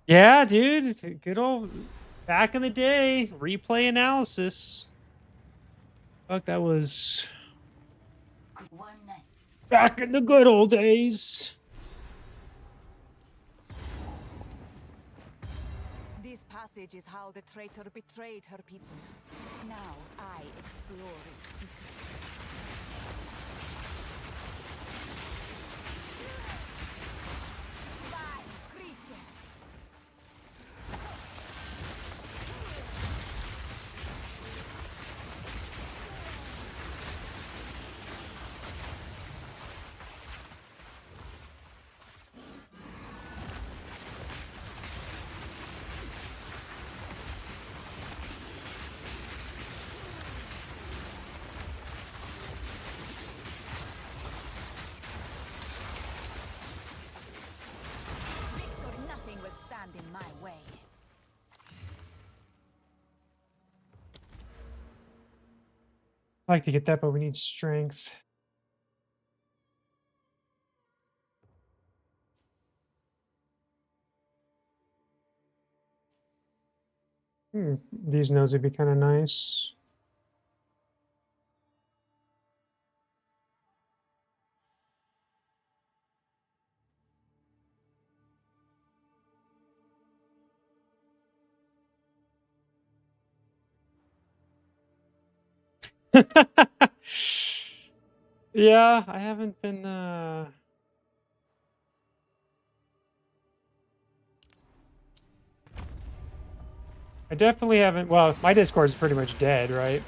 Yeah, dude. Good old back in the day. Replay analysis. Fuck, that was back in the good old days. This passage is how the traitor betrayed her people. Now I explore its secrets. Bye, creature. I'd like to get that, but we need strength. These nodes would be kind of nice. Yeah, I haven't been I definitely haven't. Well, my Discord is pretty much dead, right?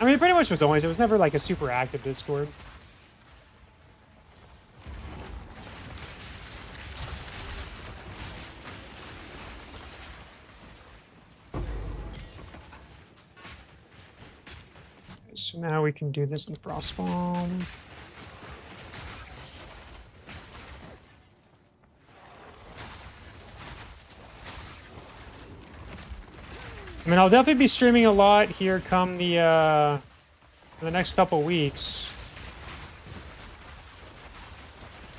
I mean, it pretty much was always. It was never like a super active Discord. So now we can do this in Frostbomb. I mean, I'll definitely be streaming a lot here come the next couple weeks.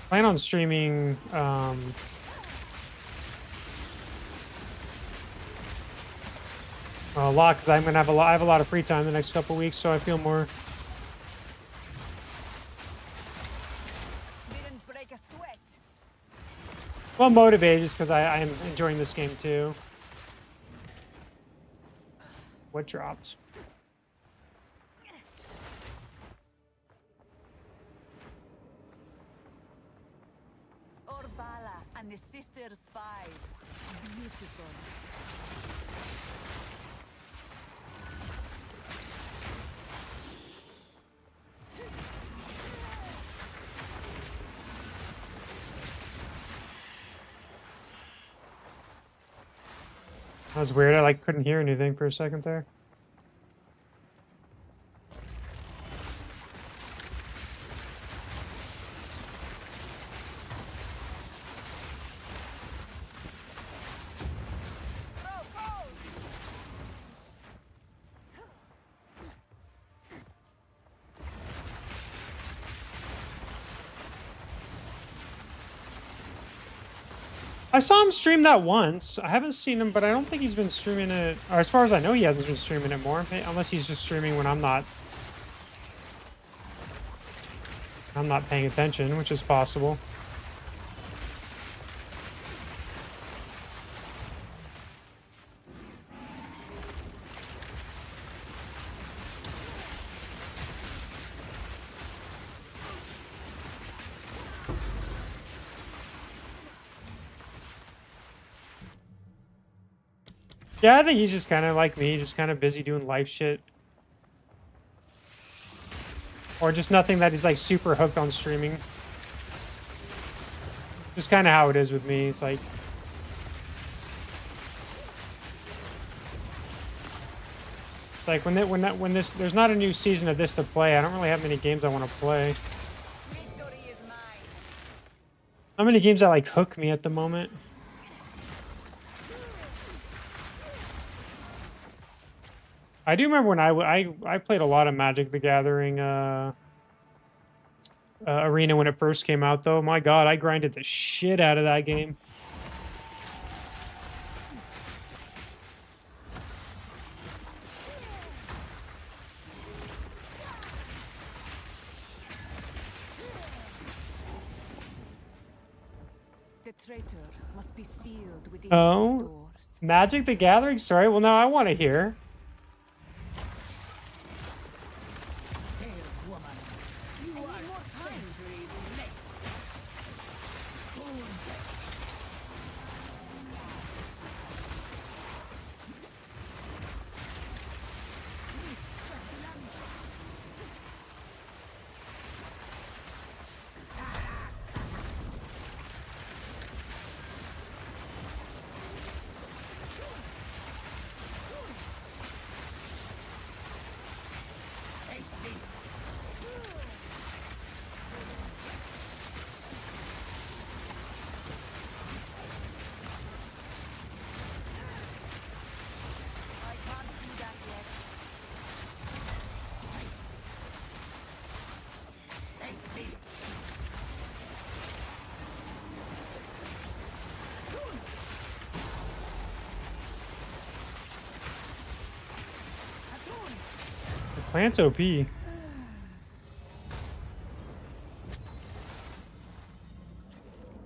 Plan on streaming a lot because I'm gonna have I have a lot of free time the next couple weeks, so I feel more. Didn't break a sweat. Well, motivated just because I am enjoying this game too. What dropped? Orbala and the Sisters 5. Beautiful. That was weird. I like couldn't hear anything for a second there. I saw him stream that once. I haven't seen him, but I don't think he's been streaming it. Or as far as I know, he hasn't been streaming it more. Unless he's just streaming when I'm not paying attention, which is possible. Yeah, I think he's just kind of like me, just kind of busy doing life shit. Or just nothing that he's like super hooked on streaming. Just kind of how it is with me. It's like... It's like when there's not a new season of this to play, I don't really have many games I want to play. Victory is mine. Not many games that like hook me at the moment. I do remember when I played a lot of Magic the Gathering Arena when it first came out, though. My God, I grinded the shit out of that game. The traitor must be sealed within Oh, these doors. Magic the Gathering story? Well, now I want to hear. Plant's OP.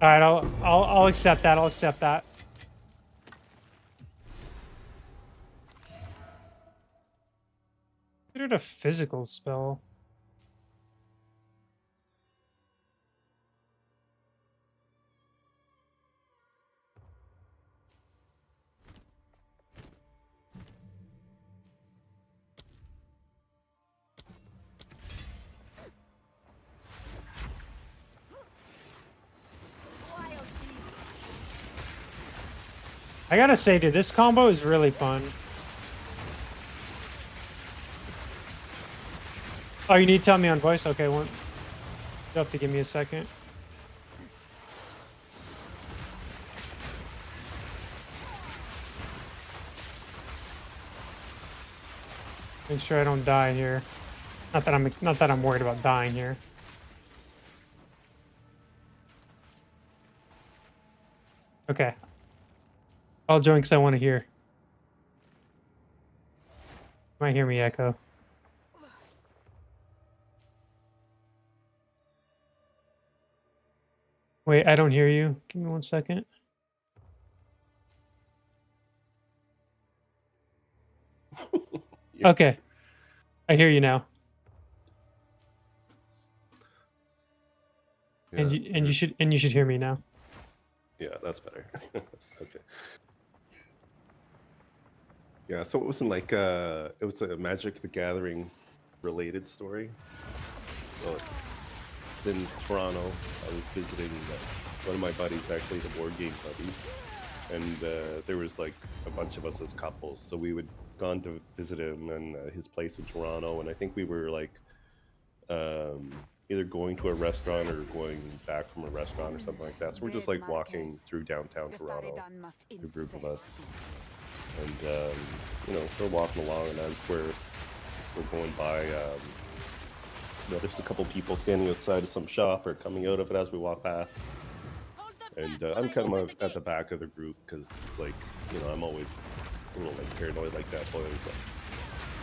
All right, I'll accept that. I'll accept that. Considered a physical spell. I gotta say, dude, this combo is really fun. Oh, you need to tell me on voice? Okay, you'll have to give me a second. Make sure I don't die here. Not that I'm worried about dying here. Okay. I'll join because I want to hear. You might hear me echo. Wait, I don't hear you. Give me 1 second. Okay. I hear you now. Yeah, And you should hear me now. yeah, that's better. Okay. Yeah, so it wasn't like it was a Magic the Gathering related story. So it's in Toronto. I was visiting one of my buddies, actually the board game buddy, and there was like a bunch of us as couples. So we would gone to visit him and his place in Toronto, and I think we were like either going to a restaurant or going back from a restaurant or something like that. So we're just like walking through downtown Toronto, a group of us, and you know, we're walking along, and as we're going by, you know, there's a couple people standing outside of some shop or coming out of it as we walk past. And I'm kind of at the back of the group because, like, you know, I'm always a little like paranoid like that. So I was like,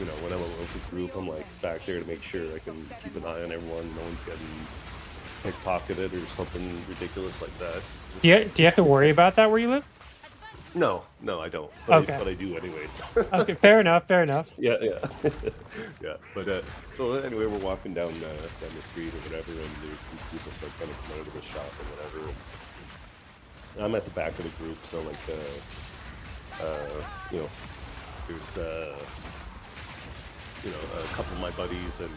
you know, when I'm with the group, I'm like back there to make sure I can keep an eye on everyone. No one's getting pickpocketed or something ridiculous like that. Do you have to worry about that where you live? No, I don't. But, Okay. But I do anyways. Okay, fair enough. Fair enough. Yeah. Yeah. But so anyway, we're walking down the street or whatever, and there's these people start kind of coming out of the shop or whatever. And I'm at the back of the group, so like, you know, there's you know, a couple of my buddies and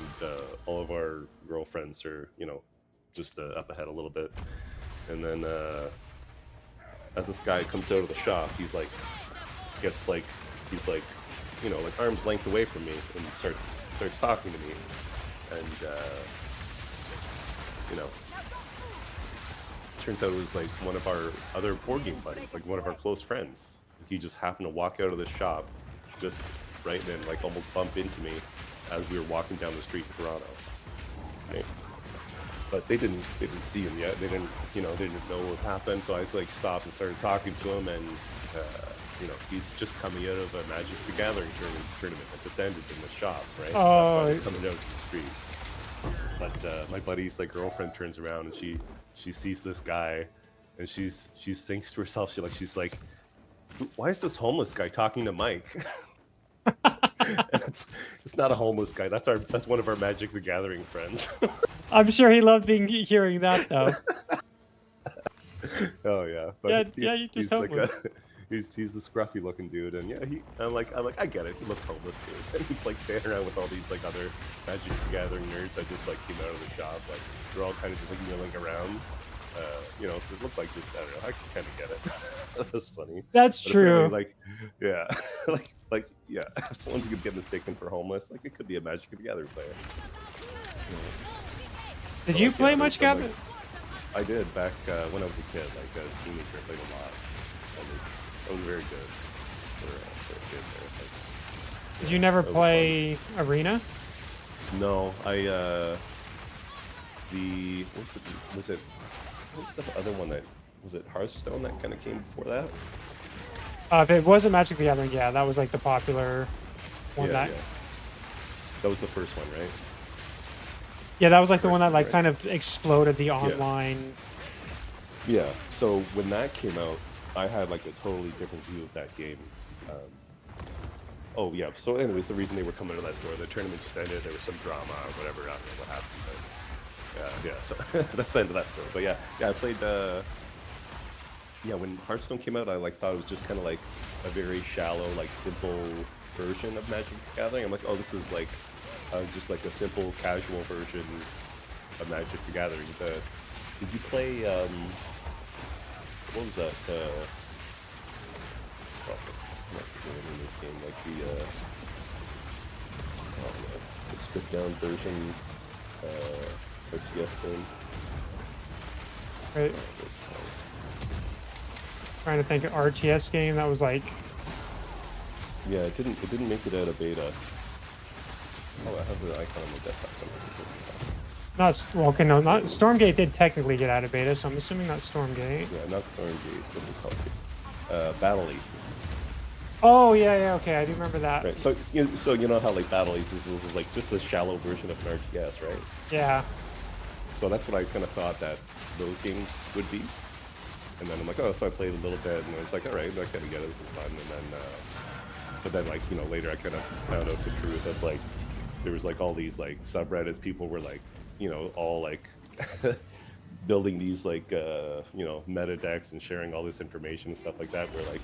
all of our girlfriends are, you know, just up ahead a little bit, and then as this guy comes out of the shop, he's like, he's like, you know, like arm's length away from me, and starts talking to me, and you know, turns out it was like one of our other board game buddies, like one of our close friends. He just happened to walk out of the shop, just right then, like almost bump into me as we were walking down the street in Toronto. Right? But they didn't see him yet. They didn't know what happened. So I like stopped and started talking to him, and you know, he's just coming out of a Magic the Gathering tournament that just ended in the shop, right? Oh. That's why he's coming out to the street. But my buddy's like girlfriend turns around and she sees this guy, and she thinks to herself, she's like, why is this homeless guy talking to Mike? it's not a homeless guy. That's one of our Magic the Gathering friends. I'm sure he loved hearing that though. Oh yeah. But Yeah, you just he's like homeless. he's the scruffy looking dude, and yeah, I'm like I get it. He looks homeless dude, and he's like standing around with all these like other Magic the Gathering nerds that just like came out of the shop. Like they're all kind of just like milling around. You know, it looked like just, I don't know. I kind of get it. That's funny. That's But true. apparently, like, yeah, like yeah. If someone could get mistaken for homeless, like it could be a Magic the Gathering player. Did So, you like, play yeah, much there's some, Gathering? I did back when I was a kid, like a teenager. I played a lot. I was very good for a kid there. Like, Did you never that was play Arena? no, what's the other one that was it Hearthstone that kind of came before that? If it wasn't Magic the Gathering, yeah, that was like the popular one. Yeah, that yeah. That was the first one, right? Yeah, that was like the one that like Right. kind of exploded the online. Yeah. So when that came out, I had like a totally different view of that game. Oh yeah. So anyways, the reason they were coming to that store, the tournament just ended. There was some drama or whatever. I don't know what happened, but yeah. So that's the end of that story. But yeah. I played. Yeah, when Hearthstone came out, I like thought it was just kind of like a very shallow, like simple version of Magic the Gathering. I'm like, oh, this is like just like a simple, casual version of Magic the Gathering. Did you play? What was that? Oh, I'm not forgetting in this game, like the stripped down version RTS game. Right. Trying to think of RTS game that was like. Yeah, it didn't make it out of beta. Oh, I have the icon on my desktop somewhere. Well, okay, no, not Stormgate did technically get out of beta, so I'm assuming not Stormgate. Yeah, not Stormgate. What was it called? Battle Aces. Oh yeah, okay, I do remember that. Right. So you know how like Battle Aces was like just a shallow version of an RTS, right? Yeah. So that's what I kind of thought that those games would be. And then I'm like, oh, so I played a little bit, and I was like, all right, I kind of get it, this is fun. And then, but then like, you know, later I kind of found out the truth of like, there was like all these like subreddits, people were like, you know, all like building these like, you know, meta decks and sharing all this information and stuff like that. Where like,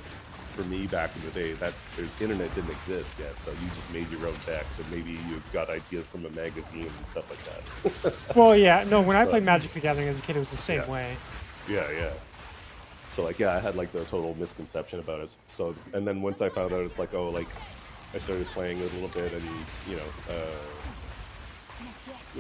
for me back in the day, that the internet didn't exist yet, so you just made your own decks, and maybe you got ideas from a magazine and stuff like that. Well, yeah, no, when I played Magic the Gathering as a kid, it was the same way. Yeah. So like, yeah, I had like the total misconception about it. So, and then once I found out, it's like, oh, like I started playing it a little bit, and you know,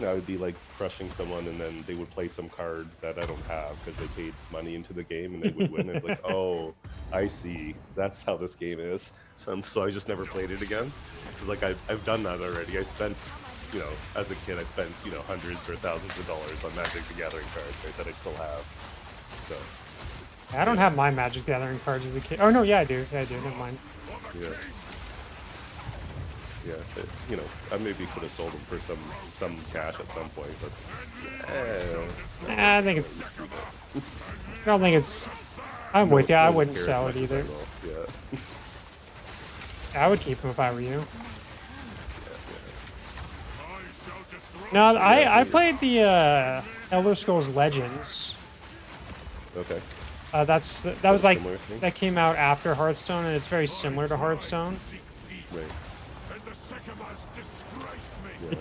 I would be like crushing someone, and then they would play some card that I don't have because they paid money into the game, and they would win. And like, oh, I see, that's how this game is. So I just never played it again. Because like I've done that already. I spent, you know, as a kid, I spent, you know, hundreds or thousands of dollars on Magic the Gathering cards, right, that I still have. So. I don't have my Magic the Gathering cards as a kid. Oh no, yeah, I do. Yeah, I do. Never mind. Yeah, you know, I maybe could have sold them for some cash at some point, but I think it's. I don't think it's. I'm with you. I wouldn't sell it either. Yeah. I would keep them if I were you. No, I played the Elder Scrolls Legends. Okay. That was like that came out after Hearthstone, and it's very similar to Hearthstone. Right.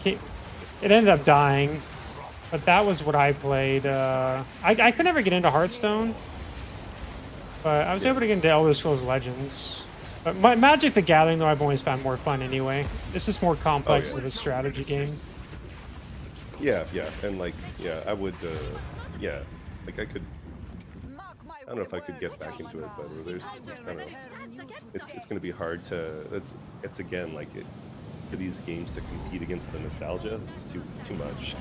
It ended up dying, but that was what I played. I could never get into Hearthstone, but I was able to get into Elder Scrolls Legends. But Magic the Gathering, though, I've always found more fun anyway. This is more complex of a strategy game. Yeah, and like, yeah, I would, yeah, like I could. I don't know if I could get back into it, but there's, I don't know. It's going to be hard to. It's again like for these games to compete against the nostalgia. It's too much.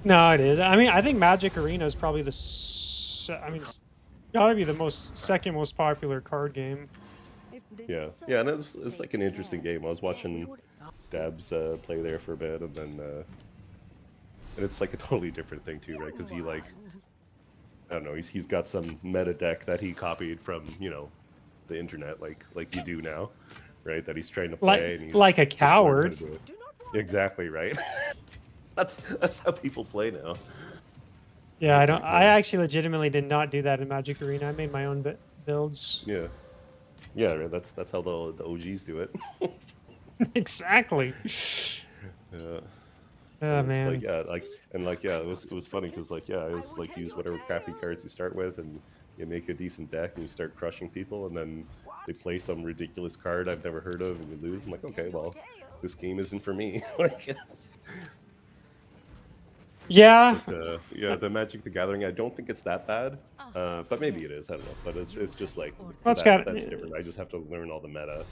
No, it is. I mean, I think Magic Arena is probably it's gotta be the second most popular card game. Yeah, and it was like an interesting game. I was watching Dabs play there for a bit, and then and it's like a totally different thing too, right? Because he like. I don't know. He's got some meta deck that he copied from, you know, the internet, like you do now, right? That he's trying to play, and he's like a coward. Exactly right. that's how people play now. Yeah, I don't. I actually legitimately did not do that in Magic Arena. I made my own builds. Yeah. Right, that's how the OGs do it. Exactly. Yeah. Oh man. Like, yeah, it was funny because like, yeah, I was like, use whatever crappy cards you start with, and you make a decent deck, and you start crushing people, and then they play some ridiculous card I've never heard of, and you lose. I'm like, okay, well, this game isn't for me. Yeah. But, yeah, the Magic the Gathering, I don't think it's that bad, but maybe it is. I don't know. But it's just like that's different. I just have to learn all the meta.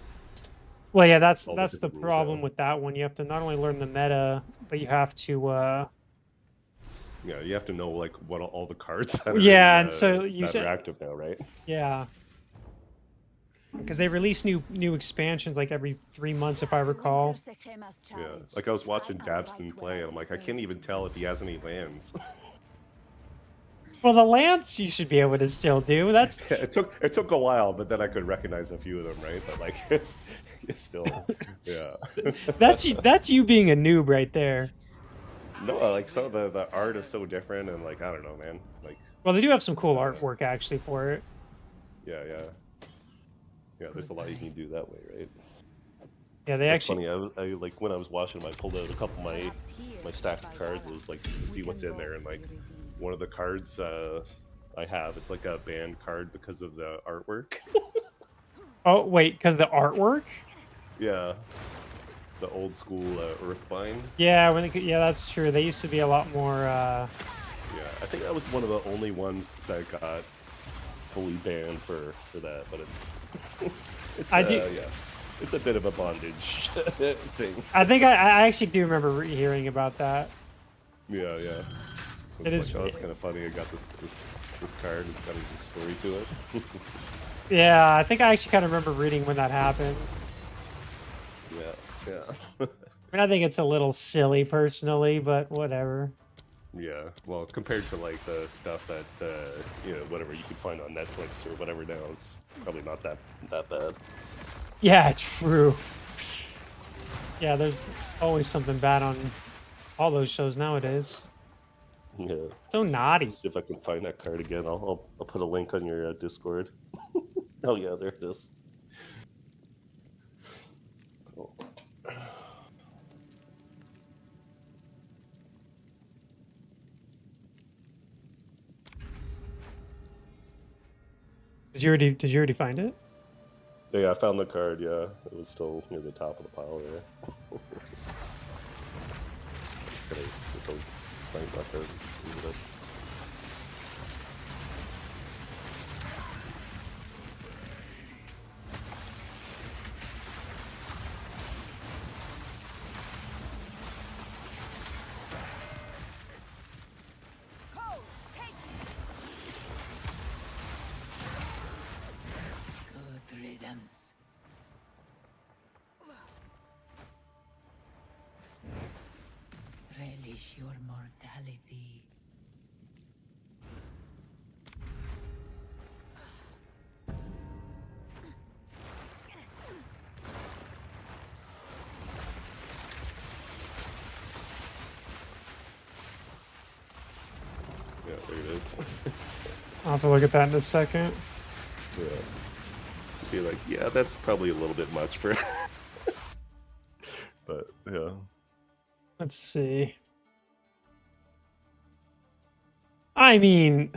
Well, yeah, that's the problem with that one. You have to not only learn the meta, but you have to. Yeah, you have to know like what all the cards. That yeah, are, and so that are active now, right? Yeah. Because they release new expansions like every 3 months, if I recall. Yeah, like I was watching Dabston play, and I'm like, I can't even tell if he has any lands. Well, the lance you should be able to still do. That's it took a while, but then I could recognize a few of them, right? But like, it's still, yeah. that's you being a noob right there. No, like some of the art is so different, and like I don't know, man. Like, well, they do have some cool artwork actually for it. Yeah, yeah. Yeah, there's a lot you can do that way, right? Yeah, they That's actually. funny. I like when I was watching them, I pulled out a couple of my stack of cards. It was like to see what's in there, and like one of the cards I have, it's like a banned card because of the artwork. Oh wait, because the artwork. Yeah, the old school Earthbind. Yeah, yeah, that's true. They used to be a lot more. Yeah, I think that was one of the only ones that got fully banned for that, but it's yeah, it's a bit of a bondage thing. I think I actually do remember hearing about that. Yeah, yeah. So it is. Like, oh, it's kind of funny. I got this card. It's got a story to it. Yeah, I think I actually kind of remember reading when that happened. Yeah, yeah. I mean, I think it's a little silly personally, but whatever. Yeah, well, compared to like the stuff that you know, whatever you can find on Netflix or whatever now, it's probably not that bad. Yeah, true. Yeah, there's always something bad on all those shows nowadays. Yeah. So naughty. Let's see if I can find that card again. I'll put a link on your Discord. Oh yeah, there it is. Oh. Did you already find it? Yeah, I found the card. Yeah, it was still near the top of the pile there. Find that card. Relish your mortality. Yeah, there it is. I'll have to look at that in a second. Yeah. Be like, yeah, that's probably a little bit much for. But yeah. Let's see. I mean,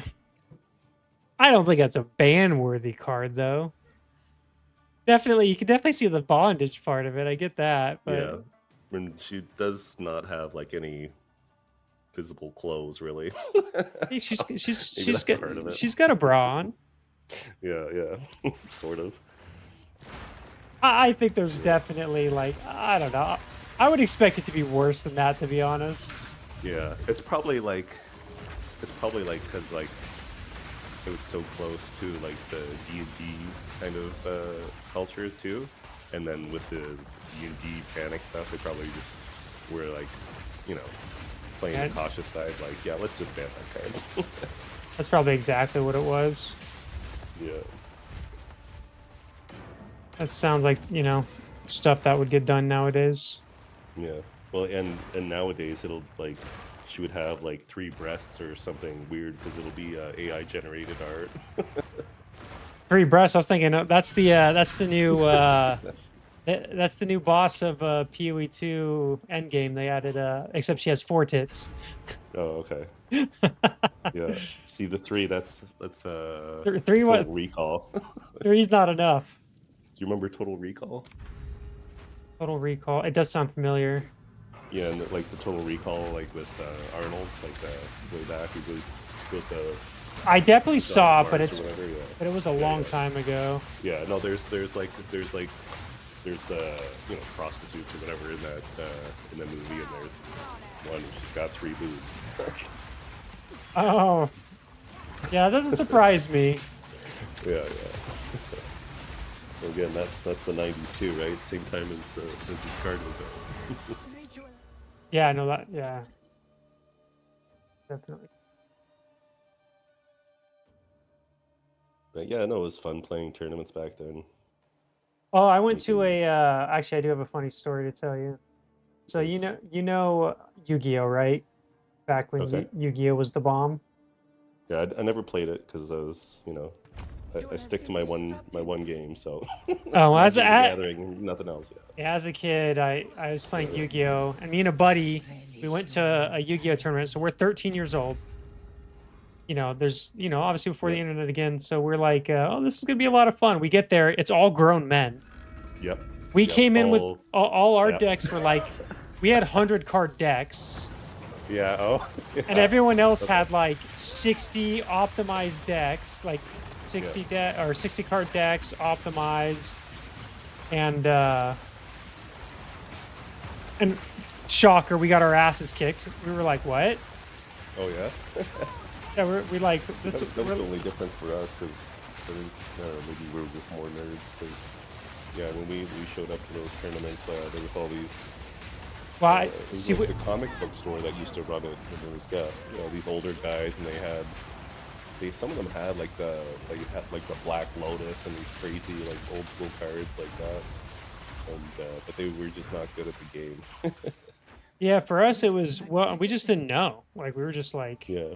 I don't think that's a ban-worthy card, though. Definitely, you can definitely see the bondage part of it. I get that, but yeah, I mean, she does not have like any visible clothes, really. hey, she's got a bra on. Yeah, yeah, sort of. I think there's definitely like, I don't know. I would expect it to be worse than that, to be honest. Yeah, it's probably like because like it was so close to like the D&D kind of culture too, and then with the D&D panic stuff, they probably just were like, you know, playing the cautious side. Like, yeah, let's just ban that card. That's probably exactly what it was. Yeah. That sounds like, you know, stuff that would get done nowadays. Yeah. Well, and nowadays it'll like she would have like 3 breasts or something weird because it'll be AI generated art. 3 breasts. I was thinking that's the new that's the new boss of PoE 2 Endgame. They added except she has 4 tits. Oh, okay. Yeah. See the 3. That's 3 what? Total Recall. 3's not enough. Do you remember Total Recall? Total Recall. It does sound familiar. Yeah, and like the Total Recall, like with Arnold, like way back, he goes to. I definitely saw it, but it was a long time ago. Yeah, no, there's you know, prostitutes or whatever in the movie, and there's one she's got 3 boobs. Oh, yeah, it doesn't surprise me. Yeah, yeah. Well, again, that's the '92, right? Same time as this card was out. Yeah, no, that, yeah, definitely. But yeah, no, it was fun playing tournaments back then. Oh, I went to Making a. Actually, I do have a funny story to tell you. So this. you know Yu-Gi-Oh, right? Back when Okay. Yu-Gi-Oh was the bomb. Yeah, I never played it because I was, I stick to my one game, so it's Oh, Magic the Gathering and nothing else. yeah, as a kid, I was playing Yu-Gi-Oh, and me and a buddy, we went to a Yu-Gi-Oh tournament. So we're 13 years old. There's, obviously before the Yeah. internet again. So we're like, oh, this is gonna be a lot of fun. We get there, it's all grown men. Yep. We Yep, came in with all- all our yeah. decks were like, we had 100-card decks, Yeah. Oh. and everyone else had like 60 optimized decks, like 60 or 60 card decks optimized, and shocker, we got our asses kicked. We were like, what? Oh yeah. Yeah, we like this. That was the only difference for us because I think maybe we were just more nerds. Cause, yeah, when we showed up to those tournaments, there was all these. Well, It was like the comic book store that used to run it, and there was these older guys, and some of them had like the Black Lotus and these crazy like old school cards like that, and but they were just not good at the game. Yeah, for us it was, well, we just didn't know. Like we were just like, Yeah.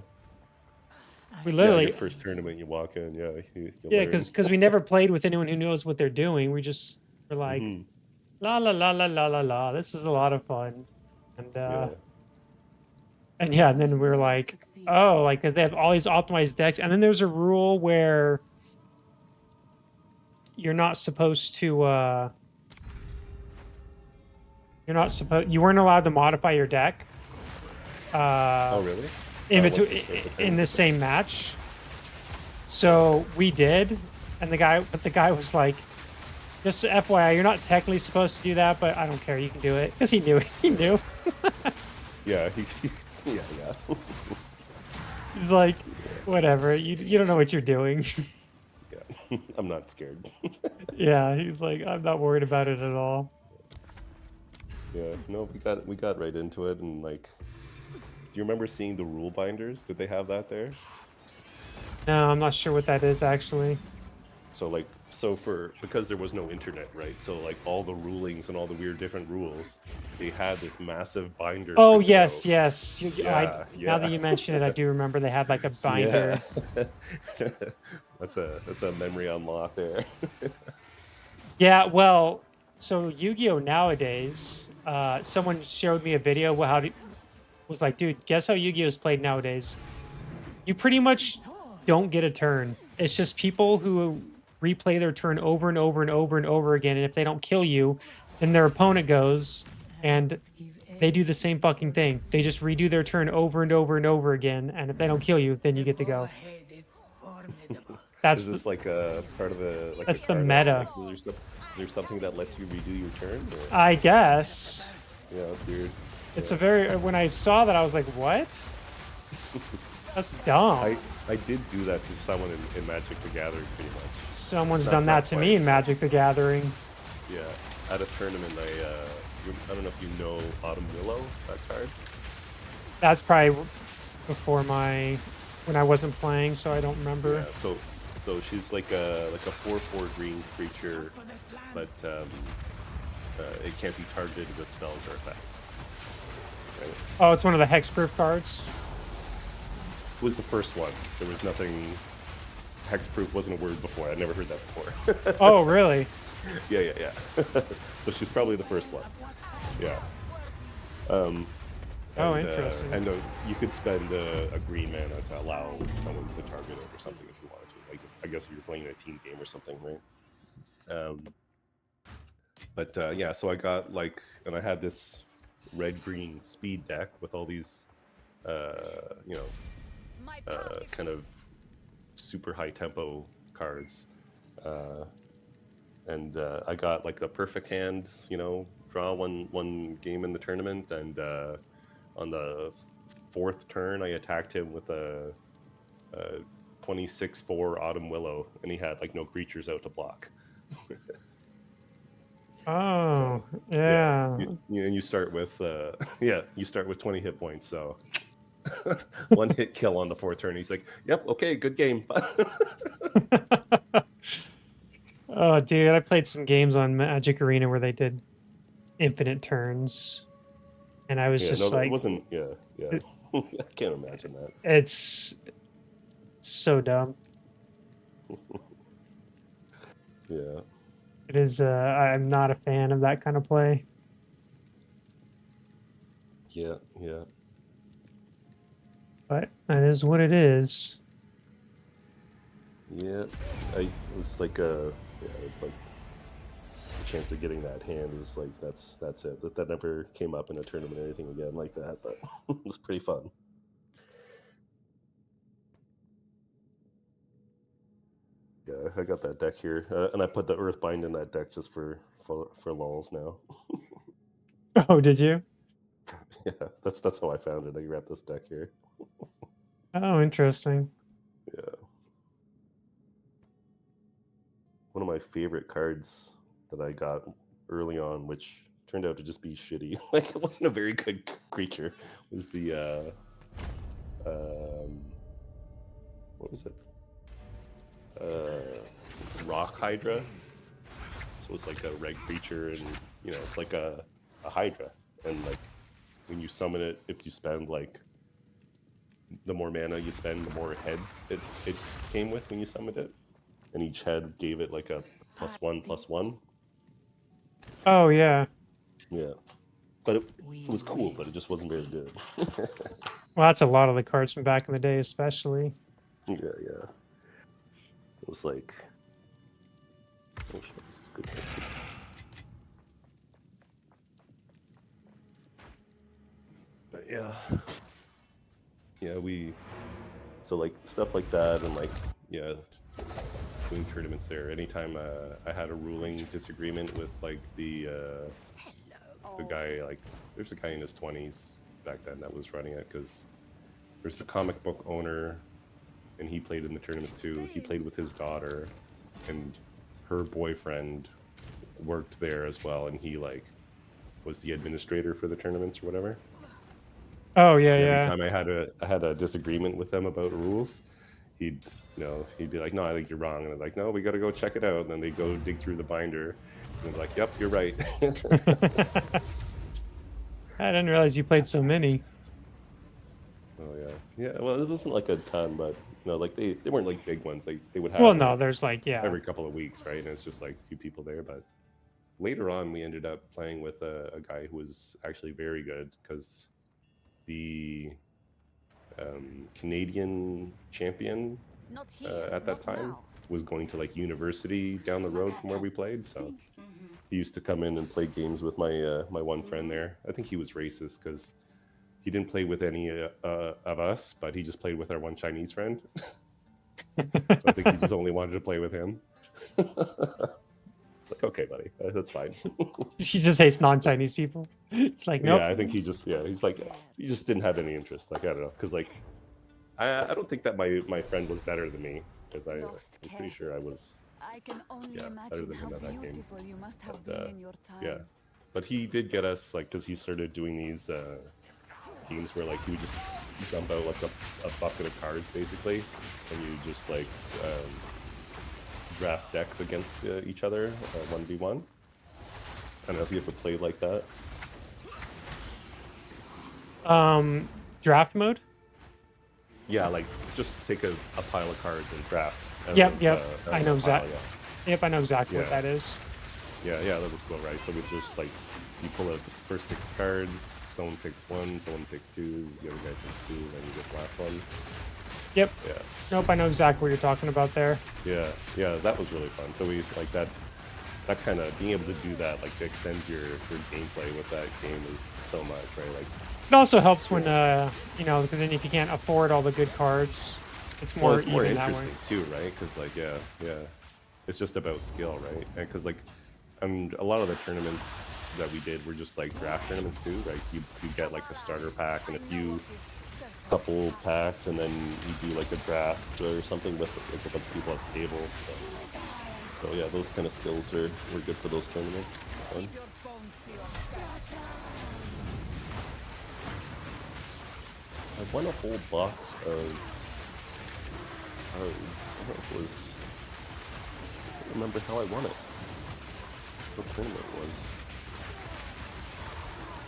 we Yeah, literally, your first tournament, you walk in, you yeah, learn. because we never played with anyone who knows what they're doing. We just were like, Mhm. la la la la la la la. This is a lot of fun, and Yeah. and yeah, and then we were like, oh, like because they have all these optimized decks, and then there's a rule where you're not supposed to. You weren't allowed to modify your deck. Oh really? In Once you between start the in tournament. the same match. So we did, and the guy was like, just FYI, you're not technically supposed to do that, but I don't care, you can do it. Because he knew. Yeah, yeah. He's like, whatever, you don't know what you're doing. Yeah. I'm not scared. Yeah, he's like, I'm not worried about it at all. Yeah, no, we got right into it, and like, do you remember seeing the rule binders? Did they have that there? No, I'm not sure what that is actually. So because there was no internet, right? So like all the rulings and all the weird different rules, they had this massive binder. Oh printed yes, out. yes. Yeah, Now that you mention it, I do remember they had like a binder. Yeah. that's a memory unlock there. Yeah, well, so Yu-Gi-Oh nowadays, someone showed me a video was like, dude, guess how Yu-Gi-Oh is played nowadays? You pretty much don't get a turn. It's just people who replay their turn over and over and over and over again, and if they don't kill you, then their opponent goes and they do the same fucking thing. They just redo their turn over and over and over again, and if they don't kill you, then you get to go. That's Is this like a part of the like? That's a the card meta. Like, is there something that lets you redo your turn? Or? I guess. Yeah, that's weird. It's Yeah. a very, when I saw that, I was like, what? That's dumb. I did do that to someone in Magic the Gathering, pretty much. Someone's Not- done that not to quite. me in Magic the Gathering. Yeah, at a tournament, I don't know if you know Autumn Willow, that card. That's probably before when I wasn't playing, so I don't remember. Yeah, so she's like a 4/4 green creature, but it can't be targeted with spells or effects. Right? Oh, it's one of the hexproof cards. It was the first one. There was nothing. Hexproof wasn't a word before. I'd never heard that before. Oh, really? Yeah. So she's probably the first one. Yeah. Oh, And, interesting. And you could spend a green mana to allow someone to target it or something if you wanted to. Like, I guess if you're playing a team game or something, right? But yeah, so I got and I had this red-green speed deck with all these, kind of super high tempo cards, and I got like the perfect hand, draw one game in the tournament, and on the fourth turn I attacked him with a 26/4 Autumn Willow, and he had like no creatures out to block. Oh, Yeah, yeah. and you start with yeah, you start with 20 hit points. So one hit kill on the 4th turn. He's like, "Yep, okay, good game." Oh, dude, I played some games on Magic Arena where they did infinite turns, and I was Yeah, no, just that like, wasn't. Yeah, yeah. it, I can't imagine that. it's so dumb. Yeah, It is. I'm not a fan of that kind of play. yeah, yeah. But that is what it is. Yeah, I was like yeah, it's like the chance of getting that hand is like that's it. That never came up in a tournament or anything again like that, but it was pretty fun. Yeah, I got that deck here, and I put the Earthbind in that deck just for lulls now. Oh, did you? Yeah, that's how I found it. I grabbed this deck here. Oh, interesting. Yeah, one of my favorite cards that I got early on, which turned out to just be shitty. Like it wasn't a very good creature. Was the what was it? Rock Hydra. So it's like a red creature, and you know it's like a Hydra, and like when you summon it, if you spend like the more mana you spend, the more heads it came with when you summoned it, and each head gave it like a +1/+1. Oh, yeah. Yeah, but it was cool, but it just wasn't very good. Well, that's a lot of the cards from back in the day, especially. Yeah, yeah. It was like, oh shit, this is good picture. But yeah, yeah, so like stuff like that, and like yeah, doing tournaments there. Anytime I had a ruling disagreement with like the guy, like there's a guy in his 20s back then that was running it, because there's the comic book owner, and he played in the tournaments too. He played with his daughter, and her boyfriend worked there as well, and he like was the administrator for the tournaments or whatever. Oh, yeah, And yeah. every time I had a disagreement with them about rules, he'd be like, "No, I think you're wrong," and I'm like, "No, we got to go check it out." And then they go dig through the binder, and they're like, "Yep, you're right." I didn't realize you played so many. Oh yeah, yeah. Well, it wasn't like a ton, but like they weren't like big ones. They would have Well, no, like, there's like, yeah. every couple of weeks, right? And it's just like a few people there. But later on, we ended up playing with a guy who was actually very good, because the Canadian champion at that time was going to like university down the road from where we played. So he used to come in and play games with my my one friend there. I think he was racist because he didn't play with any of us, but he just played with our one Chinese friend. So I think he just only wanted to play with him. It's like, okay, buddy, that's fine. She just hates non-Chinese people. It's like, nope. Yeah, I think he's like, he just didn't have any interest. Like, I don't know, because like, I don't think that my friend was better than me, because I'm pretty sure I was better than him at that game. But, yeah, but he did get us, like, because he started doing these games where like he would just dump out like a bucket of cards basically, and you just like draft decks against each other 1v1. I don't know if you ever played like that. Draft mode? Yeah, like just take a pile of cards and draft. Yep. I know exactly. Yeah. Yep, I know exactly what that is. Yeah, that was cool, right? So we just like, you pull out the first 6 cards, someone picks 1, someone picks 2, the other guy picks 2, and then you get the last one. Yep. Yeah. Nope, I know exactly what you're talking about there. Yeah, that was really fun. So we like that kind of being able to do that, like to extend your gameplay with that game is so much, right? Like, it also helps when because then if you can't afford all the good cards, it's more even that way interesting too, right? Because like yeah, it's just about skill, right? And because like, a lot of the tournaments that we did were just like draft tournaments too, right? You get like a starter pack and a couple packs, and then you do like a draft or something with like a bunch of people at the table. So So yeah, those kind of skills were good for those tournaments. Fun. Keep your bones to yourself. I won a whole box of. I don't know if it was. I don't remember how I won it. What tournament it was.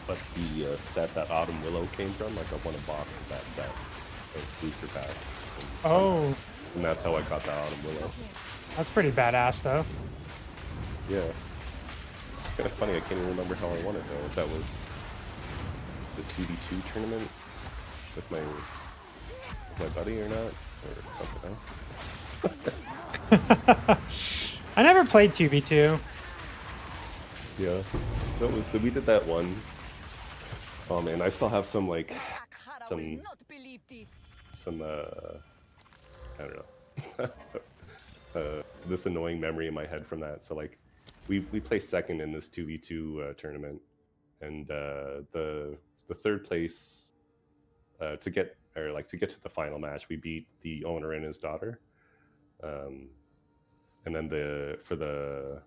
But the set that Autumn Willow came from, like I won a box of that set. Those booster packs. Oh, And that's how I got that Autumn Willow. that's pretty badass, though. Yeah. It's kind of funny, I can't even remember how I won it though. If that was the 2v2 tournament with my buddy or not, or something else. I never played 2v2. Yeah, that was we did that one. Oh man, I still have some like Akhara will not believe this. some I don't know this annoying memory in my head from that. So like we placed second in this 2v2 tournament, and the third place to get to the final match, we beat the owner and his daughter, and then for the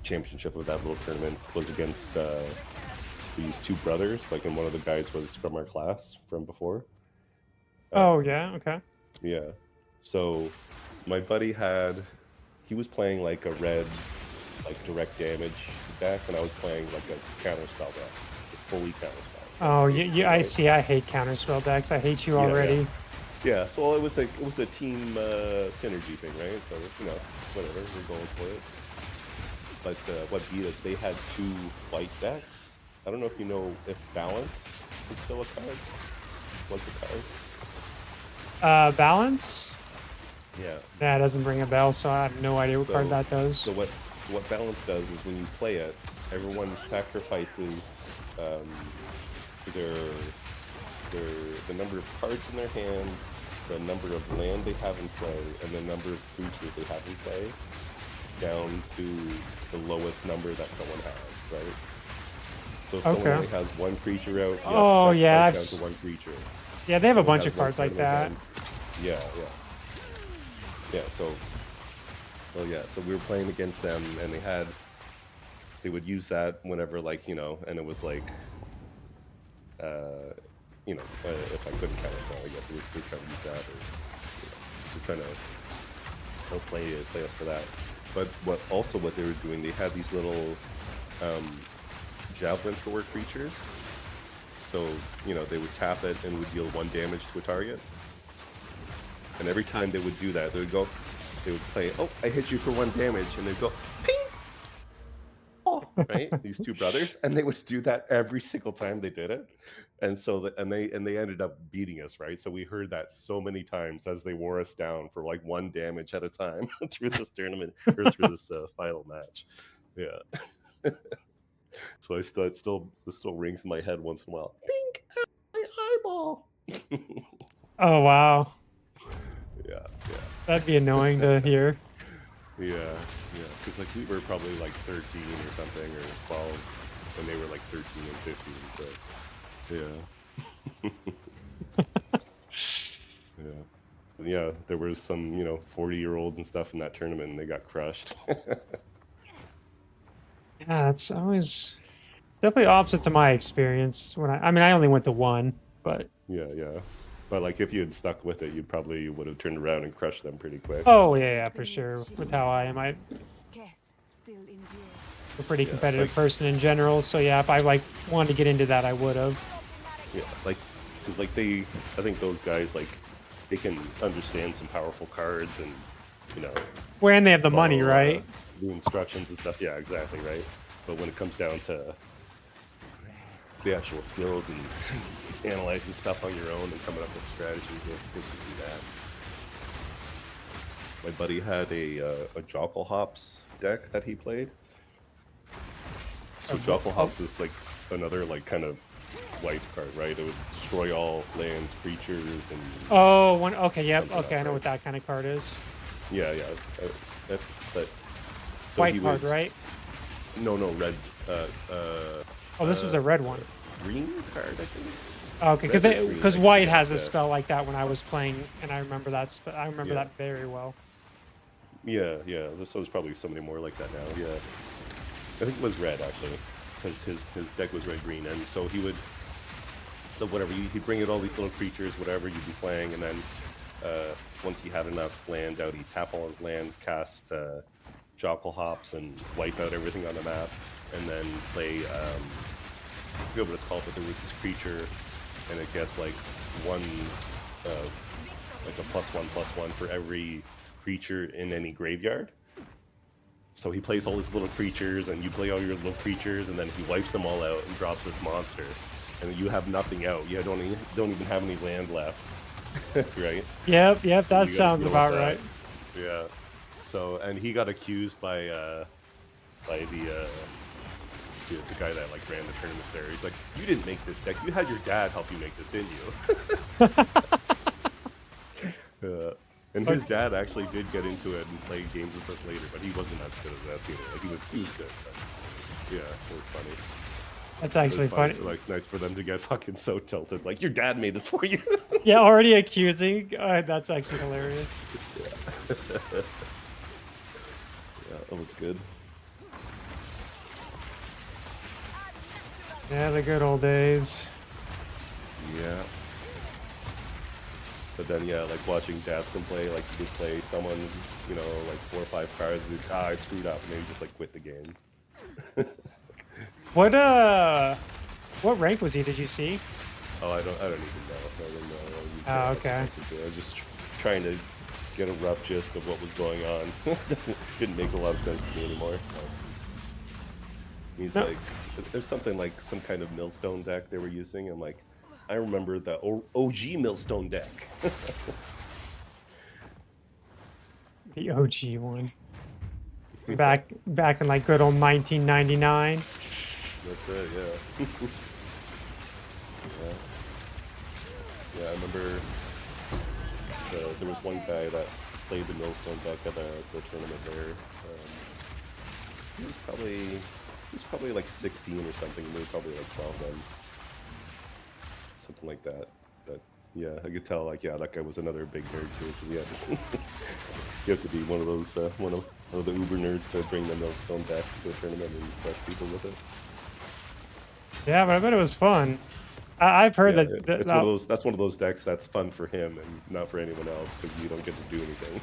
championship of that little tournament was against these two brothers, like, and one of the guys was from our class from before. Oh yeah, okay. Yeah. So my buddy he was playing like a red, like direct damage deck, and I was playing like a counterspell deck, just fully counterspell. Oh, I see. I hate counterspell decks. I hate you already. Yeah. So it was a team synergy thing, right? So whatever, we're going for it. But what beat us? They had two white decks. I don't know if you know if Balance is still a card. What's a card? Balance? Yeah. That doesn't ring a bell, so I have no idea what card that does. So what Balance does is when you play it, everyone sacrifices the number of cards in their hand, the number of land they have in play, and the number of creatures they have in play, down to the lowest number that someone has, right? So if someone only has one creature out, down to one creature. Yeah, they have a bunch of cards like that. Yeah. So we were playing against them, and they would use that whenever, like, and it was like, if I couldn't counterspell, I guess we were trying to use that, or we're trying to play us for that. But what they were doing, they had these little javelin thrower creatures. So they would tap it and would deal 1 damage to a target. And every time they would do that, they would play, oh, I hit you for 1 damage, and they'd go, ping! Oh, right? These two brothers, and they would do that every single time they did it. And so they ended up beating us, right? So we heard that so many times as they wore us down for like 1 damage at a time through this tournament, or through this final match. Yeah. So it still rings in my head once in a while. Pink, my eyeball. Oh wow. Yeah. That'd be annoying to hear. Yeah. Because like we were probably like 13 or something, or 12, and they were like 13 and 15. So yeah, there was some 40-year-olds and stuff in that tournament, and they got crushed. Yeah, it's definitely opposite to my experience. I only went to one, but yeah. But like if you had stuck with it, you probably would have turned around and crushed them pretty quick. oh yeah, for sure. With how I am, I'm a pretty competitive person in general. So yeah, if I wanted to get into that, I would have. Yeah, because I think those guys they can understand some powerful cards, and when they have the money, right? The instructions and stuff. Yeah, exactly, right. But when it comes down to the actual skills and analyzing stuff on your own and coming up with strategies, you can do that. My buddy had a Jockle Hops deck that he played. So Jockle Hops is like another kind of wipe card, right? It would destroy all lands, creatures, and okay, yep, okay, I know what that kind of card is. Yeah. White card, right? No, red. This was a red one. Green card, I think. Okay, Red or green, because like, white yeah, has a yeah. spell like that when I was playing, and I remember that. I remember Yeah. that very well. Yeah, yeah. So there's probably so many more like that now. Yeah, I think it was red actually, because his deck was red green, and so he would. So whatever, he'd bring out all these little creatures, whatever you'd be playing, and then once he had enough land out, he'd tap all his land, cast Jockle Hops, and wipe out everything on the map, and then play. I forget what it's called, but there was this creature, and it gets like one, like a +1/+1 for every creature in any graveyard. So he plays all his little creatures, and you play all your little creatures, and then he wipes them all out and drops this monster, and you have nothing out. You don't even have any land left, right? Yep, that You gotta sounds deal with about that. right. Yeah. So, and he got accused by the guy that like ran the tournament there. He's like, "You didn't make this deck. You had your dad help you make this, didn't you?" And his dad actually did get into it and play games with us later, but he wasn't as good as us either. Like he was good, but yeah, it was funny. That's actually It was funny. Like nice for them to get fucking so tilted. Like your dad made this for you. Yeah, already accusing. That's actually hilarious. Yeah, that was good. Yeah, the good old days. Yeah. But then, yeah, like watching Daskin play, like he would play someone, you know, like 4 or 5 cards, and I screwed up, and then just like quit the game. What rank was he? Did you see? Oh, I don't even know. I don't know. Oh, okay. I was just trying to get a rough gist of what was going on. Didn't make a lot of sense to me anymore. He's No. like, there's something like some kind of millstone deck they were using. I'm like, I remember the OG millstone deck. The OG one. Back in like good old 1999. That's it, yeah. Yeah. Yeah, I remember there was one guy that played the millstone deck at the tournament there. He was probably like 16 or something, and we were probably like 12 then. Something like that. But yeah, I could tell like, yeah, that guy was another big nerd too. So yeah, you have to be one of those one of the uber nerds to bring the millstone deck to a tournament and crush people with it. Yeah, but I bet it was fun. I've heard Yeah, that. it's one of those. That's one of those decks that's fun for him and not for anyone else because you don't get to do anything.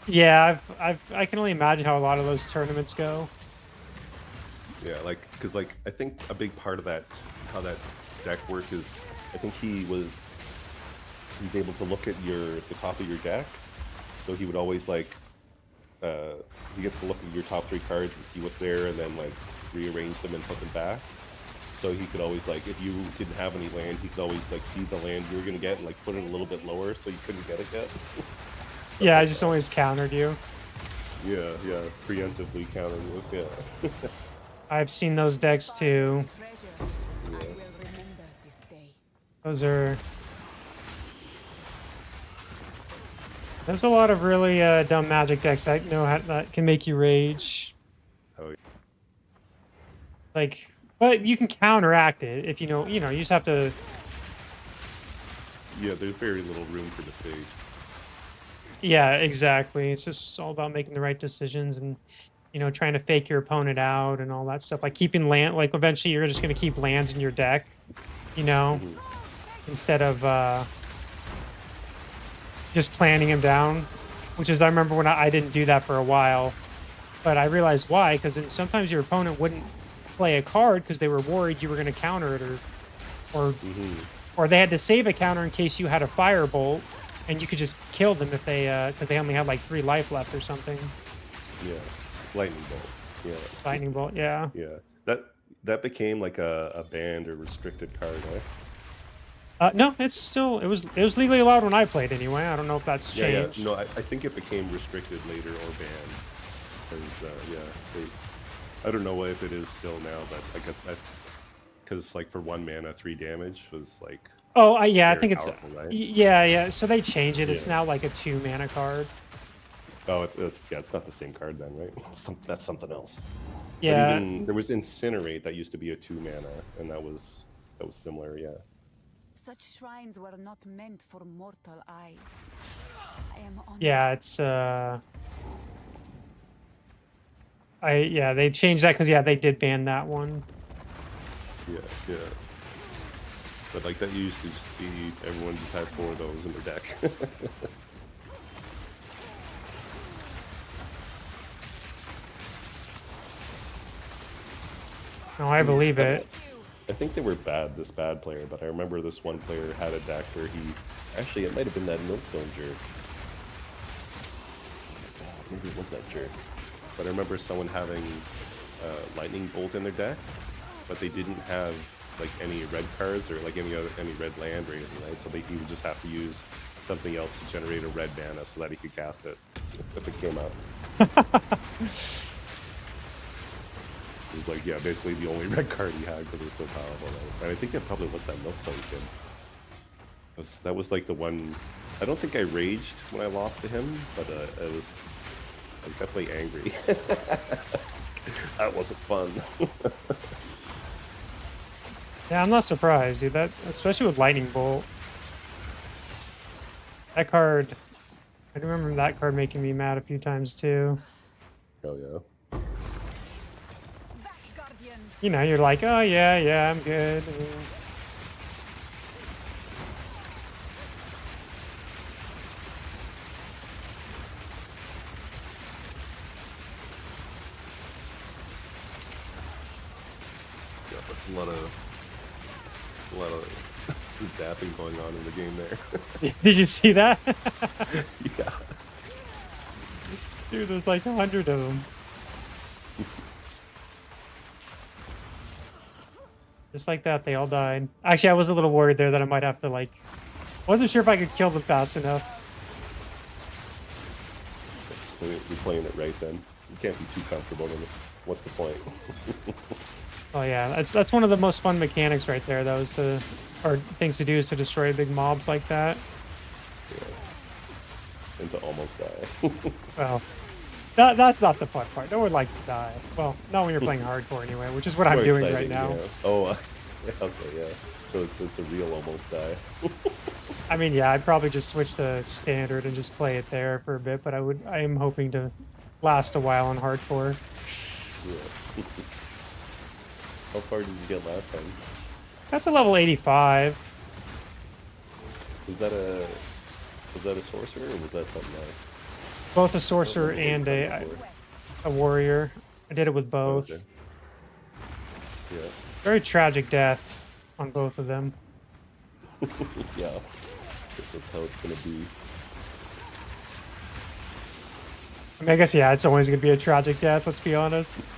Yeah, I can only imagine how a lot of those tournaments go. Yeah, like because like I think a big part of that how that deck works is I think he's able to look at the top of your deck, so he would always like he gets to look at your top 3 cards and see what's there and then like rearrange them and put them back. So he could always like if you didn't have any land, he could always like see the land you were gonna get and like put it a little bit lower so you couldn't get it yet. Yeah, I just always countered you. Yeah, preemptively counter with yeah. I've seen those decks too. Those are. There's a lot of really dumb Magic decks that that can make you rage. Oh, yeah. Like, but you can counteract it if you know. You just have to. Yeah, there's very little room for mistakes. Yeah, exactly. It's just all about making the right decisions and, trying to fake your opponent out and all that stuff. Like keeping land. Like eventually, you're just going to keep lands in your deck. Instead of just planning them down, which is I remember when I didn't do that for a while, but I realized why, because sometimes your opponent wouldn't play a card because they were worried you were going to counter it or they had to save a counter in case you had a firebolt, and you could just kill them if they because they only had like 3 life left or something. Yeah, lightning bolt. Yeah, Lightning bolt. Yeah. Yeah, that became like a banned or restricted card, right? No, it was legally allowed when I played anyway. I don't know if that's changed. Yeah. No, I think it became restricted later or banned. I don't know if it is still now, but like because like for 1 mana 3 damage was like. Oh, yeah, I think it's powerful, right? yeah. So they changed it. Yeah. It's now like a 2 mana card. Oh, it's not the same card then, right? That's something else. Yeah. But even, there was Incinerate that used to be a 2 mana, and that was similar, yeah. Such shrines were not meant for mortal eyes. I am honored. Yeah, it's they changed that because they did ban that one. Yeah. But like that used to just be everyone just had 4 of those in their deck. No, I believe it. I think they were bad, this bad player, but I remember this one player had a deck where he... Actually, it might have been that Millstone jerk. Maybe it was that jerk. But I remember someone having Lightning Bolt in their deck, but they didn't have like any red cards or like any red land or anything, right? So he would just have to use something else to generate a red mana so that he could cast it if it came up. It was like, yeah, basically the only red card he had because it was so powerful. Right? And I think it probably was that Millstone kid. That was like the one... I don't think I raged when I lost to him, but I was definitely angry. That wasn't fun. Yeah, I'm not surprised, dude. That, especially with Lightning Bolt. That card... I remember that card making me mad a few times, too. Oh, yeah. You know, you're like, oh, yeah, I'm good. Yeah, that's a lot of zapping going on in the game there. Did you see that? Yeah. Dude, there's like 100 of them. Just like that, they all died. Actually, I was a little worried there that I might have to, like... Wasn't sure if I could kill them fast enough. You're playing it right then. You can't be too comfortable in it. What's the point? Oh yeah, that's one of the most fun mechanics right there, though, is to... Or things to do is to destroy big mobs like that. Yeah. And to almost die. Well, that's not the fun part. No one likes to die. Well, not when you're playing hardcore anyway, which is what I'm doing right now. Yeah. Oh, okay, yeah. So it's a real almost die. I mean, yeah, I'd probably just switch to standard and just play it there for a bit, but I am hoping to last a while on hardcore. Yeah. How far did you get last time? Got to level 85. Was that a sorcerer or was that something else? Both a sorcerer and a warrior. I did it with both. Okay. Yeah. Very tragic death on both of them. Yeah. That's how it's gonna be. I mean, I guess, yeah, it's always gonna be a tragic death, let's be honest.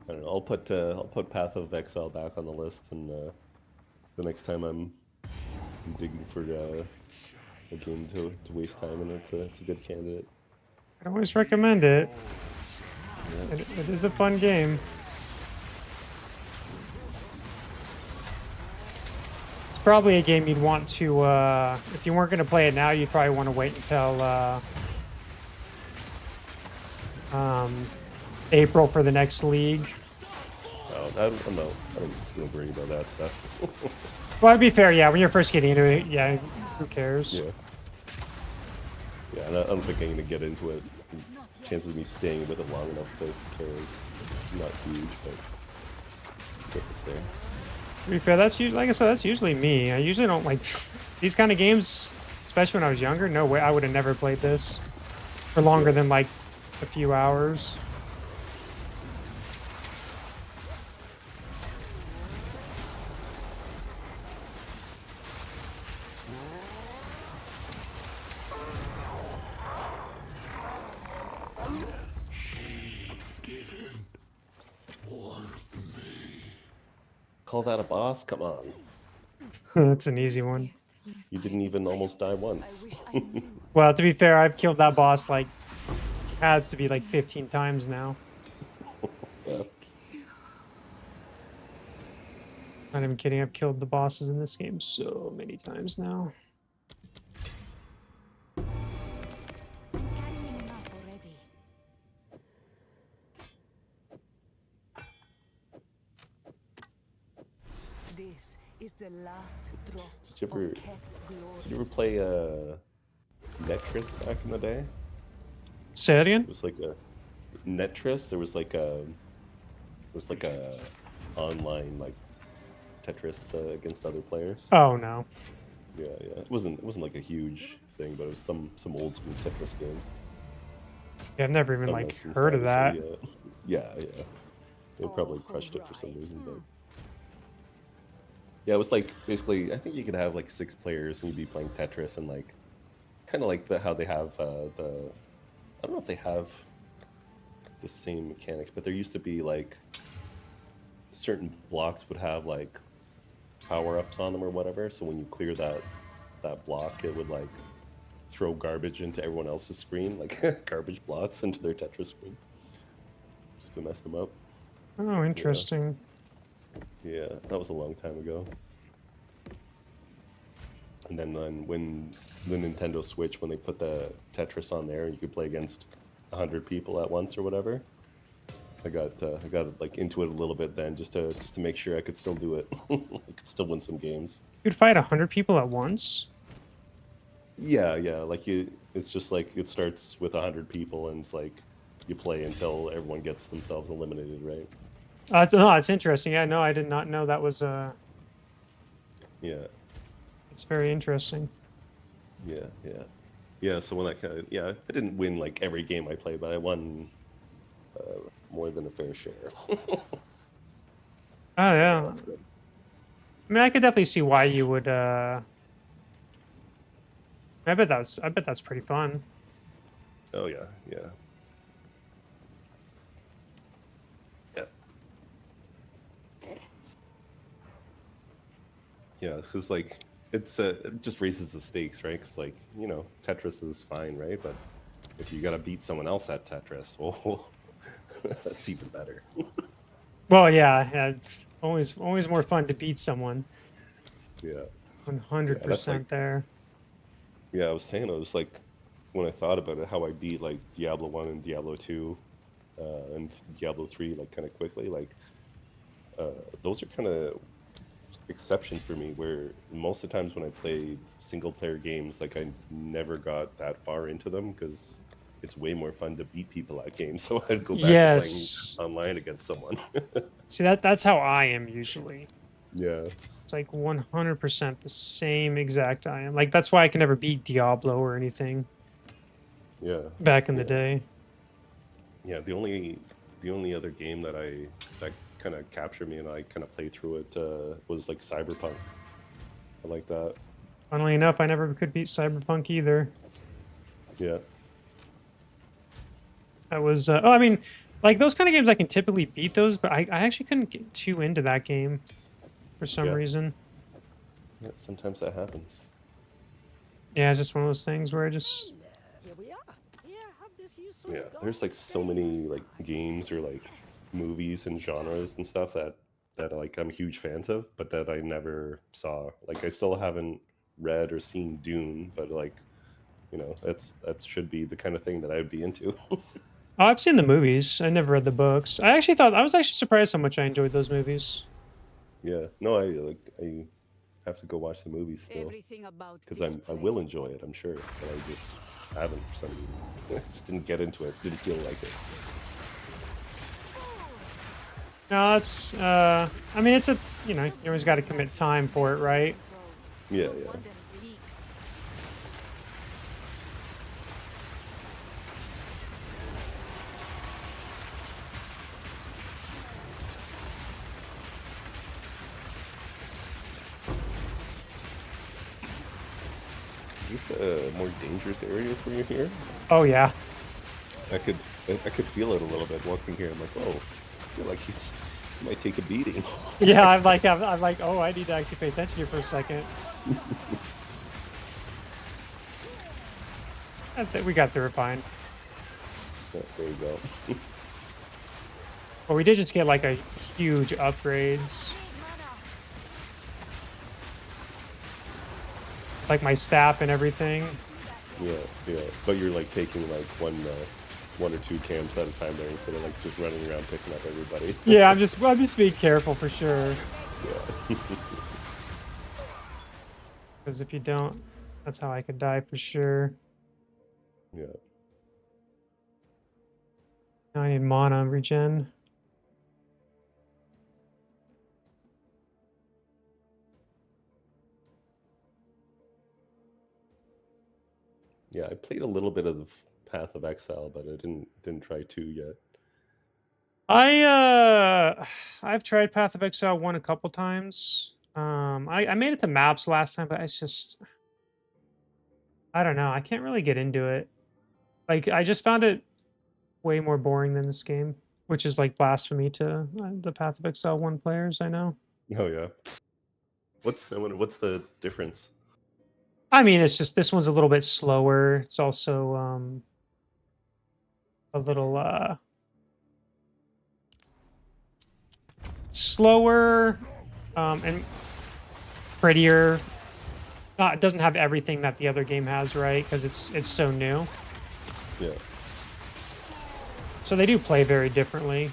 I don't know. I'll put Path of Exile back on the list, and the next time I'm digging for a game to waste time in, it's a good candidate. I always recommend it. Yeah. It is a fun game. It's probably a game you'd want to, if you weren't going to play it now, you'd probably want to wait until April for the next league. Oh, I'm not worried about that stuff. Well, to be fair, yeah, when you're first getting into it, yeah, who cares? Yeah. Yeah, and I don't think I'm going to get into it. Chances of me staying with it long enough to care is not huge, but I guess it's there. To be fair, like I said, that's usually me. I usually don't like these kind of games, especially when I was younger. No way, I would have never played this for longer than like a few hours. Call that a boss? Come on. That's an easy one. You didn't even almost die once. Well, to be fair, I've killed that boss like, had to be like 15 times now. stuff. Not even kidding. I've killed the bosses in this game so many times now. I'm carrying enough already. This is the last drop Did you ever, of Keth's glory. did you ever play Netris back in the day? Say that again? It was like a Netris. There was like a online like Tetris against other players. Oh no. Yeah, yeah. It wasn't like a huge thing, but it was some old school Tetris game. Yeah, I've never even Done like this since heard I of was that. Yeah. They probably crushed it for some reason, but yeah, it was like basically I think you could have like 6 players and you'd be playing Tetris and like kind of like how they have the I don't know if they have the same mechanics, but there used to be like certain blocks would have like power-ups on them or whatever, so when you clear that block it would like throw garbage into everyone else's screen, like garbage blocks into their Tetris screen just to mess them up. Oh, interesting. Yeah, that was a long time ago. And then when the Nintendo Switch, when they put the Tetris on there and you could play against 100 people at once or whatever, I got like into it a little bit then, just to make sure I could still do it. I could still win some games. You'd fight 100 people at once? Yeah, like it's just like it starts with 100 people and it's like you play until everyone gets themselves eliminated, right? No, it's interesting. Yeah, no, I did not know that was Yeah. It's very interesting. Yeah. So when I I didn't win like every game I played, but I won more than a fair share. Oh yeah. That's good. I mean, I could definitely see why you would. I bet that's pretty fun. Oh yeah. Yeah, because like it just raises the stakes, right? Because like Tetris is fine, right? But if you gotta beat someone else at Tetris, well, that's even better. Well, yeah, always more fun to beat someone. Yeah. 100% there. Yeah, I was saying, I was like, when I thought about it, how I beat like Diablo 1 and Diablo 2 and Diablo 3 like kind of quickly, like those are kind of exceptions for me, where most of the times when I play single player games, like I never got that far into them because it's way more fun to beat people at games. So I'd go back to playing online against someone. See, that's how I am usually. Yeah. It's like 100% the same exact I am. Like that's why I can never beat Diablo or anything. Yeah. Back in the day. Yeah, the only other game that kind of captured me and I kind of played through it was like Cyberpunk. I like that. Funnily enough, I never could beat Cyberpunk either. Yeah. That was I mean, like those kind of games I can typically beat those, but I actually couldn't get too into that game for some reason. Yeah, sometimes that happens. Yeah, it's just one of those things where I just Here we are. Yeah, have this useful Yeah, there's like so many like games or like movies and genres and stuff that like I'm huge fans of, but that I never saw. Like I still haven't read or seen Dune, but like that should be the kind of thing that I would be into. Oh, I've seen the movies. I never read the books. I was actually surprised how much I enjoyed those movies. Yeah, no, I have to go watch the movies still because I will enjoy it, I'm sure, but I just haven't for some reason. I just didn't get into it. Didn't feel like it. No, it's I mean it's you always got to commit time for it, right? Yeah. Is this more dangerous areas for you here? Oh yeah. I could feel it a little bit walking here. I'm like, oh, I feel like he might take a beating. Yeah, I'm like, oh, I need to actually pay attention here for a second. I think we got through it fine. Yeah, there you go. But we did just get like a huge upgrades. Like my staff and everything. Yeah, yeah. But you're like taking like one or two camps at a time there instead of like just running around picking up everybody. Yeah, I'm just being careful for sure. Yeah. Because if you don't, that's how I could die for sure. Yeah. Now I need mana regen. Yeah, I played a little bit of Path of Exile, but I didn't try 2 yet. I've tried Path of Exile 1 a couple times. I made it to maps last time, but it's just I don't know. I can't really get into it. Like I just found it way more boring than this game, which is like blasphemy to the Path of Exile 1 players, I know. Oh yeah. What's the difference? I mean, it's just this one's a little bit slower. It's also a little slower and prettier. It doesn't have everything that the other game has, right? Because it's so new. Yeah. So they do play very differently.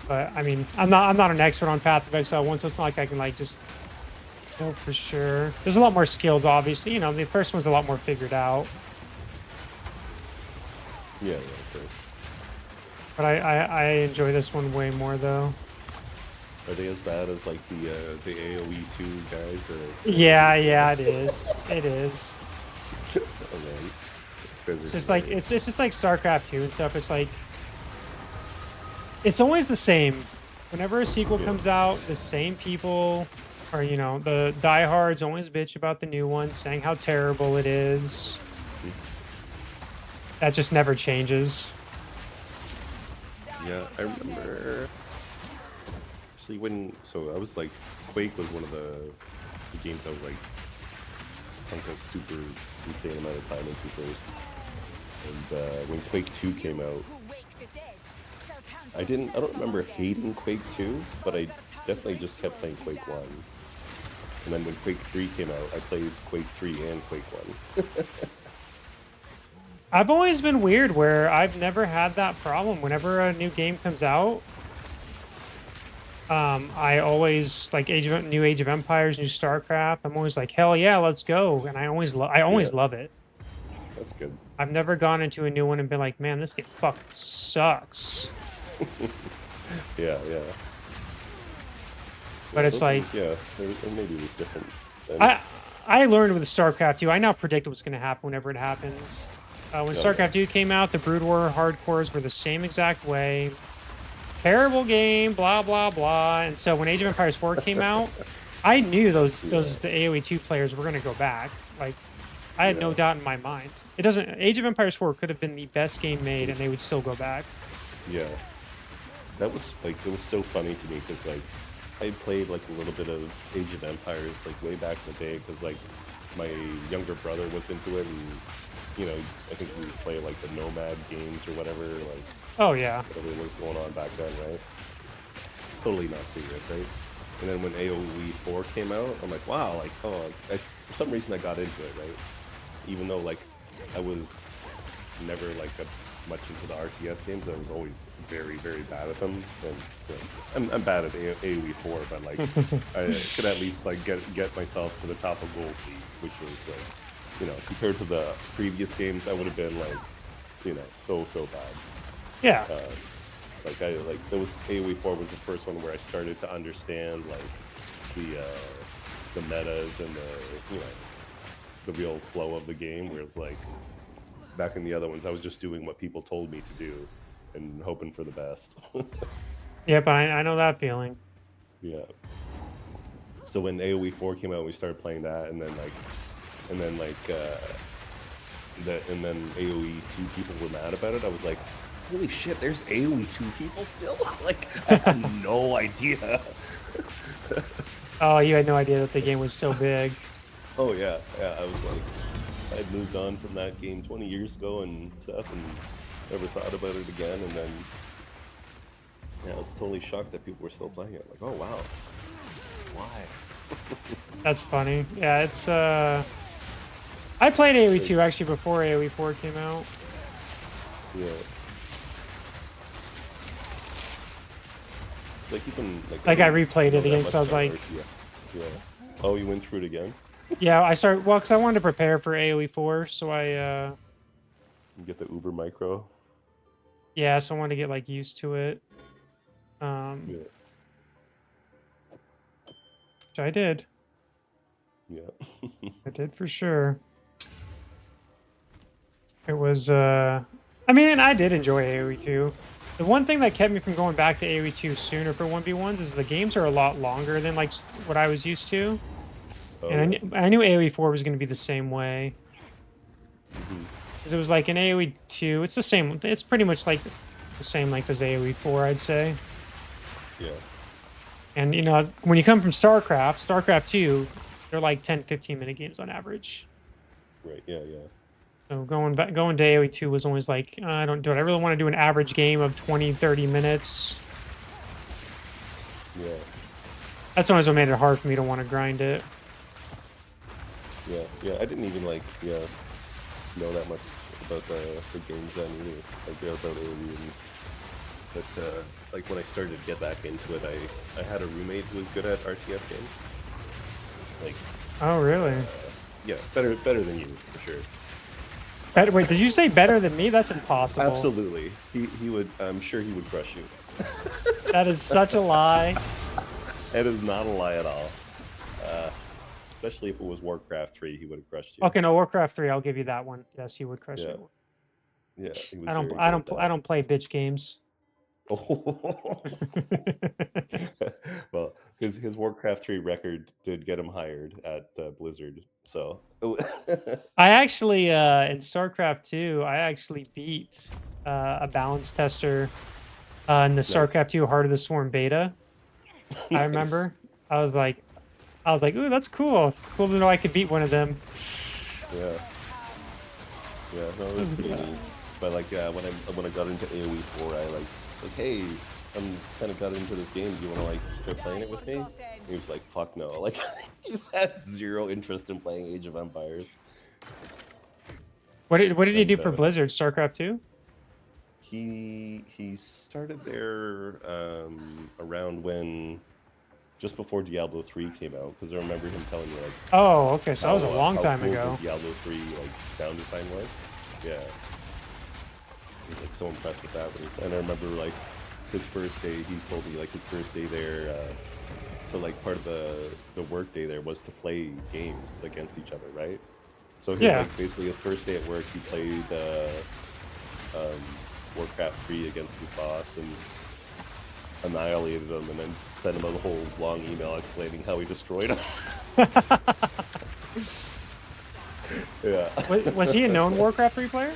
But I mean, I'm not an expert on Path of Exile 1, so it's not like I can like just know for sure. There's a lot more skills, obviously. You know, the first one's a lot more figured out. Yeah, yeah, sure. But I enjoy this one way more though. Are they as bad as like the AoE 2 guys? Or... Yeah, it is. It is. Oh, man. It's just like it's just like StarCraft 2 and stuff. It's like it's always the same. Whenever a sequel comes out, the same people, or you know, the diehards always bitch about the new one, saying how terrible it is. That just never changes. Yeah, I remember. Actually, so I was like, Quake was one of the games I was like sunk a super insane amount of time into first. And when Quake 2 came out, I don't remember hating Quake 2, but I definitely just kept playing Quake 1. And then when Quake 3 came out, I played Quake 3 and Quake 1. I've always been weird where I've never had that problem. Whenever a new game comes out, I always like New Age of Empires, new StarCraft. I'm always like, hell yeah, let's go, and I always love it. That's good. I've never gone into a new one and been like, man, this game fucking sucks. Yeah. But it's like, maybe it was different. I learned with StarCraft 2. I now predict what's going to happen whenever it happens. When StarCraft 2 came out, the Brood War hardcores were the same exact way. Terrible game, blah blah blah. And so when Age of Empires 4 came out, I knew the AoE 2 players were going to go back. Like, I had no doubt in my mind. Age of Empires 4 could have been the best game made, and they would still go back. Yeah, that was like, it was so funny to me because like I played like a little bit of Age of Empires like way back in the day because like my younger brother was into it, and you know, I think we would play like the Nomad games or whatever, like. Oh yeah. Whatever was going on back then, right? Totally not serious, right? And then when AoE 4 came out, I'm like, wow, like, for some reason I got into it, right? Even though like I was never like much into the RTS games, I was always very, very bad at them. And you know, I'm bad at AoE 4, but like I could at least like get myself to the top of Gold League, which was like, you know, compared to the previous games, I would have been like, you know, so bad. Yeah. Like there was AoE 4 was the first one where I started to understand like the metas and the real flow of the game. Whereas like back in the other ones, I was just doing what people told me to do and hoping for the best. Yep, I know that feeling. Yeah. So when AoE 4 came out, we started playing that, and then AoE 2 people were mad about it. I was like, holy shit, there's AoE 2 people still? Like, I had no idea. Oh, you had no idea that the game was so big. Oh, yeah. I was like, I'd moved on from that game 20 years ago and stuff, and never thought about it again. And then Yeah, I was totally shocked that people were still playing it. Like, oh wow, why? That's funny. Yeah, it's I played AoE 2 actually before AoE 4 came out. Yeah. Like even Like I don't replayed know it that again, much so I was about like, RTF. Yeah. Oh, you went through it again? yeah, I started well because I wanted to prepare for AoE 4, so I You get the Uber Micro. yeah, so I wanted to get like used to it. Yeah. Which I did. Yeah. I did for sure. It was I mean, I did enjoy AoE 2. The one thing that kept me from going back to AoE 2 sooner for 1v1s is the games are a lot longer than like what I was used to. Oh, And yeah. I knew AoE 4 was going to be the same way. Mhm. Because it was like in AoE 2, it's the same. It's pretty much like the same length as AoE 4, I'd say. Yeah. And, you know, when you come from StarCraft 2, they're like 10, 15-minute games on average. Right. Yeah. Yeah. So going to AoE 2 was always like, I don't do it. I really want to do an average game of 20, 30 minutes. Yeah. That's always what made it hard for me to want to grind it. Yeah. Yeah. I didn't even know that much about the games then either. Like about AoE and but like when I started to get back into it, I had a roommate who was good at RTF games. Like Oh, really? yeah, better than you for sure. Wait, did you say better than me? That's impossible. Absolutely. He would. I'm sure he would crush you. That is such a lie. That is not a lie at all. Especially if it was Warcraft 3, he would have crushed you. Okay, no, Warcraft 3, I'll give you that one. Yes, he would crush Yeah. me. Yeah. He was I don't very I good don't at that. I don't play bitch games. Well, his Warcraft 3 record did get him hired at Blizzard. So I actually in StarCraft 2, I actually beat a balance tester in the StarCraft 2 Heart of the Swarm beta. I remember. I was like, ooh, that's cool. It's cool to know I could beat one of them. Yeah. Yeah, no, it was pretty neat. But like when I got into AoE 4, I like hey, I'm kind of got into this game. Do you want to like start playing it with me? And he was like, fuck no. Like he just had zero interest in playing Age of Empires. What did he do for Blizzard? StarCraft 2? He started there around when just before Diablo 3 came out, because I remember him telling me like, oh, okay, so that was a long time cool ago. Diablo 3 like sound design was. Yeah. He was like so impressed with that. And I remember like his first day, he told me like his first day there, so like part of the work day there was to play games against each other, right? So he Yeah. like basically his first day at work, he played Warcraft 3 against his boss and annihilated him, and then sent him a whole long email explaining how he destroyed him. Yeah. Was he a known Warcraft 3 player?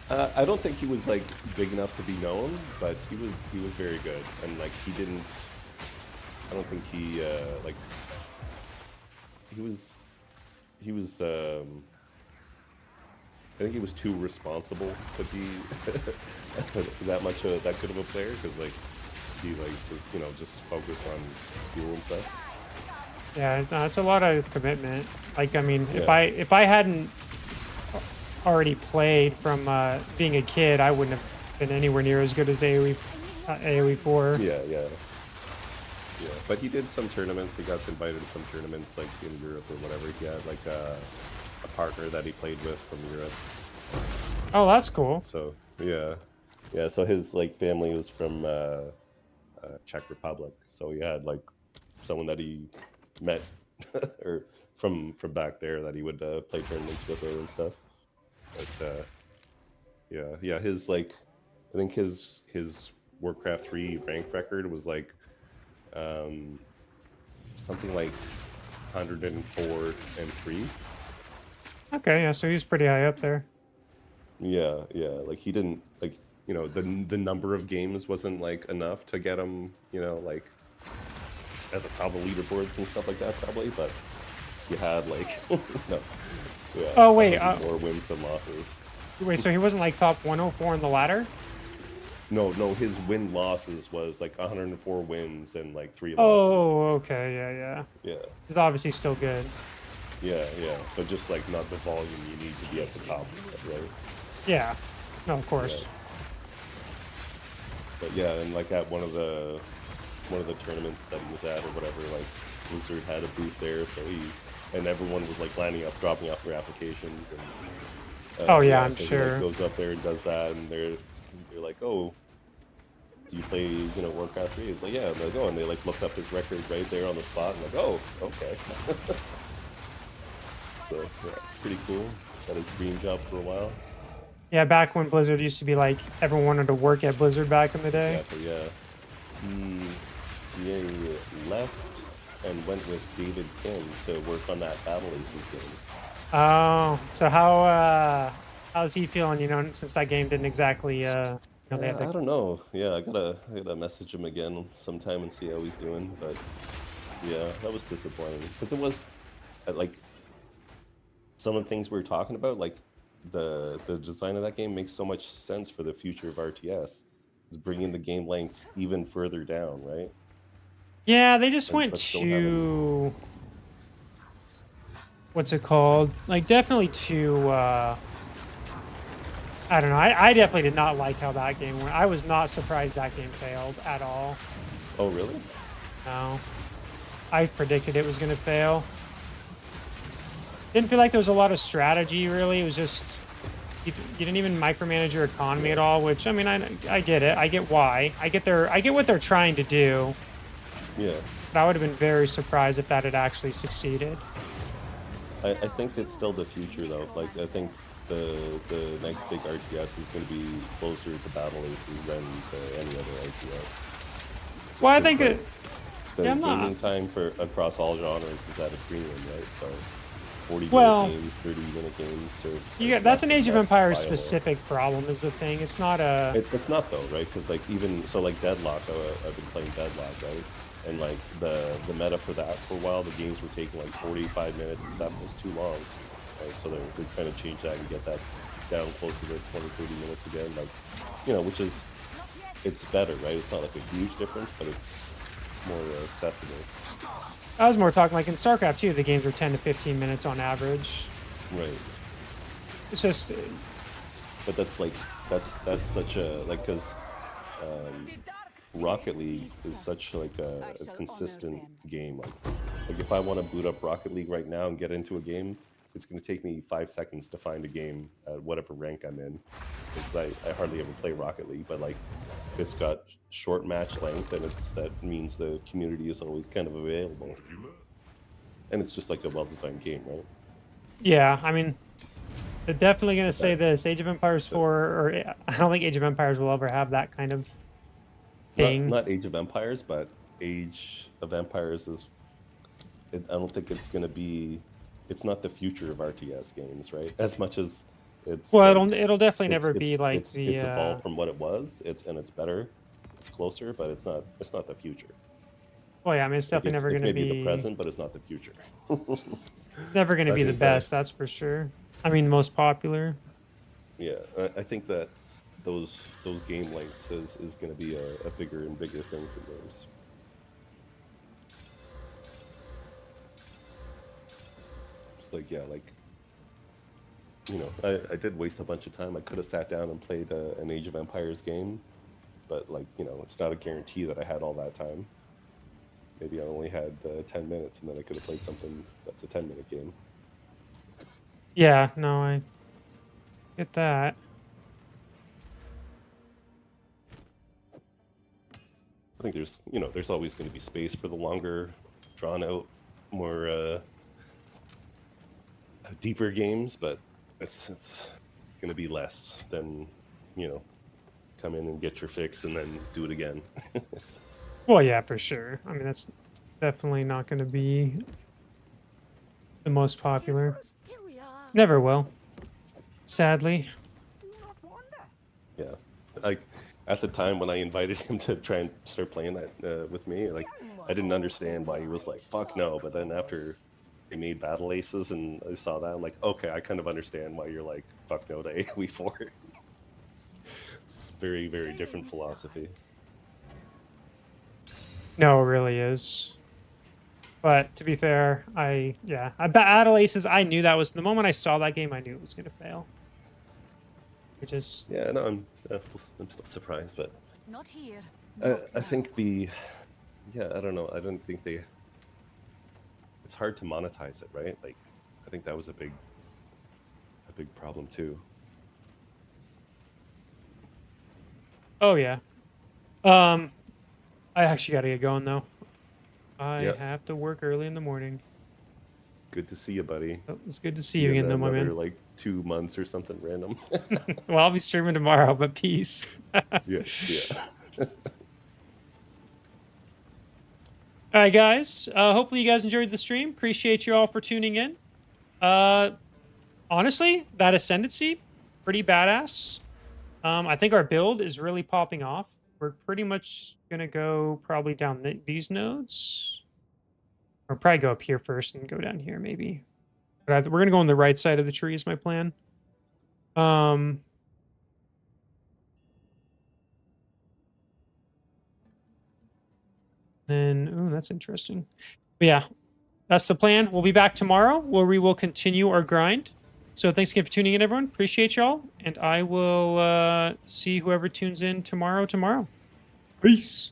I don't think he was like big enough to be known, but he was very good, and like he didn't. I don't think he like he was. I think he was too responsible to be that much that good of a player, because like he like just focused on school and stuff. Yeah, no, it's a lot of commitment. Like, I mean, Yeah. if I hadn't already played from being a kid, I wouldn't have been anywhere near as good as AoE 4. Yeah. But he did some tournaments. He got invited to some tournaments like in Europe or whatever. He had like a partner that he played with from Europe. Oh, that's cool. So yeah. So his like family was from Czech Republic. So he had like someone that he met or from back there that he would play tournaments with her and stuff. But yeah. His like, I think his Warcraft 3 rank record was like something like 104 and 3. Okay, yeah, so he's pretty high up there. Yeah. Like he didn't like the number of games wasn't like enough to get him like at the top of leaderboards and stuff like that probably, but you had like no. Yeah. Oh wait, more wins than losses. Wait, so he wasn't like top 104 on the ladder? No, his win losses was like 104 wins and like 3 losses. Oh, okay, yeah. Yeah. It's obviously still good. Yeah, but just like not the volume you need to be at the top, right? Yeah. No, of course. Yeah. But yeah, and like at one of the tournaments that he was at or whatever, like Blizzard had a booth there, so and everyone was like lining up, dropping off their applications, and Oh yeah, I'm so sure. He, like, goes up there and does that, and they're like, oh, do you play, Warcraft 3? It's like, yeah. And, like, oh, and they like looked up his record right there on the spot, and like, oh, okay. So yeah, pretty cool. Had his dream job for a while. Yeah, back when Blizzard used to be like everyone wanted to work at Blizzard back in the day. Exactly, yeah. He left and went with David Kim to work on that Battle Aces game. Oh, so how's he feeling? Since that game didn't exactly they had I don't know. Yeah, I gotta message him again sometime and see how he's doing. But yeah, that was disappointing because it was like some of the things we were talking about, like the design of that game makes so much sense for the future of RTS. It's bringing the game lengths even further down, right? Yeah, they just went but still to what's it called? Like definitely too I don't know. I definitely did not like how that game went. I was not surprised that game failed at all. Oh, really? No. I predicted it was going to fail. Didn't feel like there was a lot of strategy, really. It was just... You didn't even micromanage your economy at all, which, I mean, I get it. I get why. I get what they're trying to do. Yeah. But I would have been very surprised if that had actually succeeded. I think it's still the future, though. Like, I think the next big RTS is going to be closer to Battle Aces than to any other RTS. Well, I think the yeah, gaming time for across all genres is at a premium, right? So 40-minute games, 30-minute games. That's an Age of Empires specific problem, is the thing. It's not a. It's not though, right? Because like like Deadlock, I've been playing Deadlock, right? And like the meta for that for a while, the games were taking like 45 minutes and stuff was too long. Right? So they're trying to change that and get that down closer to 20-30 minutes again. Like, which is, it's better, right? It's not like a huge difference, but it's more accessible. I was more talking like in StarCraft 2, the games were 10 to 15 minutes on average. Right. It's just. But that's such a because Rocket League is such like a consistent game. Like if I want to boot up Rocket League right now and get into a game, it's going to take me 5 seconds to find a game at whatever rank I'm in. Because I hardly ever play Rocket League, but like it's got short match length, and that means the community is always kind of available. And it's just like a well-designed game, right? Yeah, I mean, they're definitely going to say this. Age of Empires 4, or I don't think Age of Empires will ever have that kind of thing. Not Age of Empires, but Age of Empires is... I don't think it's going to be... It's not the future of RTS games, right? As much as it's... Well, it'll definitely never be like it's evolved from what it was. It's better, it's closer, but it's not the future. Well, yeah, I mean, it's definitely never going to be the present, but it's not the future. Never going to be the best, that's for sure. I mean, most popular. Yeah, I think that those game lengths is going to be a bigger and bigger thing for games. It's like, yeah, like, I did waste a bunch of time. I could have sat down and played an Age of Empires game, but like, it's not a guarantee that I had all that time. Maybe I only had 10 minutes, and then I could have played something that's a 10-minute game. Yeah, no, I get that. I think there's always going to be space for the longer, drawn-out, more deeper games, but it's going to be less than, come in and get your fix and then do it again. Well, yeah, for sure. I mean, that's definitely not going to be the most popular. Never will. Sadly. Yeah. At the time when I invited him to try and start playing that with me, like, I didn't understand why he was like, fuck no. But then after they made Battle Aces and I saw that, I'm like, okay, I kind of understand why you're like, fuck no to AoE4. very, very different philosophy. No, it really is. But to be fair, I Battle Aces, I knew that was the moment I saw that game, I knew it was gonna fail. It just Yeah, no, I'm still surprised, but Not here. I think I don't know. I don't think it's hard to monetize it, right? Like, I think that was a big problem too. Oh yeah. I actually gotta get going though. I Yep. have to work early in the morning. Good to see you, buddy. Oh, it's good to see you again, though, my another man. like 2 months or something random. Well, I'll be streaming tomorrow, but peace. Yeah. All right, guys. Hopefully you guys enjoyed the stream. Appreciate you all for tuning in. Honestly, that Ascendancy, pretty badass. I think our build is really popping off. We're pretty much gonna go probably down these nodes, or probably go up here first and go down here maybe. But we're gonna go on the right side of the tree is my plan. Then, oh, that's interesting. But yeah, that's the plan. We'll be back tomorrow where we will continue our grind. So thanks again for tuning in, everyone. Appreciate y'all. And I will see whoever tunes in tomorrow. Peace.